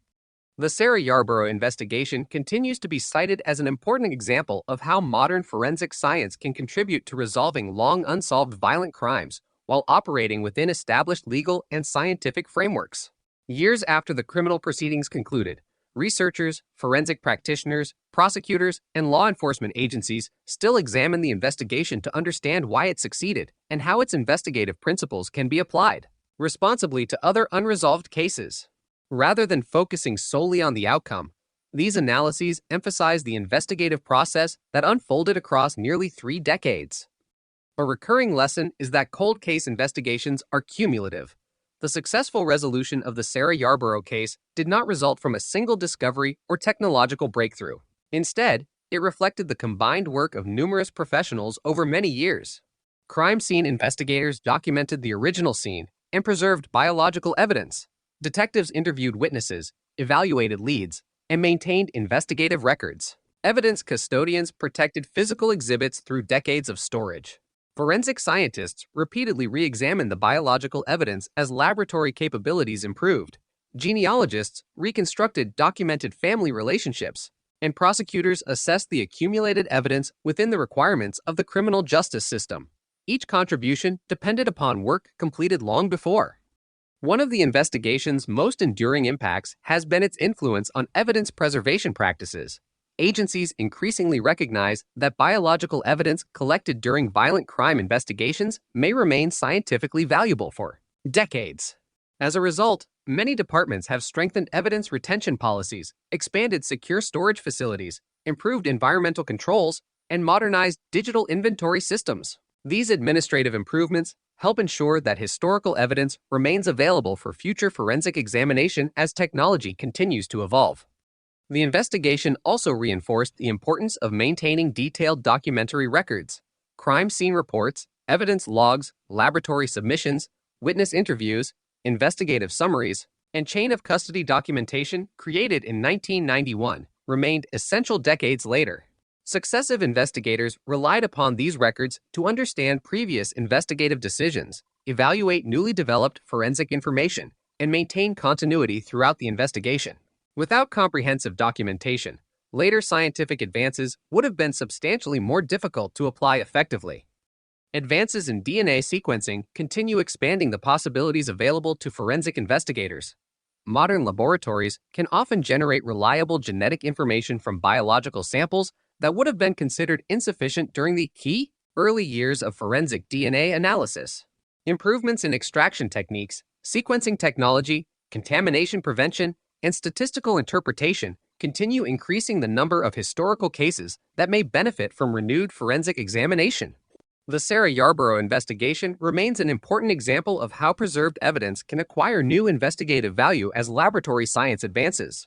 The Sarah Yarborough investigation continues to be cited as an important example of how modern forensic science can contribute to resolving long unsolved violent crimes while operating within established legal and scientific frameworks. Years after the criminal proceedings concluded, researchers, forensic practitioners, prosecutors, and law enforcement agencies still examine the investigation to understand why it succeeded and how its investigative principles can be applied responsibly to other unresolved cases. Rather than focusing solely on the outcome, these analyses emphasize the investigative process that unfolded across nearly 3 decades. A recurring lesson is that cold case investigations are cumulative. The successful resolution of the Sarah Yarborough case did not result from a single discovery or technological breakthrough. Instead, it reflected the combined work of numerous professionals over many years. Crime scene investigators documented the original scene and preserved biological evidence. Detectives interviewed witnesses, evaluated leads, and maintained investigative records. Evidence custodians protected physical exhibits through decades of storage. Forensic scientists repeatedly re-examined the biological evidence as laboratory capabilities improved. Genealogists reconstructed documented family relationships, and prosecutors assessed the accumulated evidence within the requirements of the criminal justice system. Each contribution depended upon work completed long before. One of the investigation's most enduring impacts has been its influence on evidence preservation practices. Agencies increasingly recognize that biological evidence collected during violent crime investigations may remain scientifically valuable for decades. As a result, many departments have strengthened evidence retention policies, expanded secure storage facilities, improved environmental controls, and modernized digital inventory systems. These administrative improvements help ensure that historical evidence remains available for future forensic examination as technology continues to evolve. The investigation also reinforced the importance of maintaining detailed documentary records. Crime scene reports, evidence logs, laboratory submissions, witness interviews, investigative summaries, and chain of custody documentation created in 1991 remained essential decades later. Successive investigators relied upon these records to understand previous investigative decisions, evaluate newly developed forensic information, and maintain continuity throughout the investigation. Without comprehensive documentation, later scientific advances would have been substantially more difficult to apply effectively. Advances in DNA sequencing continue expanding the possibilities available to forensic investigators. Modern laboratories can often generate reliable genetic information from biological samples that would have been considered insufficient during the key early years of forensic DNA analysis. Improvements in extraction techniques, sequencing technology, contamination prevention, and statistical interpretation continue increasing the number of historical cases that may benefit from renewed forensic examination. The Sarah Yarborough investigation remains an important example of how preserved evidence can acquire new investigative value as laboratory science advances.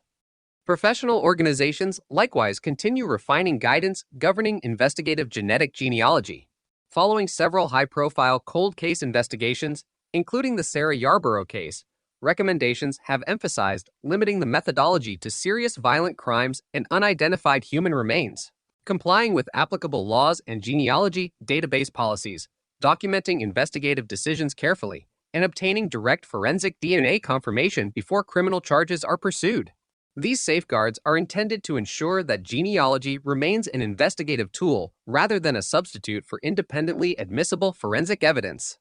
Professional organizations likewise continue refining guidance governing investigative genetic genealogy. Following several high-profile cold case investigations, including the Sarah Yarborough case, recommendations have emphasized limiting the methodology to serious violent crimes and unidentified human remains. Complying with applicable laws and genealogy database policies, documenting investigative decisions carefully, and obtaining direct forensic DNA confirmation before criminal charges are pursued. These safeguards are intended to ensure that genealogy remains an investigative tool rather than a substitute for independently admissible forensic evidence.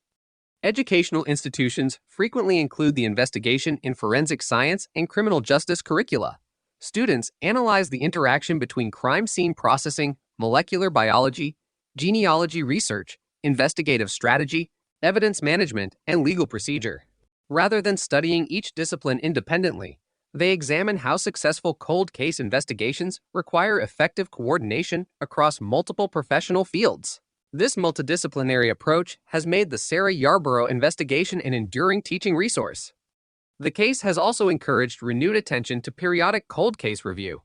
Educational institutions frequently include the investigation in forensic science and criminal justice curricula. Students analyze the interaction between crime scene processing, molecular biology, genealogy research, investigative strategy, evidence management, and legal procedure. Rather than studying each discipline independently, they examine how successful cold case investigations require effective coordination across multiple professional fields. This multidisciplinary approach has made the Sarah Yarborough investigation an enduring teaching resource. The case has also encouraged renewed attention to periodic cold case review.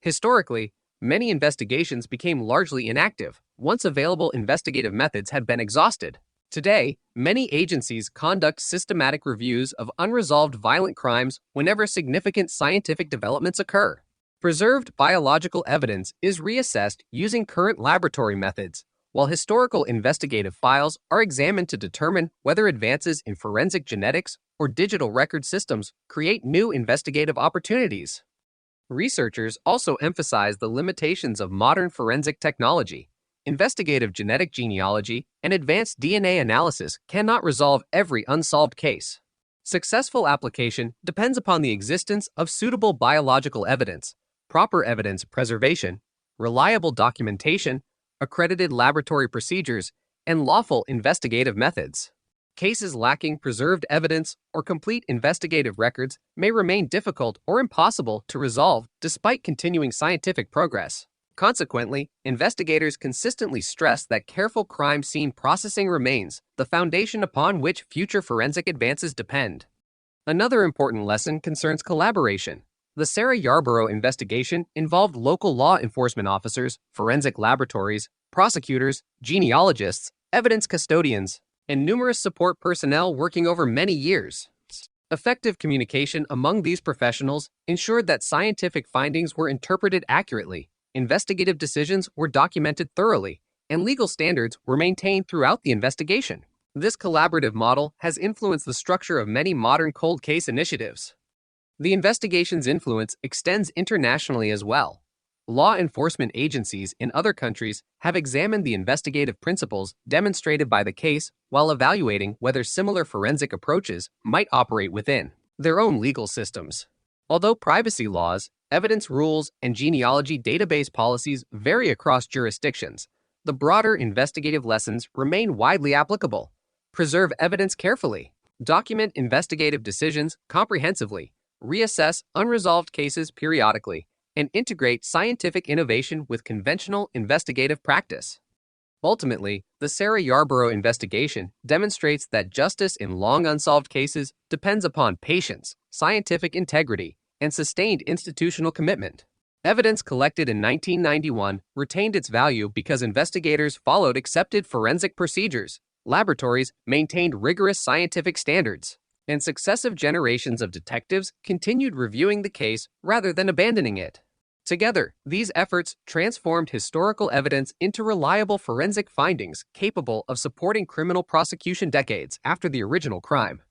Historically, many investigations became largely inactive once available investigative methods had been exhausted. Today, many agencies conduct systematic reviews of unresolved violent crimes whenever significant scientific developments occur. Preserved biological evidence is reassessed using current laboratory methods, while historical investigative files are examined to determine whether advances in forensic genetics or digital record systems create new investigative opportunities. Researchers also emphasize the limitations of modern forensic technology. Investigative genetic genealogy and advanced DNA analysis cannot resolve every unsolved case. Successful application depends upon the existence of suitable biological evidence, proper evidence preservation, reliable documentation, accredited laboratory procedures, and lawful investigative methods. Cases lacking preserved evidence or complete investigative records may remain difficult or impossible to resolve despite continuing scientific progress. Consequently, investigators consistently stress that careful crime scene processing remains the foundation upon which future forensic advances depend. Another important lesson concerns collaboration. The Sarah Yarborough investigation involved local law enforcement officers, forensic laboratories, prosecutors, genealogists, evidence custodians, and numerous support personnel working over many years. Effective communication among these professionals ensured that scientific findings were interpreted accurately, investigative decisions were documented thoroughly, and legal standards were maintained throughout the investigation. This collaborative model has influenced the structure of many modern cold case initiatives. The investigation's influence extends internationally as well. Law enforcement agencies in other countries have examined the investigative principles demonstrated by the case while evaluating whether similar forensic approaches might operate within their own legal systems. Although privacy laws, evidence rules, and genealogy database policies vary across jurisdictions, the broader investigative lessons remain widely applicable. Preserve evidence carefully, document investigative decisions comprehensively, reassess unresolved cases periodically, and integrate scientific innovation with conventional investigative practice. Ultimately, the Sarah Yarborough investigation demonstrates that justice in long unsolved cases depends upon patience, scientific integrity, and sustained institutional commitment. Evidence collected in 1991 retained its value because investigators followed accepted forensic procedures, laboratories maintained rigorous scientific standards, and successive generations of detectives continued reviewing the case rather than abandoning it. Together, these efforts transformed historical evidence into reliable forensic findings capable of supporting criminal prosecution decades after the original crime.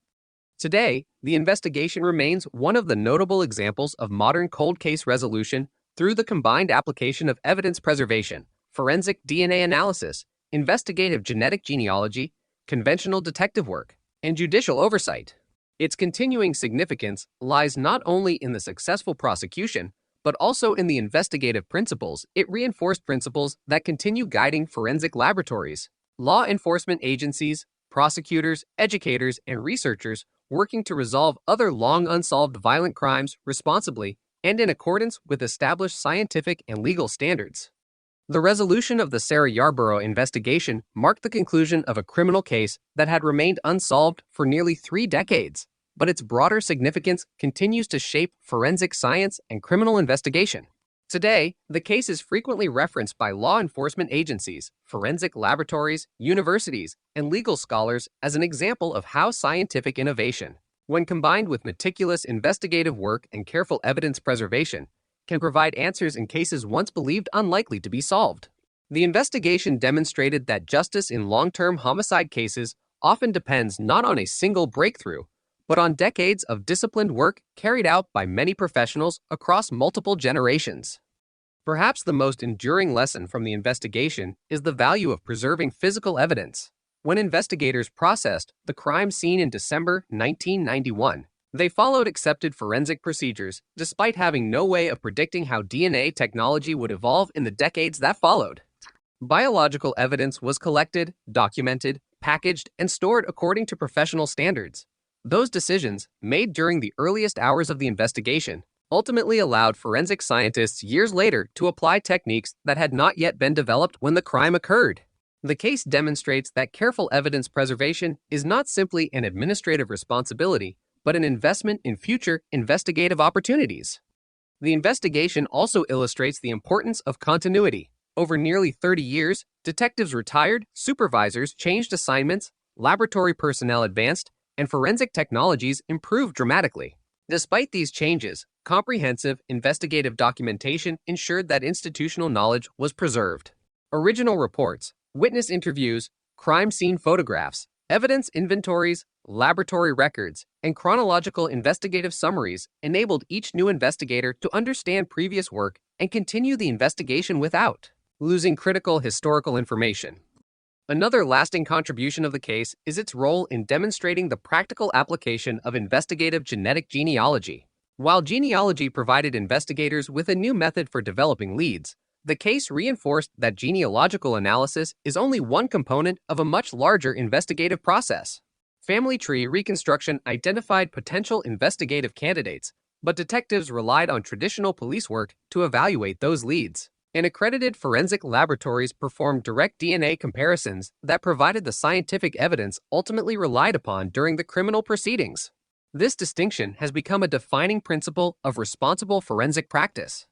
Today, the investigation remains one of the notable examples of modern cold case resolution through the combined application of evidence preservation, forensic DNA analysis, investigative genetic genealogy, conventional detective work, and judicial oversight. Its continuing significance lies not only in the successful prosecution, but also in the investigative principles it reinforced, principles that continue guiding forensic laboratories, law enforcement agencies, prosecutors, educators, and researchers working to resolve other long unsolved violent crimes responsibly and in accordance with established scientific and legal standards. The resolution of the Sarah Yarborough investigation marked the conclusion of a criminal case that had remained unsolved for nearly 3 decades, but its broader significance continues to shape forensic science and criminal investigation. Today, the case is frequently referenced by law enforcement agencies, forensic laboratories, universities, and legal scholars as an example of how scientific innovation, when combined with meticulous investigative work and careful evidence preservation, can provide answers in cases once believed unlikely to be solved. The investigation demonstrated that justice in long-term homicide cases often depends not on a single breakthrough, but on decades of disciplined work carried out by many professionals across multiple generations. Perhaps the most enduring lesson from the investigation is the value of preserving physical evidence. When investigators processed the crime scene in December 1991, they followed accepted forensic procedures despite having no way of predicting how DNA technology would evolve in the decades that followed. Biological evidence was collected, documented, packaged, and stored according to professional standards. Those decisions, made during the earliest hours of the investigation, ultimately allowed forensic scientists years later to apply techniques that had not yet been developed when the crime occurred. The case demonstrates that careful evidence preservation is not simply an administrative responsibility, but an investment in future investigative opportunities. The investigation also illustrates the importance of continuity. Over nearly 30 years, detectives retired, supervisors changed assignments, laboratory personnel advanced, and forensic technologies improved dramatically. Despite these changes, comprehensive investigative documentation ensured that institutional knowledge was preserved. Original reports, witness interviews, crime scene photographs, evidence inventories, laboratory records, and chronological investigative summaries enabled each new investigator to understand previous work and continue the investigation without losing critical historical information. Another lasting contribution of the case is its role in demonstrating the practical application of investigative genetic genealogy. While genealogy provided investigators with a new method for developing leads, the case reinforced that genealogical analysis is only one component of a much larger investigative process. Family tree reconstruction identified potential investigative candidates, but detectives relied on traditional police work to evaluate those leads. And accredited forensic laboratories performed direct DNA comparisons that provided the scientific evidence ultimately relied upon during the criminal proceedings. This distinction has become a defining principle of responsible forensic practice.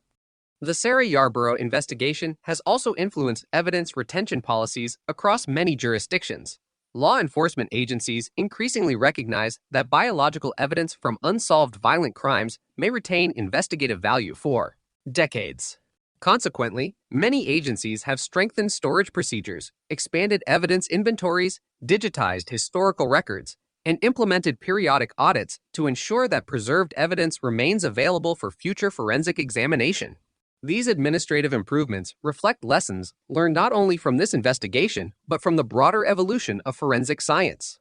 The Sarah Yarborough investigation has also influenced evidence retention policies across many jurisdictions. Law enforcement agencies increasingly recognize that biological evidence from unsolved violent crimes may retain investigative value for decades. Consequently, many agencies have strengthened storage procedures, expanded evidence inventories, digitized historical records, and implemented periodic audits to ensure that preserved evidence remains available for future forensic examination. These administrative improvements reflect lessons learned not only from this investigation, but from the broader evolution of forensic science.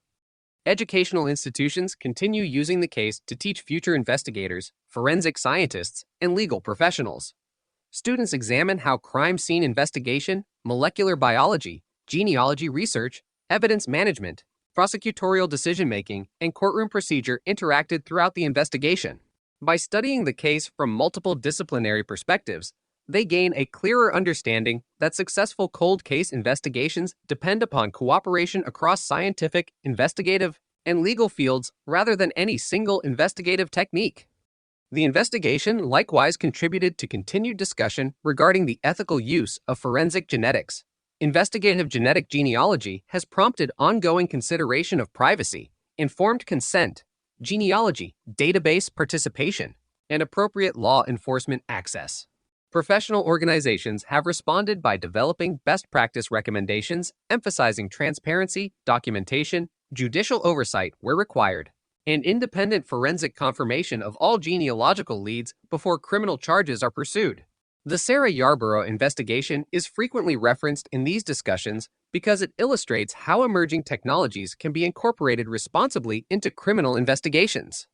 Educational institutions continue using the case to teach future investigators, forensic scientists, and legal professionals. Students examine how crime scene investigation, molecular biology, genealogy research, evidence management, prosecutorial decision-making, and courtroom procedure interacted throughout the investigation. By studying the case from multiple disciplinary perspectives, they gain a clearer understanding that successful cold case investigations depend upon cooperation across scientific, investigative, and legal fields rather than any single investigative technique. The investigation likewise contributed to continued discussion regarding the ethical use of forensic genetics. Investigative genetic genealogy has prompted ongoing consideration of privacy, informed consent, genealogy, database participation, and appropriate law enforcement access. Professional organizations have responded by developing best practice recommendations emphasizing transparency, documentation, judicial oversight where required, and independent forensic confirmation of all genealogical leads before criminal charges are pursued. The Sarah Yarborough investigation is frequently referenced in these discussions because it illustrates how emerging technologies can be incorporated responsibly into criminal investigations.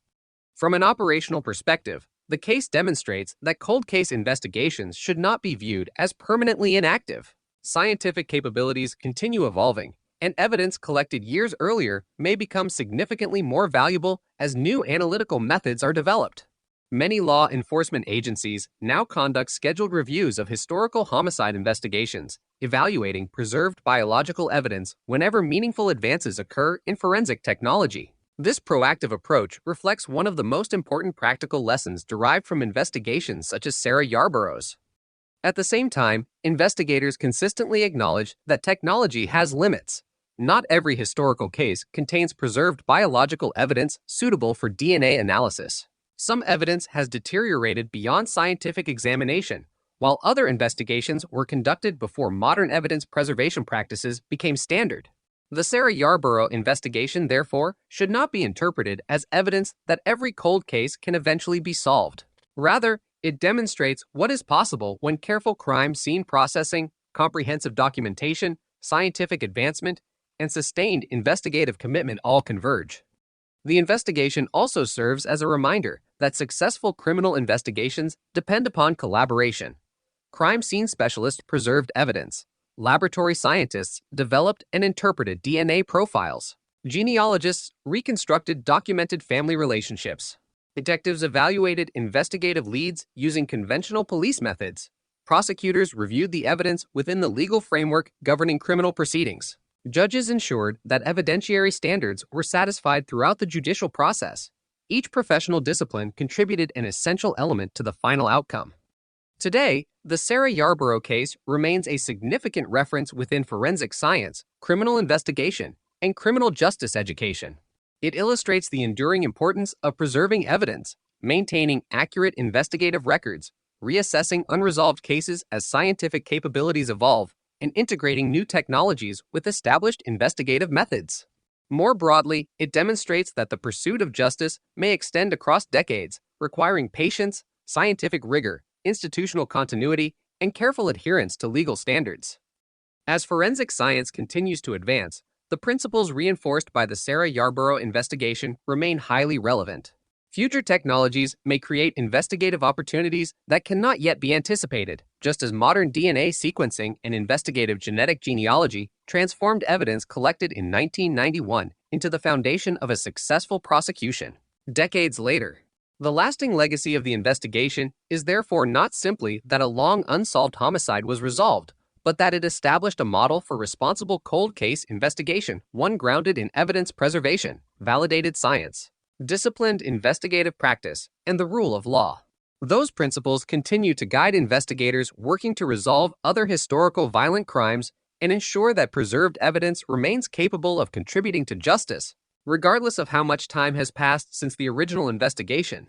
From an operational perspective, the case demonstrates that cold case investigations should not be viewed as permanently inactive. Scientific capabilities continue evolving, and evidence collected years earlier may become significantly more valuable as new analytical methods are developed. Many law enforcement agencies now conduct scheduled reviews of historical homicide investigations, evaluating preserved biological evidence whenever meaningful advances occur in forensic technology. This proactive approach reflects one of the most important practical lessons derived from investigations such as Sarah Yarborough's. At the same time, investigators consistently acknowledge that technology has limits. Not every historical case contains preserved biological evidence suitable for DNA analysis. Some evidence has deteriorated beyond scientific examination, while other investigations were conducted before modern evidence preservation practices became standard. The Sarah Yarborough investigation, therefore, should not be interpreted as evidence that every cold case can eventually be solved. Rather, it demonstrates what is possible when careful crime scene processing, comprehensive documentation, scientific advancement, and sustained investigative commitment all converge. The investigation also serves as a reminder that successful criminal investigations depend upon collaboration. Crime scene specialists preserved evidence. Laboratory scientists developed and interpreted DNA profiles. Genealogists reconstructed documented family relationships. Detectives evaluated investigative leads using conventional police methods. Prosecutors reviewed the evidence within the legal framework governing criminal proceedings. Judges ensured that evidentiary standards were satisfied throughout the judicial process. Each professional discipline contributed an essential element to the final outcome. Today, the Sarah Yarborough case remains a significant reference within forensic science, criminal investigation, and criminal justice education. It illustrates the enduring importance of preserving evidence, maintaining accurate investigative records, reassessing unresolved cases as scientific capabilities evolve, and integrating new technologies with established investigative methods. More broadly, it demonstrates that the pursuit of justice may extend across decades, requiring patience, scientific rigor, institutional continuity, and careful adherence to legal standards. As forensic science continues to advance, the principles reinforced by the Sarah Yarborough investigation remain highly relevant. Future technologies may create investigative opportunities that cannot yet be anticipated, just as modern DNA sequencing and investigative genetic genealogy transformed evidence collected in 1991 into the foundation of a successful prosecution. Decades later, the lasting legacy of the investigation is therefore not simply that a long unsolved homicide was resolved, but that it established a model for responsible cold case investigation, one grounded in evidence preservation, validated science, disciplined investigative practice, and the rule of law. Those principles continue to guide investigators working to resolve other historical violent crimes and ensure that preserved evidence remains capable of contributing to justice, regardless of how much time has passed since the original investigation.